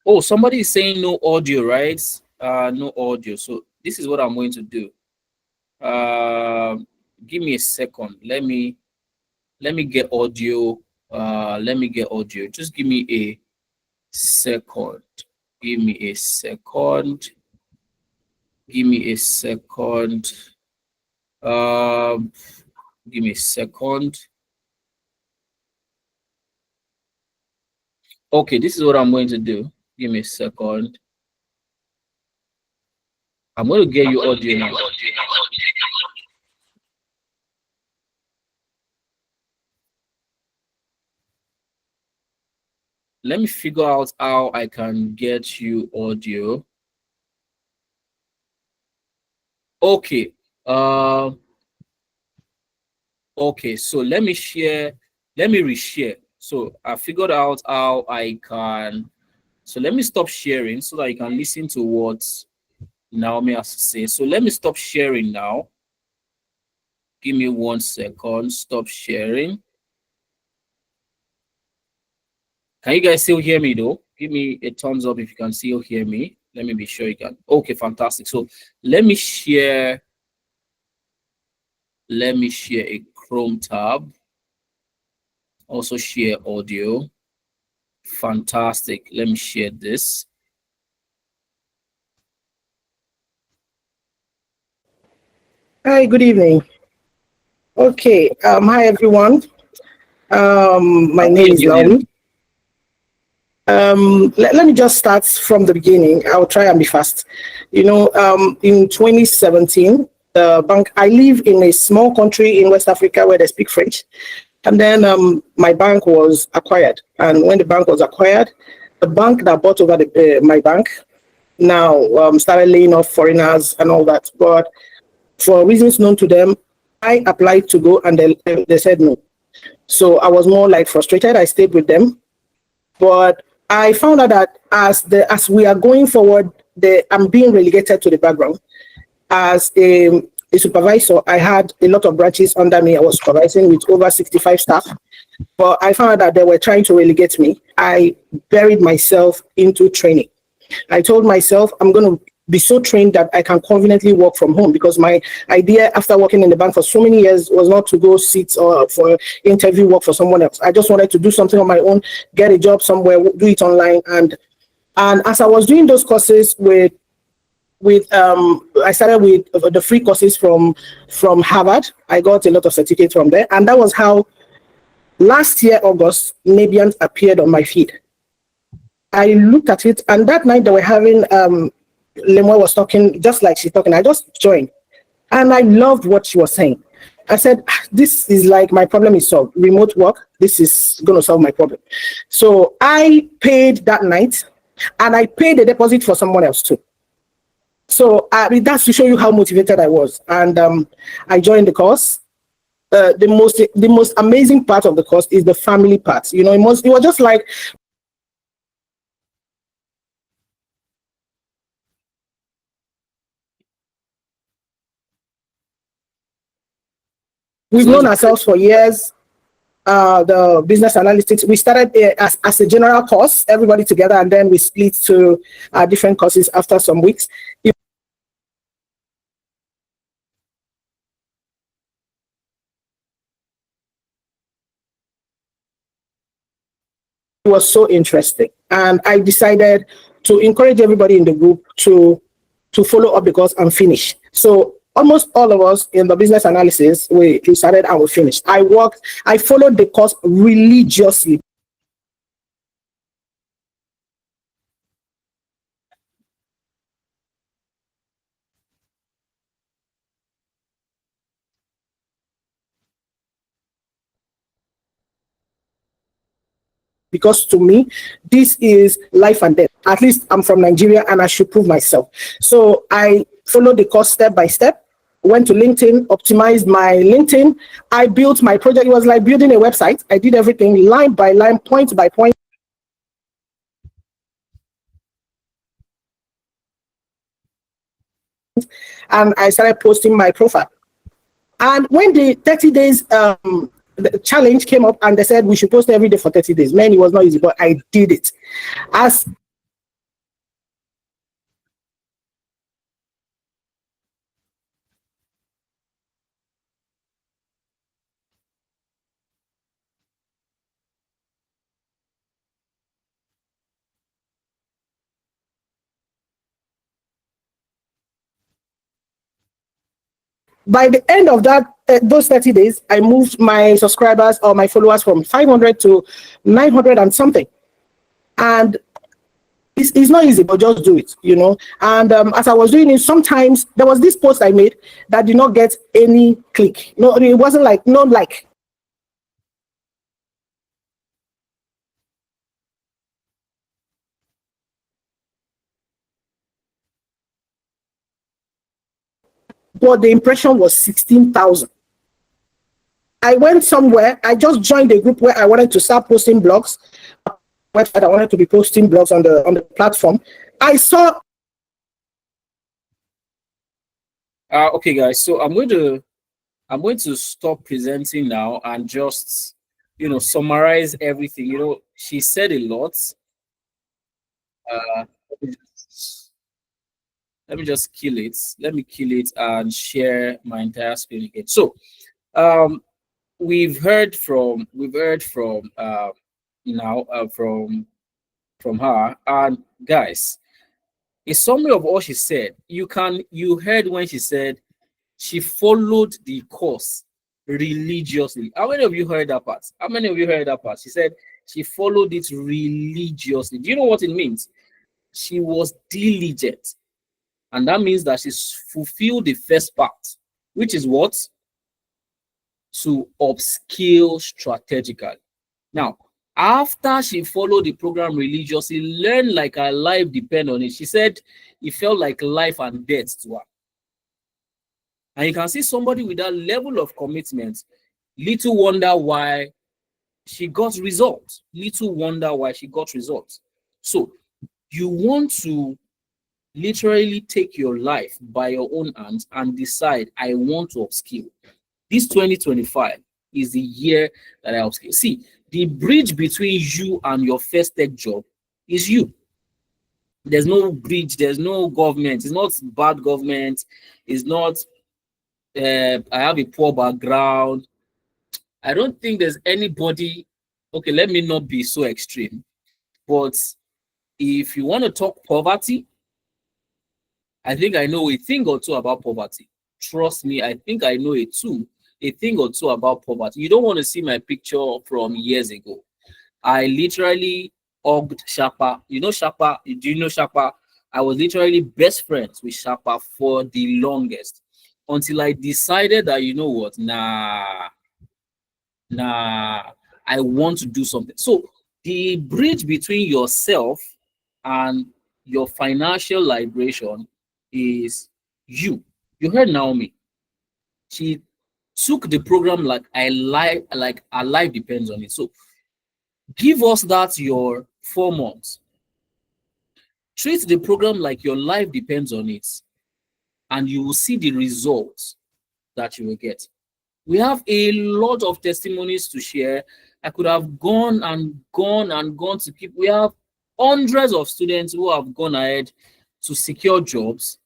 Oh, somebody is saying no audio, right? No audio. So this is what I'm going to do. Give me a second. Let me get audio. Let me get audio. Just give me a second. Give me a second. Give me a second. Give me a second. Okay, this is what I'm going to do. Give me a second. I'm going to get you audio now. Let me figure out how I can get you audio. Okay. Okay, so let me reshare. So I figured out how I can. So let me stop sharing so that you can listen to what Naomi has to say. So let me stop sharing now. Give me 1 second. Stop sharing. Can you guys still hear me though? Give me a thumbs up if you can still hear me. Let me be sure you can. Okay, fantastic. So let me share a Chrome tab. Also share audio. Fantastic. Let me share this. Hi, good evening. Okay, hi everyone. My name is Naomi. Let me just start from the beginning. I'll try and be fast. In 2017, the bank, I live in a small country in West Africa where they speak French. And then my bank was acquired. And when the bank was acquired, the bank that bought over my bank now started laying off foreigners and all that. But for reasons known to them, I applied to go and they said no. So I was more like frustrated. I stayed with them. But I found out that as we are going forward, I'm being relegated to the background. As a supervisor, I had a lot of branches under me. I was supervising with over 65 staff. But I found out that they were trying to relegate me. I buried myself into training. I told myself I'm going to be so trained that I can conveniently work from home, because my idea after working in the bank for so many years was not to go sit or for interview work for someone else. I just wanted to do something on my own, get a job somewhere, do it online. And as I was doing those courses I started with the free courses from Harvard. I got a lot of certificates from there. And that was how last year, August, Nabian appeared on my feed. I looked at it, and that night they were having Lemoy was talking just like she's talking. I just joined, and I loved what she was saying. I said, this is like my problem is solved. Remote work, this is going to solve my problem. So I paid that night, and I paid a deposit for someone else too. So that's to show you how motivated I was. And I joined the course. The most amazing part of the course is the family part. It was just like, we've known ourselves for years. The business analytics, we started as a general course, everybody together, and then we split to different courses after some weeks. It was so interesting, and I decided, to encourage everybody in the group to follow up the course and finish. So almost all of us in the business analysis, we started and we finished. I followed the course religiously. Because to me, this is life and death. At least I'm from Nigeria and I should prove myself. So I followed the course step by step, went to LinkedIn, optimized my LinkedIn. I built my project. It was like building a website. I did everything line by line, point by point. And I started posting my profile. And when the 30 days the challenge came up and they said we should post every day for 30 days. Man, it was not easy, but I did it. As by the end of that, those 30 days, I moved my subscribers or my followers from 500 to 900 and something. And it's not easy, but just do it, you know. And as I was doing it, sometimes there was this post I made that did not get any click. No, it wasn't like, no like. But the impression was 16,000. I went somewhere, I just joined a group where I wanted to start posting blogs. Website, I wanted to be posting blogs on the platform. I saw. Okay, guys. So I'm going to stop presenting now and just, summarize everything. She said a lot. Let me just kill it. Let me kill it and share my entire screen again. So, we've heard from from her, and guys, a summary of all she said. You heard when she said she followed the course religiously. How many of you heard that part? How many of you heard that part? She said she followed it religiously. Do you know what it means? She was diligent. And that means that she's fulfilled the first part, which is what? To upskill strategically. Now, after she followed the program religiously, learned like her life depend on it. She said it felt like life and death to her. And you can see somebody with that level of commitment, little wonder why she got results. Little wonder why she got results. So you want to literally take your life by your own hands and decide, I want to upskill. This 2025 is the year that I upskill. See, the bridge between you and your first tech job is you. There's no bridge, there's no government. It's not bad government. It's not, I have a poor background. I don't think there's anybody, okay, let me not be so extreme. But if you want to talk poverty, I think I know a thing or two about poverty. Trust me, I think I know a thing or two about poverty. You don't want to see my picture from years ago. I literally hugged Shapa. You know Shapa? Do you know Shapa? I was literally best friends with Shapa for the longest until I decided that, you know what? Nah, I want to do something. So the bridge between yourself and your financial liberation is you. You heard Naomi. She took the program like her life depends on it. So give us that your 4 months. Treat the program like your life depends on it, and you will see the results that you will get. We have a lot of testimonies to share. I could have gone to keep. We have hundreds of students who have gone ahead to secure jobs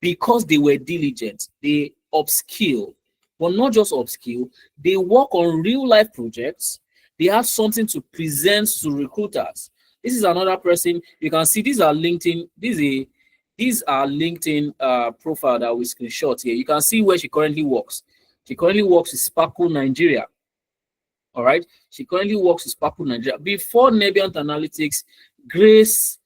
because they were diligent. They upskill, but not just upskill. They work on real life projects. They have something to present to recruiters. This is another person. You can see these are LinkedIn. These are LinkedIn profile that we screenshot here. You can see where she currently works. She currently works with Sparkle Nigeria. All right. She currently works with Sparkle Nigeria. Before Nebiant Analytics, Grace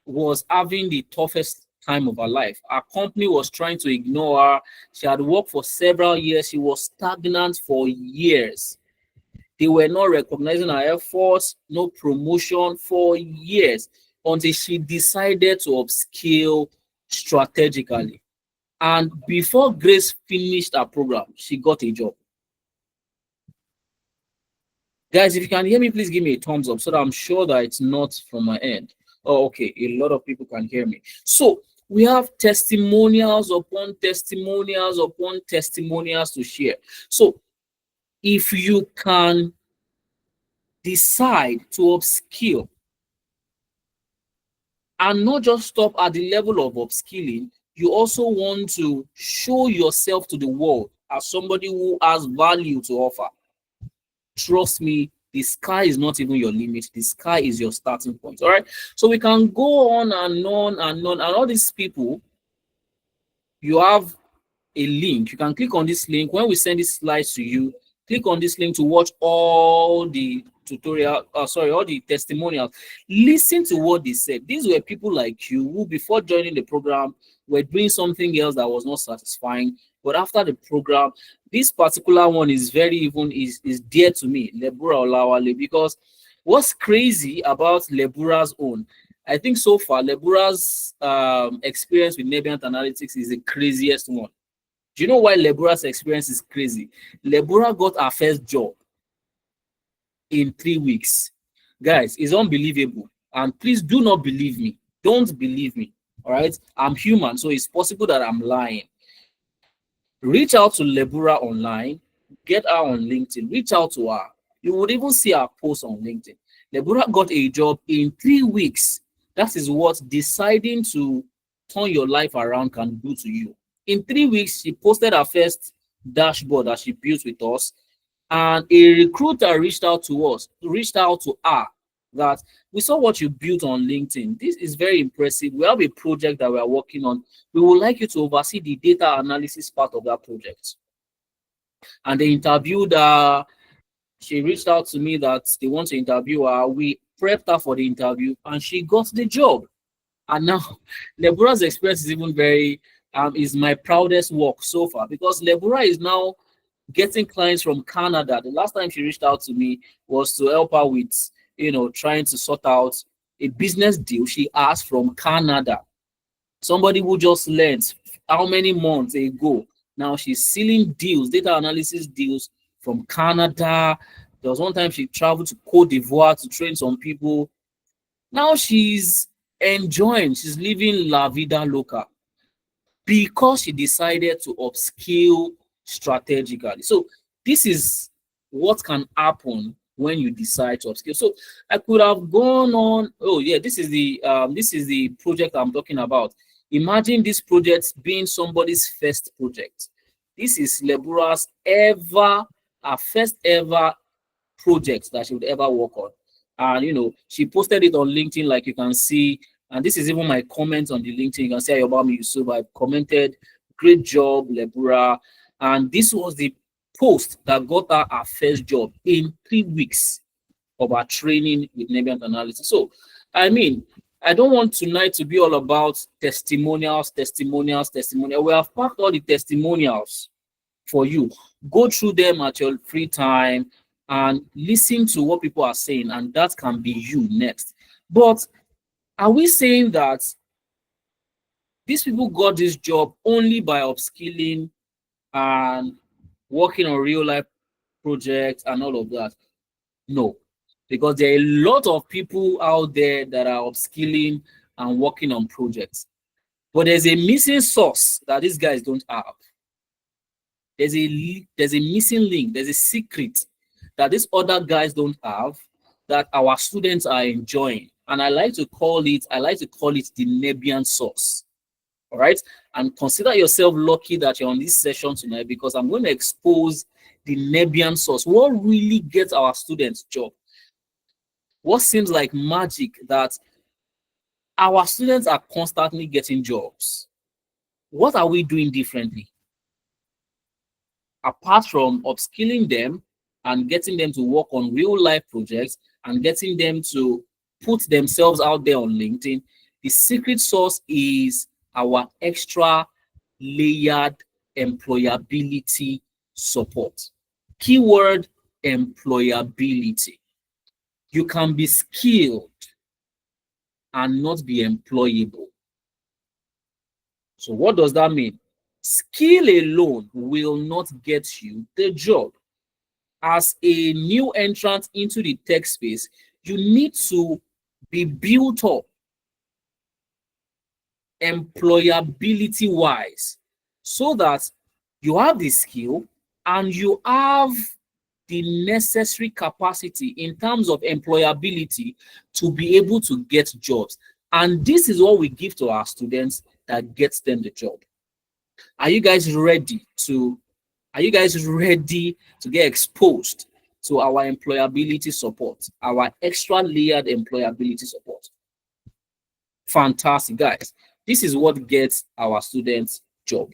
was having the toughest time of her life. Her company was trying to ignore her. She had worked for several years. She was stagnant for years. They were not recognizing her efforts, no promotion for years, until she decided to upskill strategically. And before Grace finished her program, she got a job. Guys, if you can hear me, please give me a thumbs up so that I'm sure that it's not from my end. Oh, okay. A lot of people can hear me. So we have testimonials upon testimonials upon testimonials to share. So if you can decide to upskill and not just stop at the level of upskilling, you also want to show yourself to the world as somebody who has value to offer. Trust me, the sky is not even your limit. The sky is your starting point. All right. So we can go on and on and on. And all these people, you have a link. You can click on this link. When we send these slides to you, click on this link to watch all the all the testimonials. Listen to what they said. These were people like you who, before joining the program, were doing something else that was not satisfying. But after the program, this particular one is is dear to me, Lebura Olawale, because what's crazy about Lebura's own, I think so far, Lebura's experience with Nebiant Analytics is the craziest one. Do you know why Lebura's experience is crazy? Lebura got her first job in 3 weeks. Guys, it's unbelievable. And please do not believe me. Don't believe me. All right? I'm human, so it's possible that I'm lying. Reach out to Lebura online, get her on LinkedIn, reach out to her. You would even see her post on LinkedIn. Lebura got a job in 3 weeks. That is what deciding to turn your life around can do to you. In 3 weeks, she posted her first dashboard that she built with us, and a recruiter reached out to her that we saw what you built on LinkedIn. This is very impressive. We have a project that we are working on. We would like you to oversee the data analysis part of that project. And they interviewed her. She reached out to me that they want to interview her. We prepped her for the interview and she got the job. And now Lebura's experience is even is my proudest work so far, because Lebura is now getting clients from Canada. The last time she reached out to me was to help her with, trying to sort out a business deal she asked from Canada. Somebody who just learned how many months ago. Now she's sealing deals, data analysis deals from Canada. There was one time she traveled to Cote d'Ivoire to train some people. Now she's enjoying, she's living La Vida Loca because she decided to upskill strategically. So this is what can happen when you decide to upskill. So I could have gone on. Oh yeah, this is the project I'm talking about. Imagine this project being somebody's first project. This is Lebura's first ever project that she would ever work on. And she posted it on LinkedIn, like you can see. And this is even my comment on the LinkedIn. You can see Ayobami Yusuf. I commented, great job, Lebura. And this was the post that got her first job in 3 weeks of her training with Nebiant Analytics. So, I mean, I don't want tonight to be all about testimonials. We have packed all the testimonials for you. Go through them at your free time and listen to what people are saying, and that can be you next. But are we saying that these people got this job only by upskilling and working on real life projects and all of that? No, because there are a lot of people out there that are upskilling and working on projects. But there's a missing source that these guys don't have. There's a missing link, there's a secret that these other guys don't have that our students are enjoying. And I like to call it the Nebiant sauce. All right. And consider yourself lucky that you're on this session tonight, because I'm going to expose the Nebiant sauce. What really gets our students job? what seems like magic that our students are constantly getting jobs. What are we doing differently? Apart from upskilling them and getting them to work on real life projects and getting them to put themselves out there on LinkedIn, the secret sauce is our extra layered employability support. Keyword employability. You can be skilled and not be employable. So what does that mean? Skill alone will not get you the job. As a new entrant into the tech space, you need to be built up employability wise so that you have the skill and you have the necessary capacity in terms of employability to be able to get jobs. And this is what we give to our students that gets them the job. Are you guys ready to get exposed to our employability support, our extra layered employability support? Fantastic, guys. This is what gets our students job.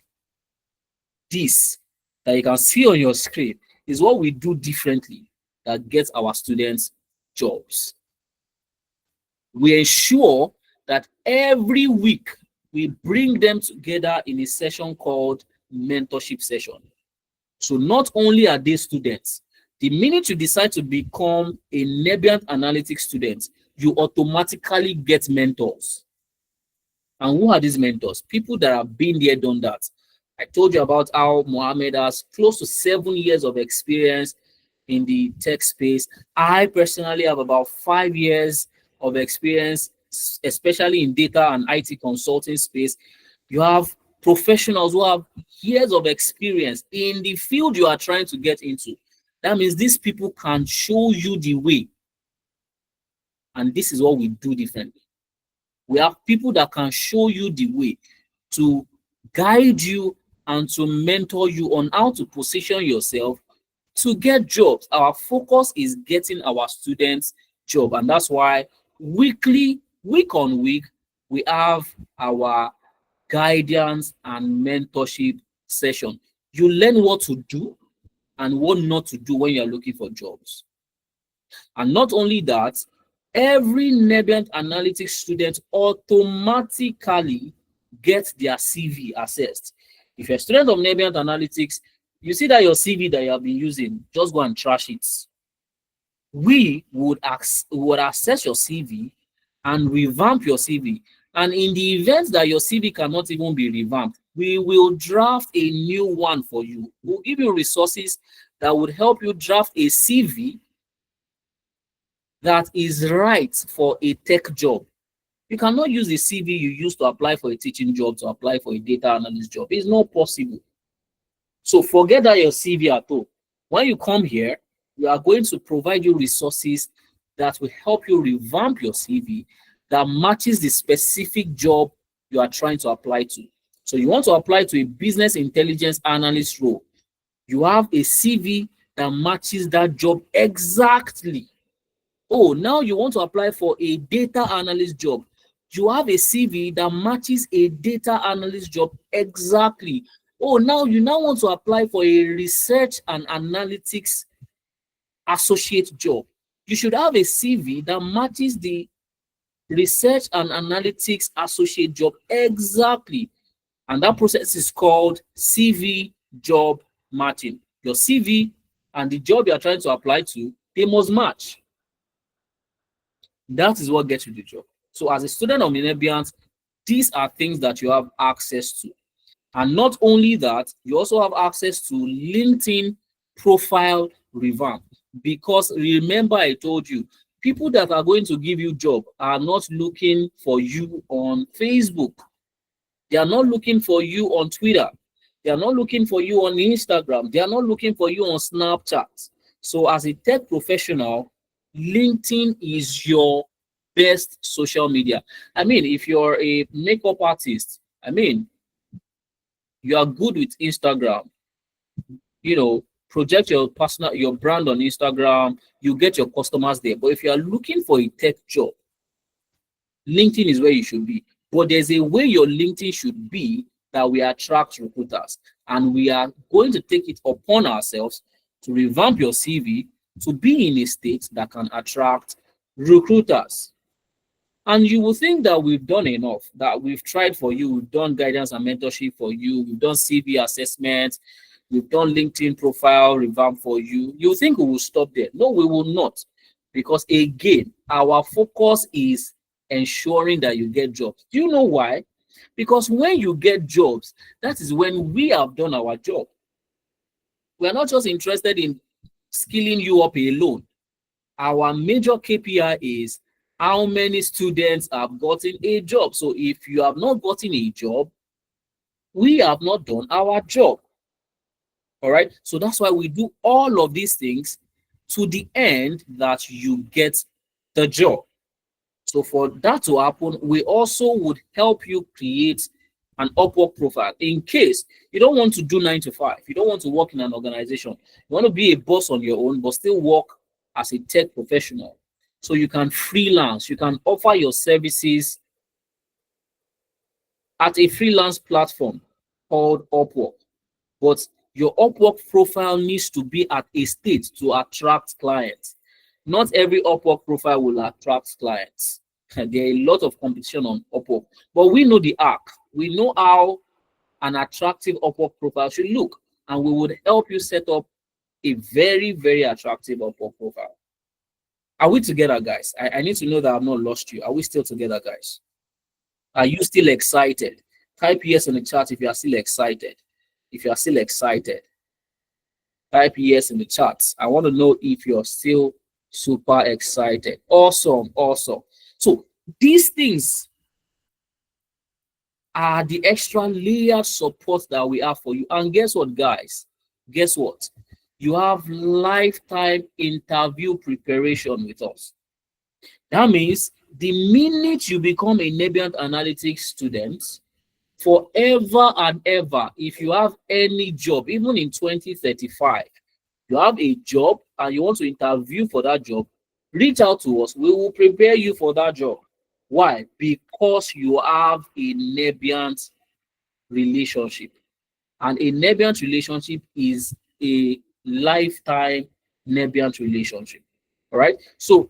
This that you can see on your screen is what we do differently that gets our students jobs. We ensure that every week we bring them together in a session called mentorship session. So not only are they students, the minute you decide to become a Nebient Analytics student, you automatically get mentors. And who are these mentors? People that have been there, done that. I told you about how Mohammed has close to 7 years of experience in the tech space. I personally have about 5 years of experience, especially in data and IT consulting space. You have professionals who have years of experience in the field you are trying to get into. That means these people can show you the way. And this is what we do differently. We have people that can show you the way to guide you and to mentor you on how to position yourself to get jobs. Our focus is getting our students job. And that's why week on week, we have our guidance and mentorship session. You learn what to do and what not to do when you're looking for jobs. And not only that, every Nebient Analytics student automatically gets their CV assessed. If you're a student of Nebient Analytics, you see that your CV that you have been using, just go and trash it. We would assess your CV and revamp your CV. And in the event that your CV cannot even be revamped, we will draft a new one for you. We'll give you resources that would help you draft a CV that is right for a tech job. You cannot use the CV you used to apply for a teaching job to apply for a data analyst job. It's not possible. So forget that your CV at all. When you come here, we are going to provide you resources that will help you revamp your CV that matches the specific job you are trying to apply to. So you want to apply to a business intelligence analyst role. You have a CV that matches that job exactly. Oh, now you want to apply for a data analyst job. You have a CV that matches a data analyst job exactly. Oh, now you want to apply for a research and analytics associate job. You should have a CV that matches the research and analytics associate job exactly. And that process is called CV job matching. Your CV and the job you are trying to apply to, they must match. That is what gets you the job. So as a student of Nebient, these are things that you have access to. And not only that, you also have access to LinkedIn profile revamp. Because remember, I told you, people that are going to give you job are not looking for you on Facebook. They are not looking for you on Twitter. They are not looking for you on Instagram. They are not looking for you on Snapchat. So as a tech professional, LinkedIn is your best social media. I mean, if you're a makeup artist, I mean, you are good with Instagram. You know, project your brand on Instagram, you get your customers there. But if you are looking for a tech job, LinkedIn is where you should be. But there's a way your LinkedIn should be that we attract recruiters. And we are going to take it upon ourselves to revamp your CV to be in a state that can attract recruiters. And you will think that we've done enough, that we've tried for you, we've done guidance and mentorship for you, we've done CV assessment, we've done LinkedIn profile revamp for you. You think we will stop there? No, we will not. Because again, our focus is ensuring that you get jobs. Do you know why? Because when you get jobs, that is when we have done our job. We are not just interested in skilling you up alone. Our major KPI is how many students have gotten a job. So if you have not gotten a job, we have not done our job. All right. So that's why we do all of these things to the end that you get the job. So for that to happen, we also would help you create an Upwork profile in case you don't want to do 9 to 5. You don't want to work in an organization. You want to be a boss on your own, but still work as a tech professional. So you can freelance, you can offer your services at a freelance platform called Upwork. But your Upwork profile needs to be at a state to attract clients. Not every Upwork profile will attract clients. There are a lot of competition on Upwork. But we know the arc. We know how an attractive Upwork profile should look. And we would help you set up a very, very attractive Upwork profile. Are we together, guys? I need to know that I've not lost you. Are we still together, guys? Are you still excited? Type yes in the chat if you are still excited. If you are still excited, type yes in the chat. I want to know if you're still super excited. Awesome, awesome. So these things are the extra layered support that we have for you. And guess what, guys? Guess what? You have lifetime interview preparation with us. That means the minute you become a Nebient Analytics student, forever and ever, if you have any job, even in 2035, you have a job and you want to interview for that job, reach out to us. We will prepare you for that job. Why? Because you have a Nebient relationship. And a Nebient relationship is a lifetime Nebient relationship. All right. So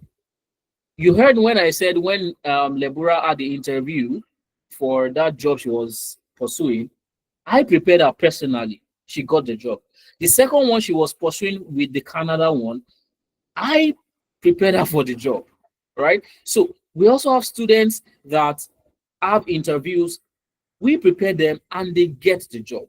you heard when I said when Lebura had the interview for that job she was pursuing, I prepared her personally. She got the job. The second one she was pursuing with the Canada one, I prepared her for the job. Right. So we also have students that have interviews. We prepare them and they get the job.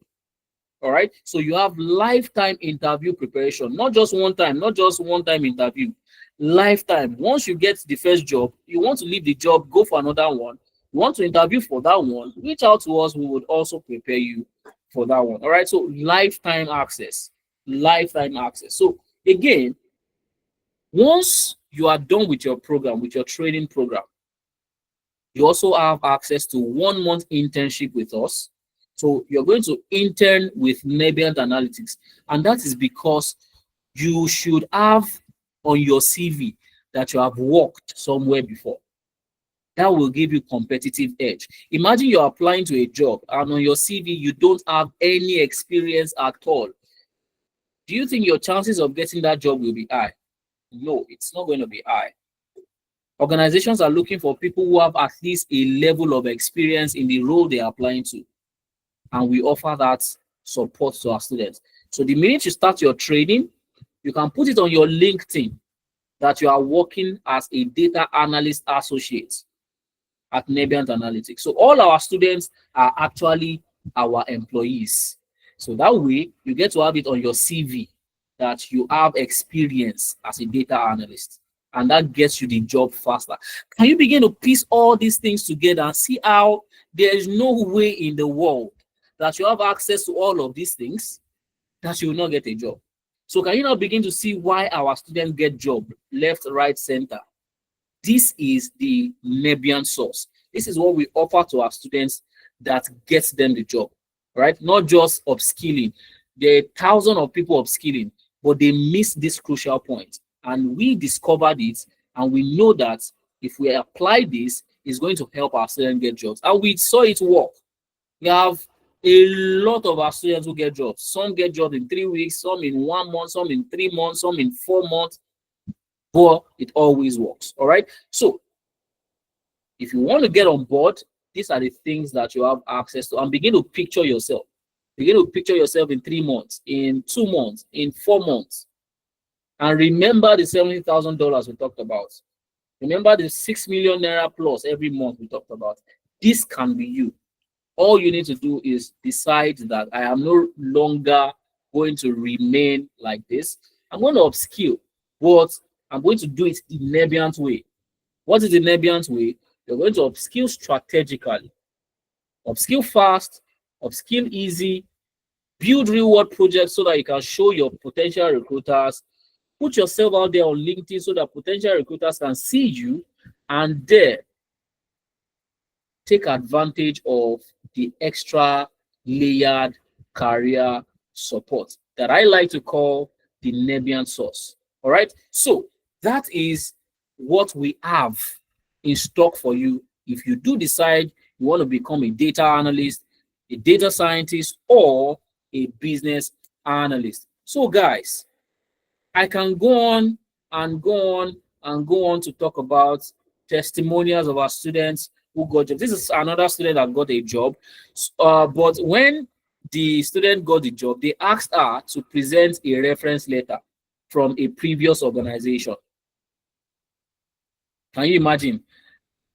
All right. So you have lifetime interview preparation, not just one time interview, lifetime. Once you get the first job, you want to leave the job, go for another one. You want to interview for that one, reach out to us. We would also prepare you for that one. All right. So lifetime access, lifetime access. So again, once you are done with your program, with your training program, you also have access to 1 month internship with us. So you're going to intern with Nebient Analytics. And that is because you should have on your CV that you have worked somewhere before. That will give you competitive edge. Imagine you're applying to a job and on your CV, you don't have any experience at all. Do you think your chances of getting that job will be high? No, it's not going to be high. Organizations are looking for people who have at least a level of experience in the role they are applying to. And we offer that support to our students. So the minute you start your training, you can put it on your LinkedIn that you are working as a data analyst associate at Nebient Analytics. So all our students are actually our employees. So that way you get to have it on your CV that you have experience as a data analyst. And that gets you the job faster. Can you begin to piece all these things together and see how there is no way in the world that you have access to all of these things that you will not get a job? So can you now begin to see why our students get job left, right, center? This is the Nebient source. This is what we offer to our students that gets them the job, right? Not just upskilling. There are thousands of people upskilling. but they missed this crucial point. And we discovered it, and we know that if we apply this, it's going to help our students get jobs. And we saw it work. We have a lot of our students who get jobs. Some get jobs in 3 weeks, some in 1 month, some in 3 months, some in 4 months, but it always works. All right. So if you want to get on board, these are the things that you have access to, and begin to picture yourself. Begin to picture yourself in 3 months, in 2 months, in 4 months. And remember the $70,000 we talked about. Remember the 6 million naira plus every month we talked about. This can be you. All you need to do is decide that I am no longer going to remain like this. I'm going to upskill, but I'm going to do it the Nebiant way. What is the Nebiant way? You're going to upskill strategically, upskill fast, upskill easy, build real-world projects so that you can show your potential recruiters. Put yourself out there on LinkedIn so that potential recruiters can see you, and there take advantage of the extra layered career support that I like to call the Nebiant sauce. All right. So that is what we have in stock for you. If you do decide you want to become a data analyst, a data scientist, or a business analyst. So guys, I can go on and go on and go on to talk about testimonials of our students who got jobs. This is another student that got a job. But when the student got the job, they asked her to present a reference letter from a previous organization. Can you imagine?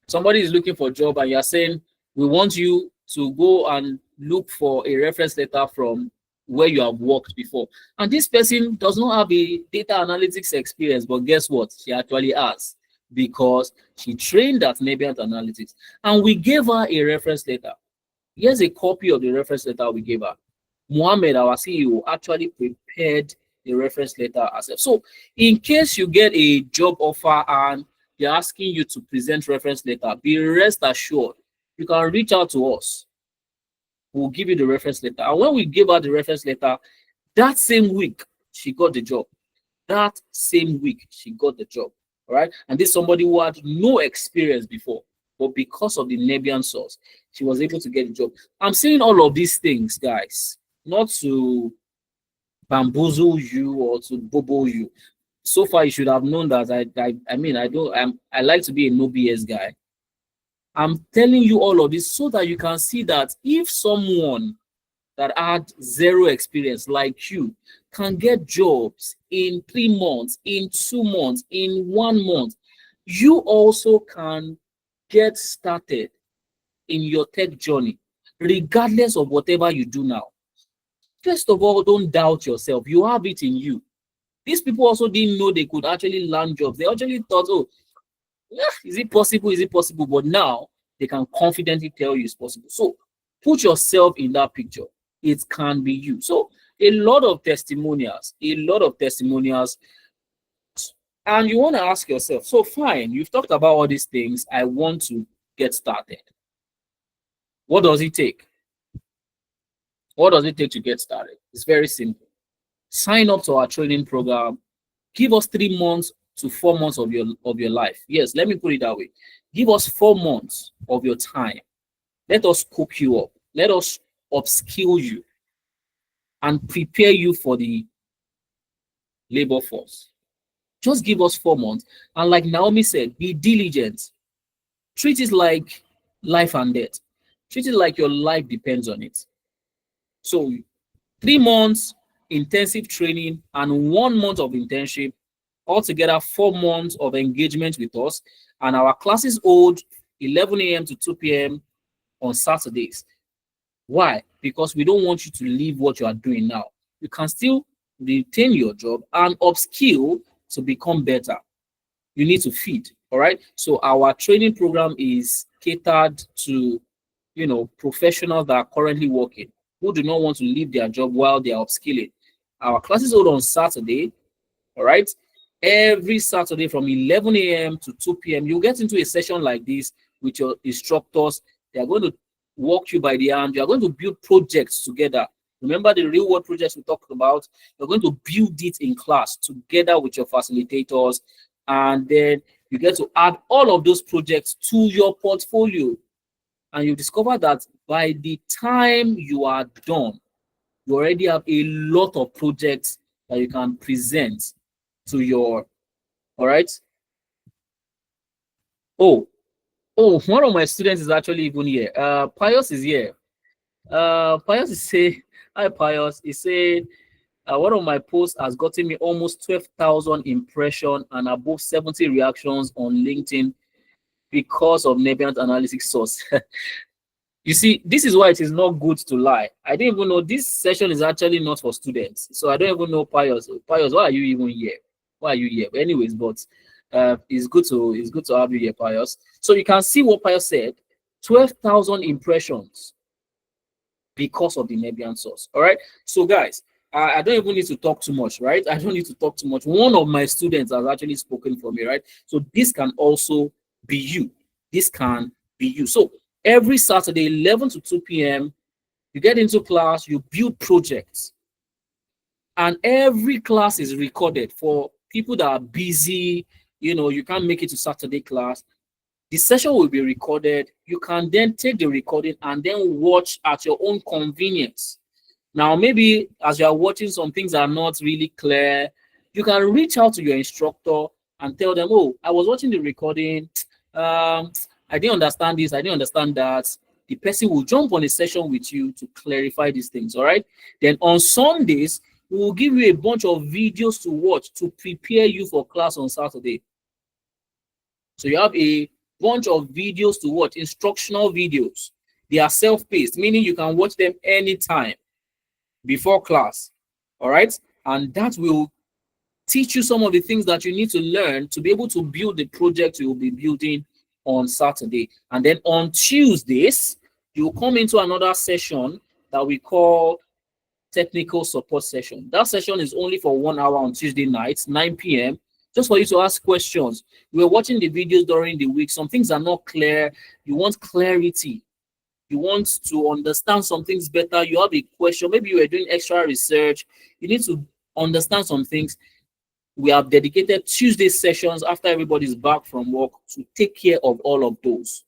Somebody is looking for a job and you're saying, we want you to go and look for a reference letter from where you have worked before. And this person does not have a data analytics experience, but guess what? She actually has, because she trained at Nebiant Analytics. And we gave her a reference letter. Here's a copy of the reference letter we gave her. Mohammed, our CEO, actually prepared the reference letter herself. So in case you get a job offer and they're asking you to present reference letter, be rest assured, you can reach out to us. We'll give you the reference letter. And when we gave her the reference letter, that same week, she got the job. That same week, she got the job. All right. And this is somebody who had no experience before, but because of the Nebiant source, she was able to get the job. I'm saying all of these things, guys, not to bamboozle you or to bobo you. So far, you should have known that I like to be a no BS guy. I'm telling you all of this so that you can see that if someone that had zero experience like you can get jobs in 3 months, in 2 months, in 1 month, you also can get started in your tech journey, regardless of whatever you do now. First of all, don't doubt yourself. You have it in you. These people also didn't know they could actually land jobs. They actually thought, oh, yeah, is it possible? Is it possible? But now they can confidently tell you it's possible. So put yourself in that picture. It can be you. So a lot of testimonials. And you want to ask yourself, so fine, you've talked about all these things. I want to get started. What does it take? What does it take to get started? It's very simple. Sign up to our training program. Give us 3 months to 4 months of your life. Yes, let me put it that way. Give us 4 months of your time. Let us cook you up. Let us upskill you and prepare you for the labor force. Just give us 4 months. And like Naomi said, be diligent. Treat it like life and death. Treat it like your life depends on it. So 3 months intensive training and 1 month of internship, altogether 4 months of engagement with us. And our classes hold 11 a.m. to 2 p.m. on Saturdays. Why? Because we don't want you to leave what you are doing now. You can still retain your job and upskill to become better. You need to feed. All right. So our training program is catered to, professionals that are currently working, who do not want to leave their job while they are upskilling. Our classes hold on Saturday. All right. Every Saturday from 11 a.m. to 2 p.m. You'll get into a session like this with your instructors. They are going to walk you by the hand. You are going to build projects together Remember the real world projects we talked about? You're going to build it in class together with your facilitators, and then you get to add all of those projects to your portfolio. And you discover that by the time you are done, you already have a lot of projects that you can present to your, all right? Oh, one of my students is actually even here. Pius is here. Pius is saying, hi Pius, he said, one of my posts has gotten me almost 12,000 impressions and above 70 reactions on LinkedIn because of Nebient Analytics source. You see, this is why it is not good to lie. I didn't even know this session is actually not for students. So I don't even know Pius. Pius, why are you even here? Why are you here? But anyways, but it's good to have you here, Pius. So you can see what Pius said, 12,000 impressions because of the Nebient source. All right. So guys, I don't even need to talk too much, right? I don't need to talk too much. One of my students has actually spoken for me, right? So this can also be you. This can be you. So every Saturday, 11 to 2 p.m., you get into class, you build projects. And every class is recorded for people that are busy, you can't make it to Saturday class. The session will be recorded. You can then take the recording and then watch at your own convenience. Now, maybe as you are watching, some things are not really clear. You can reach out to your instructor and tell them, oh, I was watching the recording. I didn't understand this. I didn't understand that. The person will jump on a session with you to clarify these things. All right. Then on Sundays, we will give you a bunch of videos to watch to prepare you for class on Saturday. So you have a bunch of videos to watch, instructional videos. They are self-paced, meaning you can watch them anytime before class. All right. And that will teach you some of the things that you need to learn to be able to build the project you will be building on Saturday. And then on Tuesdays, you'll come into another session that we call technical support session. That session is only for 1 hour on Tuesday nights, 9 p.m., just for you to ask questions. You were watching the videos during the week. Some things are not clear. You want clarity. You want to understand some things better. You have a question. Maybe you were doing extra research. You need to understand some things. We have dedicated Tuesday sessions after everybody's back from work to take care of all of those.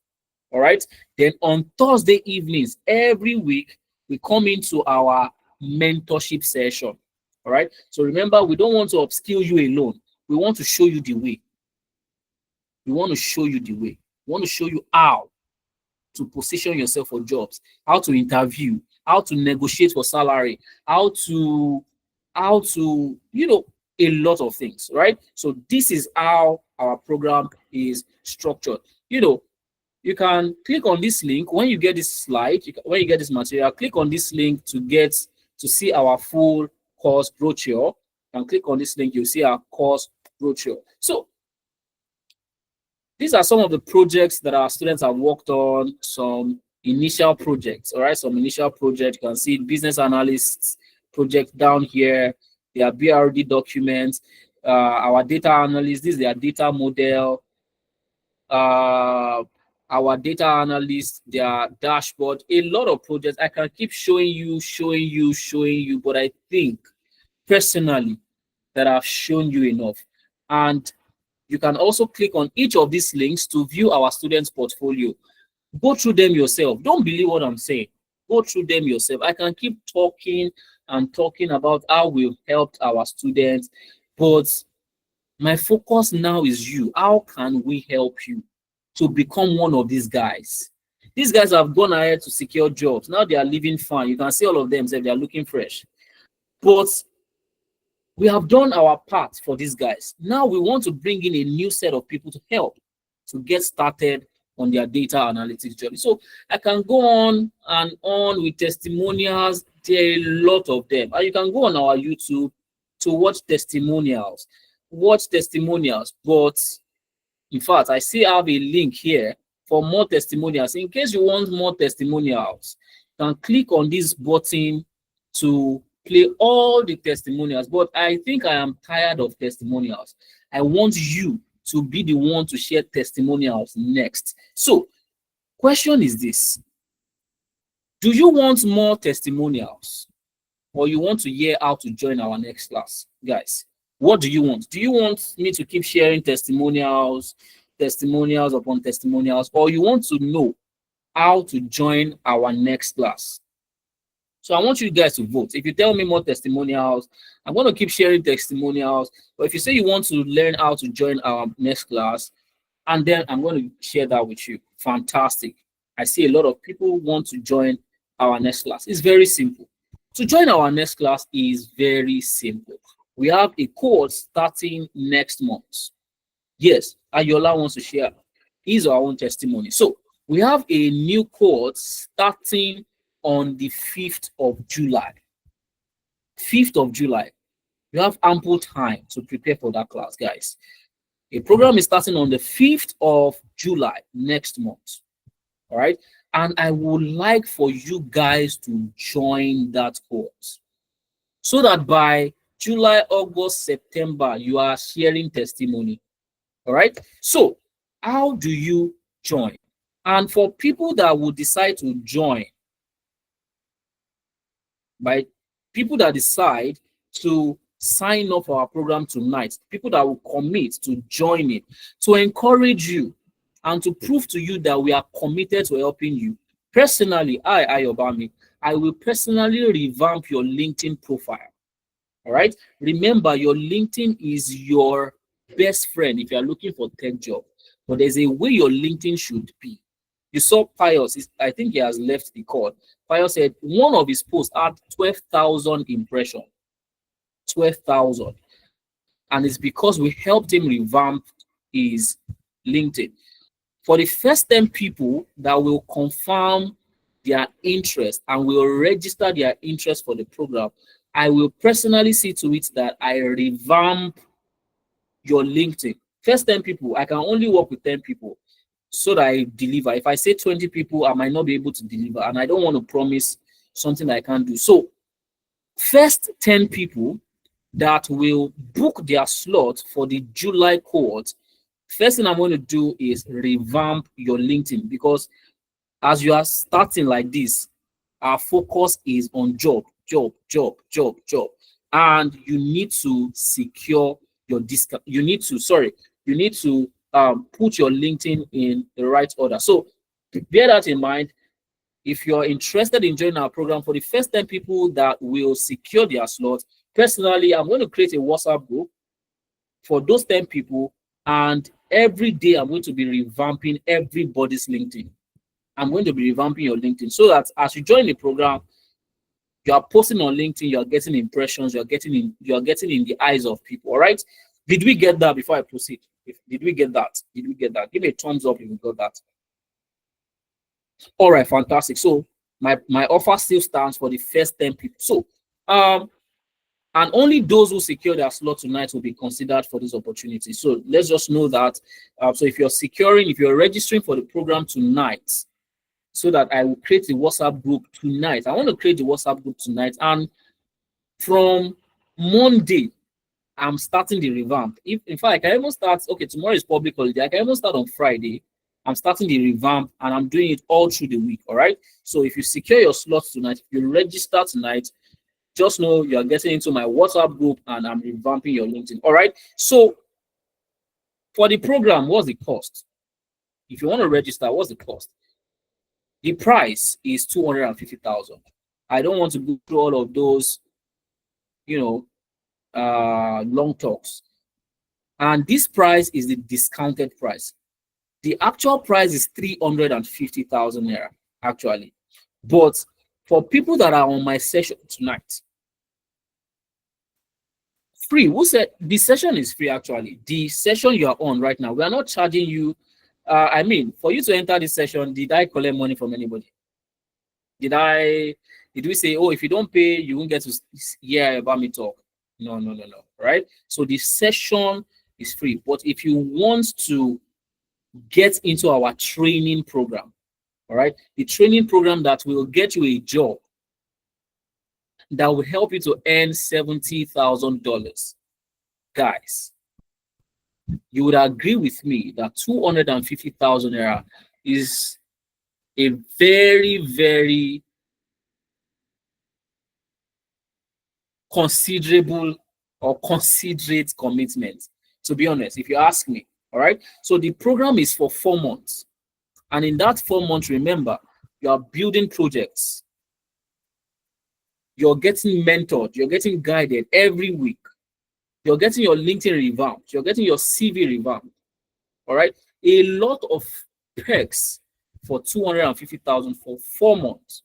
All right. Then on Thursday evenings, every week, we come into our mentorship session. All right. So remember, we don't want to upskill you alone. We want to show you the way. We want to show you the way. We want to show you how to position yourself for jobs, how to interview, how to negotiate for salary, how to, a lot of things, right? So this is how our program is structured. You can click on this link when you get this slide, when you get this material, click on this link to see our full course brochure. And click on this link, you'll see our course brochure. So these are some of the projects that our students have worked on, some initial projects, all right? Some initial projects, you can see business analysts project down here. Their BRD documents, our data analysts, this is their data model, our data analysts, their dashboard, a lot of projects. I can keep showing you, but I think personally that I've shown you enough. And you can also click on each of these links to view our students' portfolio. Go through them yourself. Don't believe what I'm saying. Go through them yourself. I can keep talking and talking about how we've helped our students, but my focus now is you. How can we help you to become one of these guys? These guys have gone ahead to secure jobs. Now they are living fine. You can see all of them say they are looking fresh. But we have done our part for these guys. Now we want to bring in a new set of people to help to get started on their data analytics journey. So I can go on and on with testimonials. There are a lot of them. And you can go on our YouTube to watch testimonials. But in fact, I still have a link here for more testimonials. In case you want more testimonials, you can click on this button to play all the testimonials. But I think I am tired of testimonials. I want you to be the one to share testimonials next. So, question is this: do you want more testimonials? or you want to hear how to join our next class? Guys, what do you want? Do you want me to keep sharing testimonials upon testimonials, or you want to know how to join our next class? So I want you guys to vote. If you tell me more testimonials, I'm going to keep sharing testimonials. But if you say you want to learn how to join our next class, and then I'm going to share that with you. Fantastic. I see a lot of people want to join our next class. It's very simple. To join our next class is very simple. We have a course starting next month. Yes, Ayola wants to share his or her own testimony. So we have a new course starting on the 5th of July. 5th of July. You have ample time to prepare for that class, guys. A program is starting on the 5th of July next month. All right. And I would like for you guys to join that course so that by July, August, September, you are sharing testimony. All right. So how do you join? And for people that would decide to join, by people that decide to sign up for our program tonight, people that will commit to join it, to encourage you and to prove to you that we are committed to helping you. Personally, Ayobami, I will personally revamp your LinkedIn profile. All right. Remember, your LinkedIn is your best friend if you are looking for tech job. But there's a way your LinkedIn should be. You saw Pius, I think he has left the call. Pius said one of his posts had 12,000 impressions. 12,000. And it's because we helped him revamp his LinkedIn. For the first 10 people that will confirm their interest and will register their interest for the program, I will personally see to it that I revamp your LinkedIn. First 10 people, I can only work with 10 people so that I deliver. If I say 20 people, I might not be able to deliver, and I don't want to promise something I can't do. So first 10 people that will book their slot for the July cohort, first thing I'm going to do is revamp your LinkedIn, because as you are starting like this, our focus is on job. And you need to secure your discount. You need to put your LinkedIn in the right order. So bear that in mind. If you're interested in joining our program, for the first 10 people that will secure their slot, personally, I'm going to create a WhatsApp group for those 10 people. And every day I'm going to be revamping everybody's LinkedIn. I'm going to be revamping your LinkedIn so that as you join the program, you are posting on LinkedIn, you are getting impressions, you are getting in the eyes of people. All right. Did we get that before I proceed? Did we get that? Did we get that? Give me a thumbs up if you got that. All right, fantastic. So my offer still stands for the first 10 people. So and only those who secure their slot tonight will be considered for this opportunity. So let's just know that. So if you're registering for the program tonight, so that I will create the WhatsApp group tonight. I want to create the WhatsApp group tonight. And from Monday, I'm starting the revamp. In fact, I can even start, okay, tomorrow is public holiday. I can even start on Friday. I'm starting the revamp and I'm doing it all through the week. All right. So if you secure your slots tonight, if you register tonight, just know you're getting into my WhatsApp group and I'm revamping your LinkedIn. All right. So for the program, what's the cost? If you want to register, what's the cost? The price is 250,000. I don't want to go through all of those, long talks. And this price is the discounted price. The actual price is 350,000 naira, actually. But for people that are on my session tonight, free. Who said the session is free? Actually, the session you are on right now, we are not charging you. For you to enter this session, did I collect money from anybody? Did we say, oh, if you don't pay, you won't get to hear about me talk? No. Right? So the session is free. But if you want to get into our training program, all right, the training program that will get you a job, that will help you to earn $70,000, guys, you would agree with me that 250,000 naira is a very, very considerable or considerate commitment, to be honest, if you ask me. All right. So the program is for 4 months. And in that 4 months, remember, you are building projects. You're getting mentored. You're getting guided every week. You're getting your LinkedIn revamped. You're getting your CV revamped. All right. A lot of perks for 250,000 for 4 months.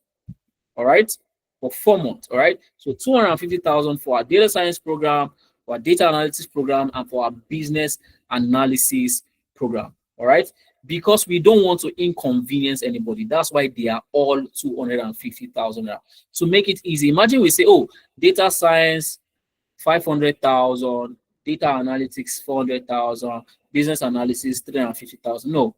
All right. For 4 months. All right. So 250,000 for our data science program, for our data analytics program, and for our business analysis program. All right. Because we don't want to inconvenience anybody. That's why they are all 250,000. To make it easy, imagine we say, oh, data science, 500,000, data analytics, 400,000, business analysis, 350,000. No.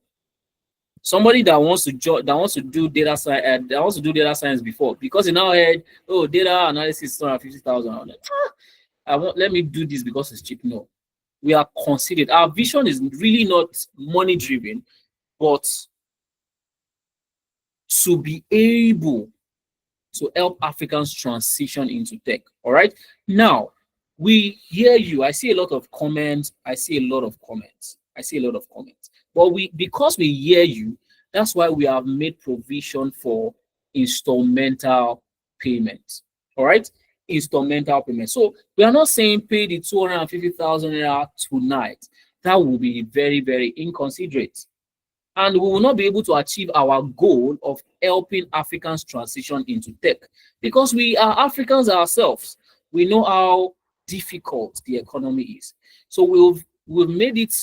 Somebody that wants to do data science, that wants to do data science before, because in our head, oh, data analysis, 250,000. Let me do this because it's cheap. No. We are considered. Our vision is really not money driven, but to be able to help Africans transition into tech. All right. Now, we hear you. I see a lot of comments. But because we hear you, that's why we have made provision for instrumental payments. All right. Instrumental payment. So we are not saying pay the 250,000 naira tonight. That will be very, very inconsiderate. And we will not be able to achieve our goal of helping Africans transition into tech, because we are Africans ourselves. We know how difficult the economy is. So we've made it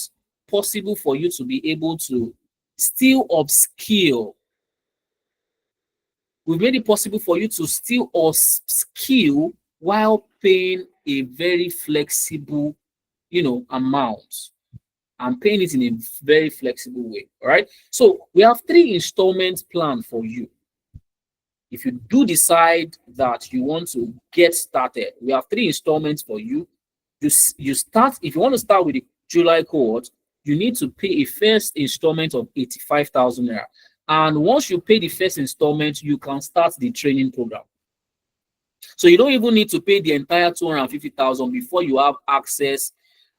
possible for you to be able to still upskill. We've made it possible for you to still upskill while paying a very flexible, amount, and paying it in a very flexible way. All right. So we have 3 installments planned for you. If you do decide that you want to get started, we have 3 installments for you. You start, if you want to start with the July cohort, you need to pay a first installment of 85,000 naira. And once you pay the first installment, you can start the training program. So you don't even need to pay the entire 250,000 before you have access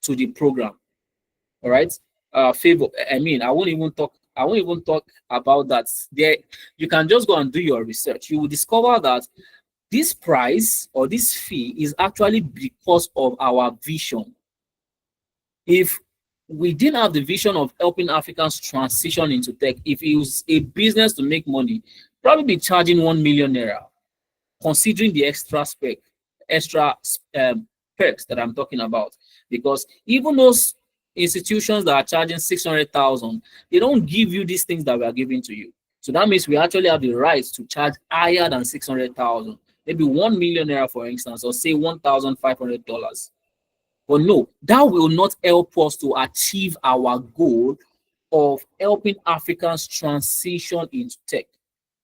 to the program. All right. Favor. I won't even talk about that. There, you can just go and do your research. You will discover that this price or this fee is actually because of our vision. If we didn't have the vision of helping Africans transition into tech, if it was a business to make money, probably be charging 1 million naira, considering the extra perks that I'm talking about. Because even those institutions that are charging 600,000, they don't give you these things that we are giving to you. So that means we actually have the right to charge higher than 600,000, maybe 1 million naira, for instance, or say $1,500. But no, that will not help us to achieve our goal of helping Africans transition into tech.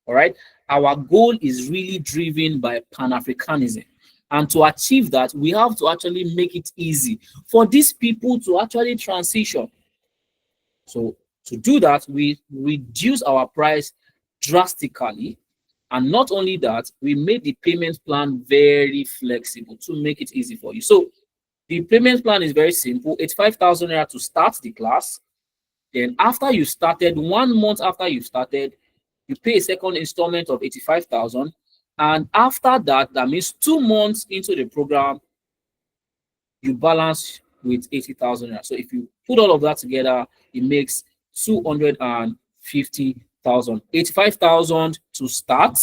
All right. Our goal is really driven by Pan-Africanism. And to achieve that, we have to actually make it easy for these people to actually transition. So to do that, we reduce our price drastically. And not only that, we made the payment plan very flexible to make it easy for you. So the payment plan is very simple. It's 5,000 naira to start the class. Then after you started, 1 month after you started, you pay a second installment of 85,000. And after that, that means 2 months into the program, you balance with 80,000 naira. So if you put all of that together, it makes 250,000. 85,000 to start.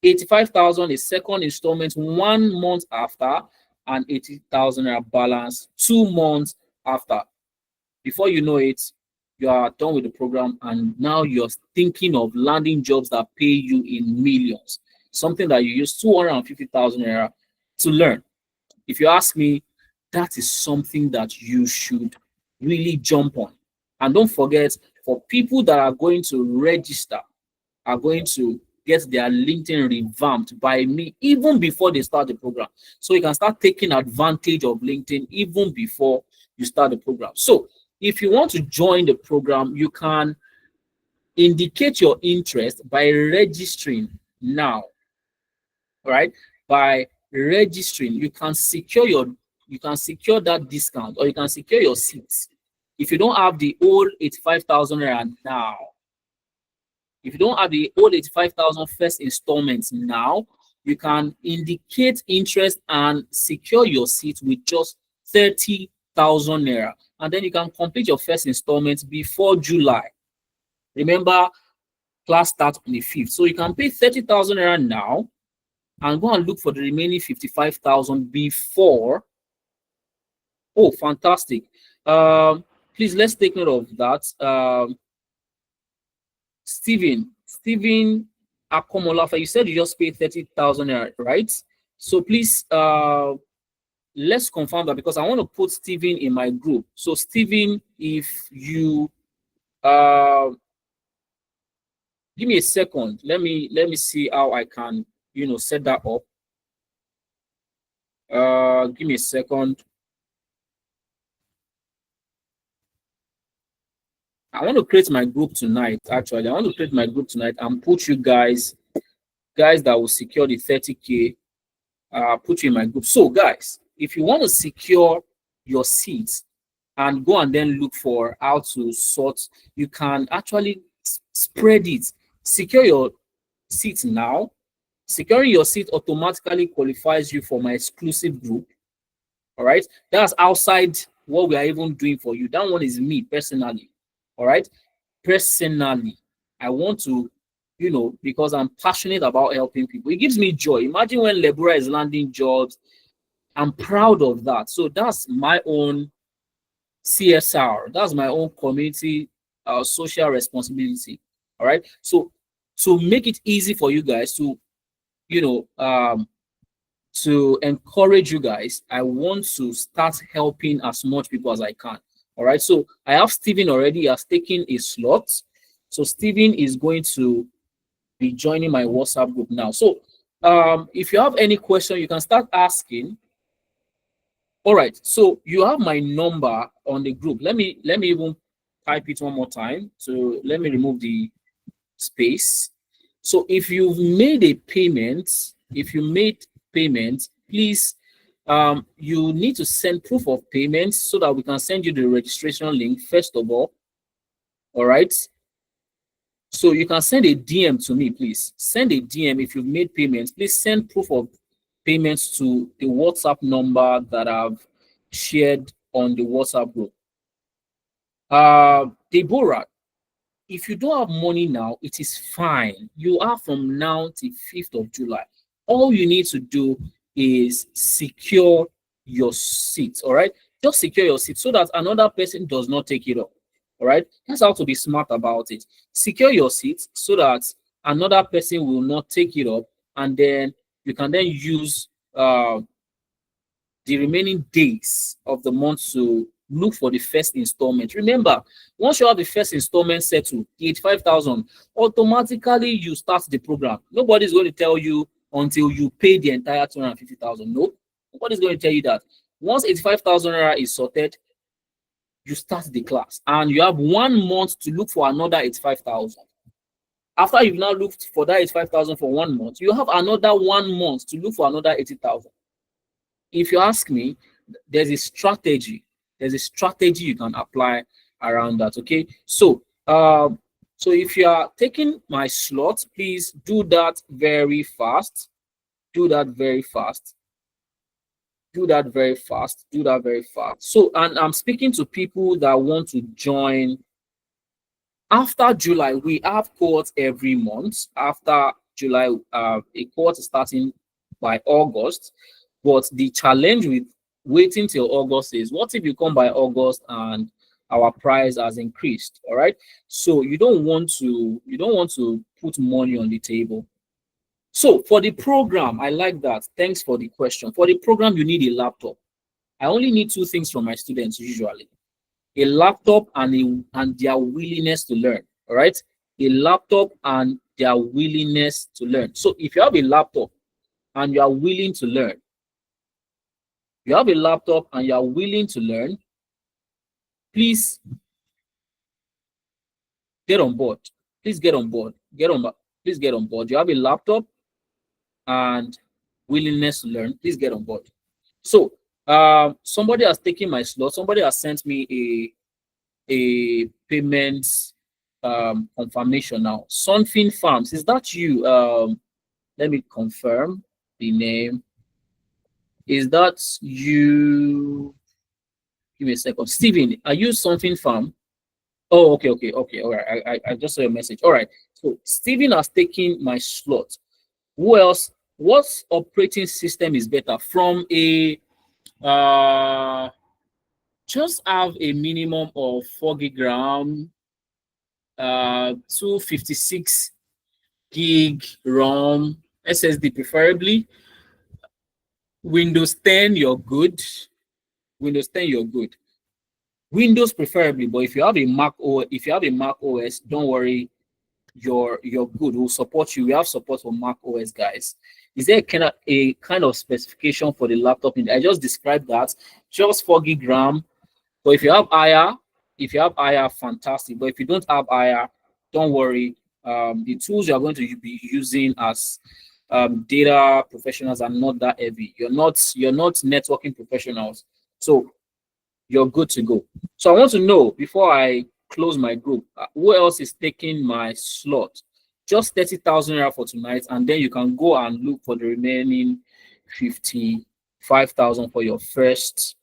85,000 is second installment 1 month after, and 80,000 naira balance 2 months after. Before you know it, you are done with the program, and now you're thinking of landing jobs that pay you in millions, something that you use 250,000 naira to learn. If you ask me, that is something that you should really jump on. And don't forget, for people that are going to register, are going to get their LinkedIn revamped by me even before they start the program. So you can start taking advantage of LinkedIn even before you start the program. So if you want to join the program, you can indicate your interest by registering now. All right? By registering, you can secure that discount, or you can secure your seats. If you don't have the old 85,000 naira now, if you don't have the old 85,000 first installments now, you can indicate interest and secure your seat with just 30,000 naira. And then you can complete your first installment before July. Remember, class starts on the 5th. So you can pay 30,000 naira now and go and look for the remaining 55,000 before. Oh, fantastic. Please, let's take note of that. Stephen Akomolafa, you said you just paid 30,000, right? So please, let's confirm that, because I want to put Stephen in my group. So Stephen, if you give me a second, let me see how I can, set that up. Give me a second. I want to create my group tonight. Actually, I want to create my group tonight and put you guys that will secure the 30K, put you in my group. So guys, if you want to secure your seats and go and then look for how to sort, you can actually spread it. Secure your seats now. Securing your seat automatically qualifies you for my exclusive group. All right, that's outside what we are even doing for you. That one is me personally. All right, personally, I want to, because I'm passionate about helping people. It gives me joy. Imagine when Lebura is landing jobs. I'm proud of that. So that's my own CSR. That's my own community social responsibility. All right. So to make it easy for you guys to, to encourage you guys, I want to start helping as much people as I can. All right. So I have Stephen already. He has taken a slot. So Stephen is going to be joining my WhatsApp group now. So if you have any question, you can start asking. All right. So you have my number on the group. Let me even type it one more time. So let me remove the space. So if you've made a payment, please, you need to send proof of payment so that we can send you the registration link first of all. All right. So you can send a DM to me, please. Send a DM if you've made payments. Please send proof of payments to the WhatsApp number that I've shared on the WhatsApp group. Deborah, if you don't have money now, it is fine. You are from now till 5th of July. All you need to do is secure your seat, all right? Just secure your seat so that another person does not take it up, all right? That's how to be smart about it. Secure your seat so that another person will not take it up, and then you can then use the remaining days of the month to look for the first installment. Remember, once you have the first installment settled, the 85,000, automatically you start the program. Nobody's going to tell you until you pay the entire 250,000. No, nobody's going to tell you that. Once 85,000 naira is sorted, you start the class, and you have 1 month to look for another 85,000. After you've now looked for that 85,000 for 1 month, you have another 1 month to look for another 80,000. If you ask me, there's a strategy you can apply around that. Okay, so so if you are taking my slot, please do that very fast. Do that very fast. So, and I'm speaking to people that want to join. After July, we have cohorts every month. After July, a cohort is starting by August. But the challenge with waiting till August is, what if you come by August and our price has increased? All right. So you don't want to put money on the table. So for the program, I like that. Thanks for the question. For the program, you need a laptop. I only need 2 things from my students usually: a laptop and their willingness to learn. All right. A laptop and their willingness to learn. So if you have a laptop and you are willing to learn, please get on board. Please get on board. You have a laptop and willingness to learn, please get on board. So somebody has taken my slot. Somebody has sent me a payment confirmation now. Sunfin Farms, is that you? Let me confirm the name. Is that you? Give me a second. Steven, are you Sunfin Farm? Oh, okay. All right. I just saw your message. All right. So Steven has taken my slot. Who else? What operating system is better? From a just have a minimum of 4 gig RAM, 256 gig ROM, SSD preferably. Windows 10, you're good. Windows 10, you're good. Windows preferably, but if you have a Mac OS, don't worry, you're good. We'll support you. We have support for Mac OS guys. Is there a kind of specification for the laptop? I just described that. Just 4 gig RAM. But if you have IR, fantastic. But if you don't have IR, don't worry. The tools you are going to be using as data professionals are not that heavy. You're not networking professionals, so you're good to go. So I want to know, before I close my group, who else is taking my slot? Just 30,000 naira for tonight, and then you can go and look for the remaining 55,000 for your first.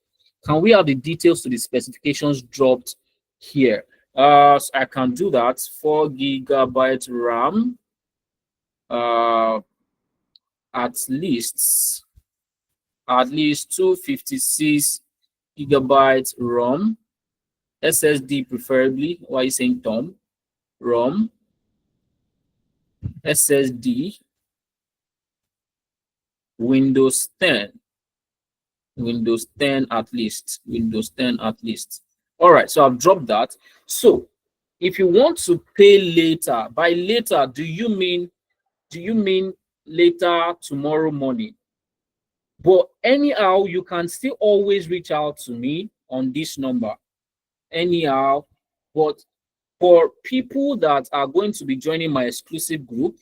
Can we have the details to the specifications dropped here? So I can do that. 4 gigabyte RAM, at least 256 gigabytes ROM, SSD preferably. Why are you saying Tom? ROM, SSD, Windows 10 at least. All right, so I've dropped that. So if you want to pay later, by later, do you mean later tomorrow morning? But anyhow, you can still always reach out to me on this number. Anyhow, but for people that are going to be joining my exclusive group,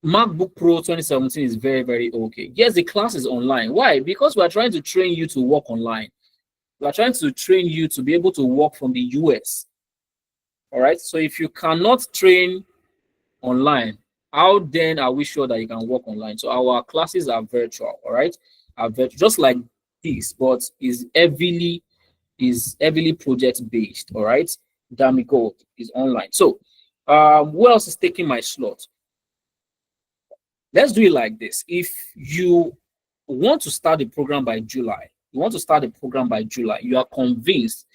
MacBook Pro 2017 is very, very okay. Yes, the class is online. Why? Because we are trying to train you to work online. We are trying to train you to be able to work from the US. All right. So if you cannot train online, how then are we sure that you can work online? So our classes are virtual. All right. Are virtual, just like this, but is heavily project based. All right. Dami Gold is online. So who else is taking my slot? Let's do it like this. If you want to start the program by July, you are convinced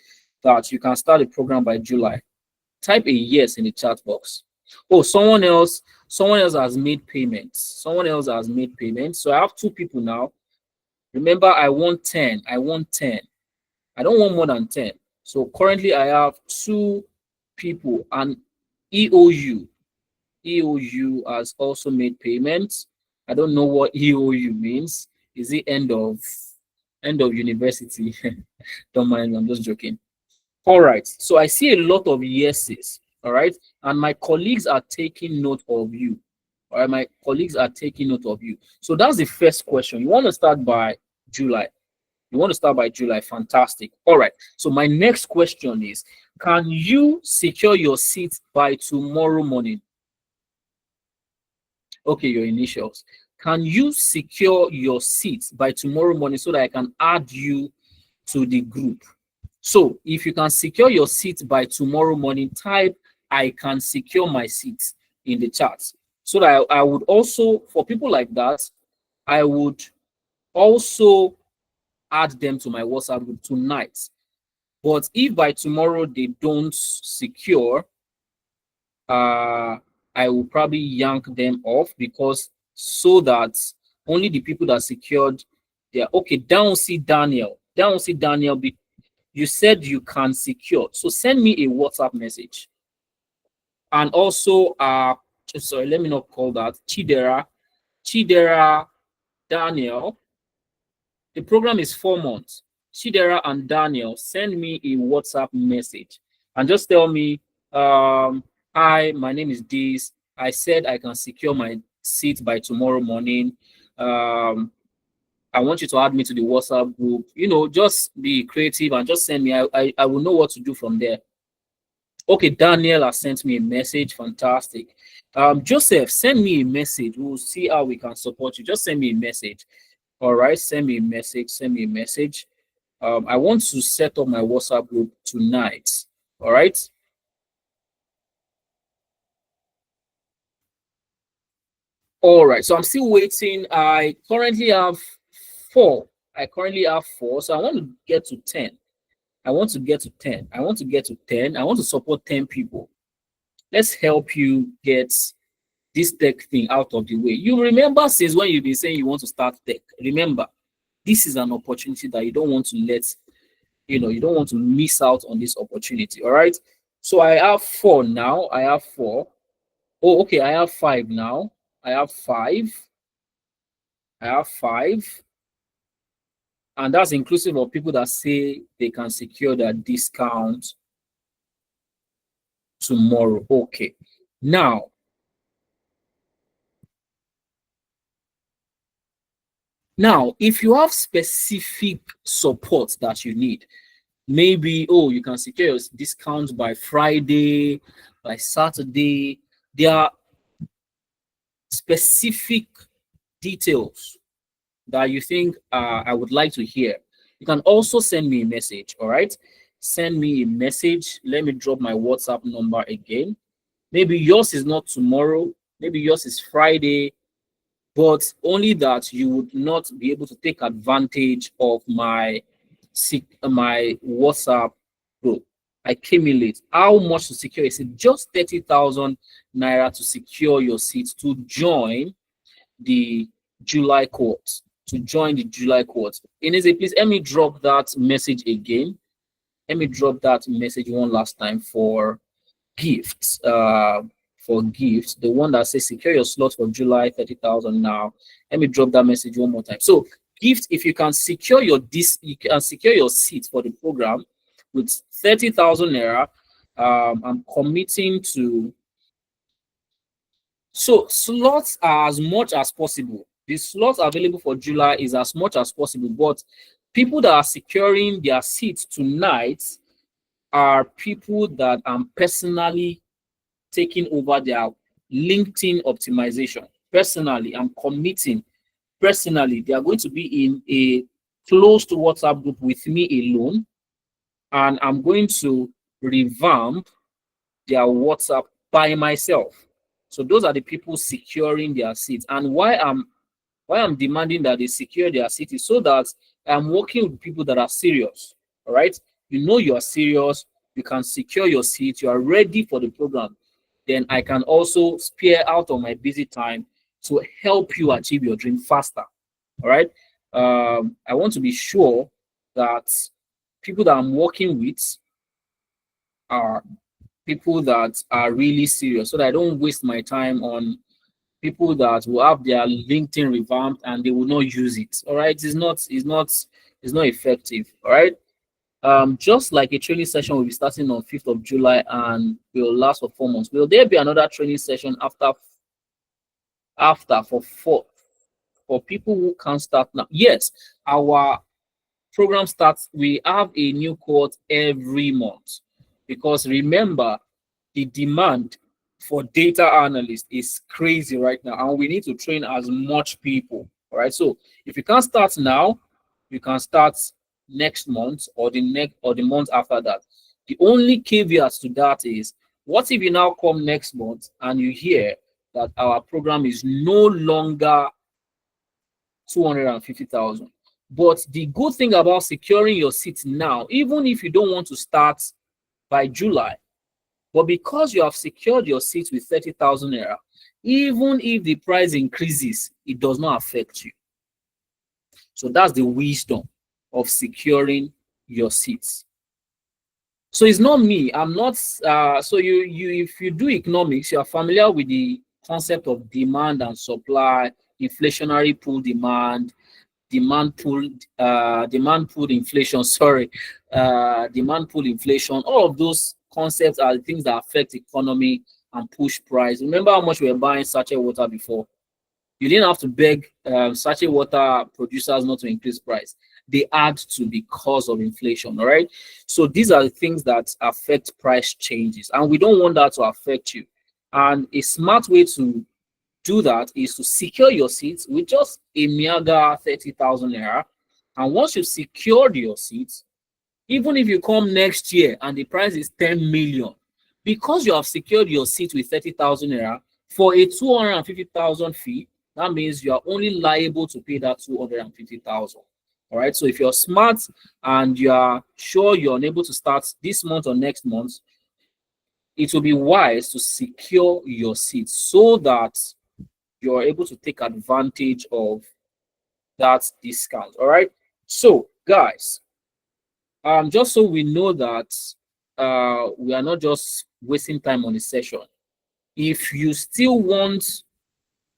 that you can start the program by July, type a yes in the chat box. Oh, someone else has made payments. So I have 2 people now. Remember, I want 10. I don't want more than 10. So currently I have 2 people, and EOU has also made payments. I don't know what EOU means. Is it end of university? Don't mind, I'm just joking. All right, so I see a lot of yeses. All right, and my colleagues are taking note of you. All right, So that's the first question. You want to start by July. Fantastic. All right, so my next question is, can you secure your seat by tomorrow morning? Okay, your initials. Can you secure your seat by tomorrow morning so that I can add you to the group? So if you can secure your seat by tomorrow morning, type "I can secure my seat" in the chat. So that I would also, for people like that, I would also add them to my WhatsApp group tonight. But if by tomorrow they don't secure, I will probably yank them off, because so that only the people that secured, they're okay. Down see Daniel. You said you can secure. So send me a WhatsApp message. And also, sorry, let me not call that Chidera Daniel. The program is 4 months. Chidera and Daniel, send me a WhatsApp message and just tell me, hi, my name is Diz. I said I can secure my seat by tomorrow morning. I want you to add me to the WhatsApp group. You know, just be creative and just send me. I will know what to do from there. Okay, Daniel has sent me a message. Fantastic. Joseph, send me a message. We'll see how we can support you. Just send me a message. All right, send me a message. Send me a message. I want to set up my WhatsApp group tonight. All right. All right. So I'm still waiting. I currently have 4. So I want to get to 10. I want to get to 10. I want to support 10 people. Let's help you get this tech thing out of the way. You remember since when you've been saying you want to start tech. Remember, this is an opportunity that you don't want to you don't want to miss out on this opportunity. All right. So I have 4 now. I have 4. Oh, okay. I have 5 now. I have 5. And that's inclusive of people that say they can secure their discount tomorrow. Okay. Now, if you have specific support that you need, maybe, you can secure your discount by Friday, by Saturday. There are specific details that you think I would like to hear. You can also send me a message. All right. Send me a message. Let me drop my WhatsApp number again. Maybe yours is not tomorrow. Maybe yours is Friday. But only that you would not be able to take advantage of my WhatsApp group. I came in late. How much to secure a seat? Just 30,000 naira to secure your seat to join the July cohort. Ineze, please let me drop that message again. Let me drop that message one last time for gifts. The one that says secure your slot for July, 30,000 now. Let me drop that message one more time. So gift, if you can secure your seat for the program with 30,000 naira, I'm committing to. So slots are as much as possible. The slots available for July is as much as possible, but people that are securing their seats tonight are people that I'm personally taking over their LinkedIn optimization. Personally, I'm committing. Personally, they are going to be in a closed WhatsApp group with me alone, and I'm going to revamp their WhatsApp by myself. So those are the people securing their seats. And why I'm demanding that they secure their seat is so that I'm working with people that are serious. All right, you are serious. You can secure your seat. You are ready for the program. Then I can also spare out of my busy time to help you achieve your dream faster. All right. I want to be sure that people that I'm working with are people that are really serious, so that I don't waste my time on people that will have their LinkedIn revamped and they will not use it. All right. It's not effective. All right. Just like a training session will be starting on 5th of July and will last for 4 months. Will there be another training session after for people who can't start now? Yes, our program starts. We have a new cohort every month, because remember, the demand for data analysts is crazy right now, and we need to train as much people. All right. So if you can't start now, you can start next month or the month after that. The only caveat to that is, what if you now come next month and you hear that our program is no longer 250,000? But the good thing about securing your seat now, even if you don't want to start by July, but because you have secured your seat with 30,000 naira, even if the price increases, it does not affect you. So that's the wisdom of securing your seats. So it's not me. I'm not. So if you do economics, you are familiar with the concept of demand and supply, inflationary pool demand, demand pool inflation. Demand pool inflation. All of those concepts are the things that affect economy and push price. Remember how much we were buying sachet water before? You didn't have to beg sachet water producers not to increase price. They had to because of inflation. All right. So these are the things that affect price changes, and we don't want that to affect you. And a smart way to do that is to secure your seats with just a meager 30,000 naira. And once you've secured your seats, even if you come next year and the price is 10 million, because you have secured your seat with 30,000 naira for a 250,000 fee, that means you are only liable to pay that 250,000. All right. So if you're smart and you are sure you're unable to start this month or next month, it will be wise to secure your seat so that you're able to take advantage of that discount. All right. So, guys, just so we know that we are not just wasting time on the session. If you still want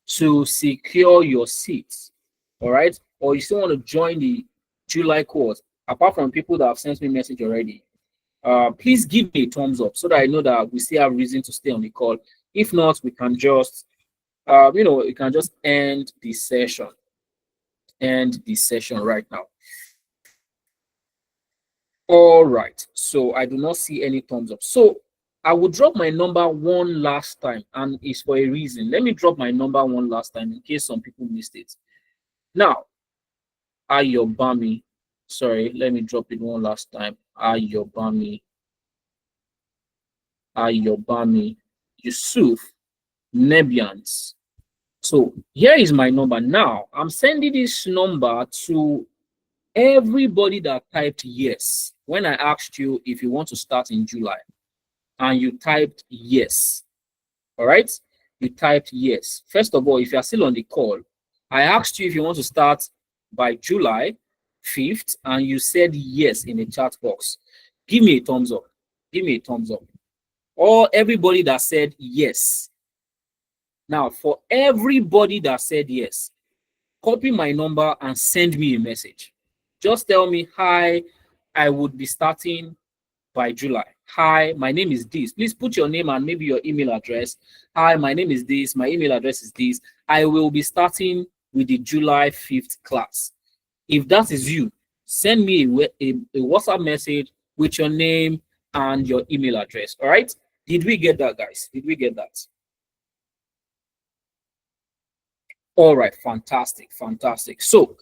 to secure your seats, all right, or you still want to join the July course, apart from people that have sent me a message already, please give me a thumbs up so that I know that we still have reason to stay on the call. If not, we can just you can just end the session right now. All right, so I do not see any thumbs up. So I will drop my number one last time, and it's for a reason. Let me drop my number one last time in case some people missed it. Now, Ayobami, sorry, let me drop it one last time. Ayobami Yusuf Nebians. So here is my number. Now I'm sending this number to everybody that typed yes when I asked you if you want to start in July, and you typed yes. All right, you typed yes. First of all, if you are still on the call, I asked you if you want to start by July 5th, and you said yes in the chat box. Give me a thumbs up. Give me a thumbs up. Or everybody that said yes. Now, for everybody that said yes, copy my number and send me a message. Just tell me, hi, I would be starting by July. Hi, my name is this. Please put your name and maybe your email address. Hi, my name is this. My email address is this. I will be starting with the July 5th class. If that is you, send me a WhatsApp message with your name and your email address. All right? Did we get that, guys? Did we get that? All right, fantastic, fantastic. So,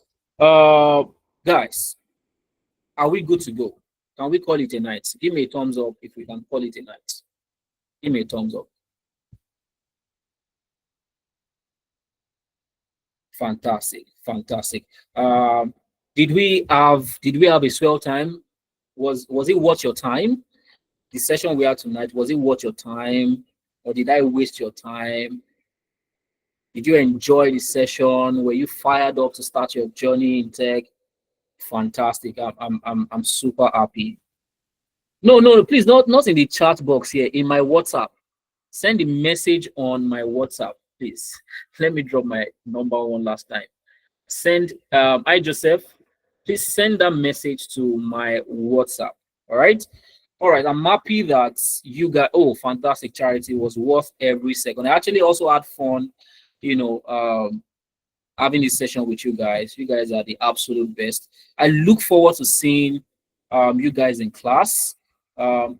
guys, are we good to go? Can we call it a night? Give me a thumbs up if we can call it a night. Give me a thumbs up. Fantastic, fantastic. Did we have a swell time? Was it worth your time? The session we had tonight, was it worth your time, or did I waste your time? Did you enjoy the session? Were you fired up to start your journey in tech? Fantastic. I'm super happy. No, please, not in the chat box here, in my WhatsApp. Send a message on my WhatsApp, please. Let me drop my number one last time. Send hi Joseph, please send that message to my WhatsApp. All right. I'm happy that you got fantastic. Charity was worth every second. I actually also had fun, having this session with you guys. You guys are the absolute best. I look forward to seeing you guys in class.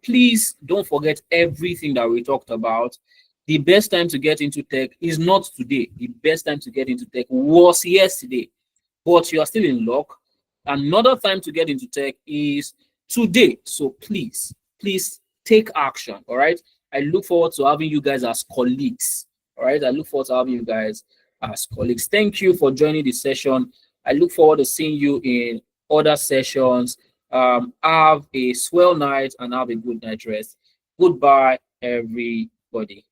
Please don't forget everything that we talked about. The best time to get into tech is not today. The best time to get into tech was yesterday, but you are still in luck. Another time to get into tech is today. So please take action. All right. I look forward to having you guys as colleagues. All right. I look forward to having you guys as colleagues. Thank you for joining the session. I look forward to seeing you in other sessions. Have a swell night and have a good night rest. Goodbye, everybody.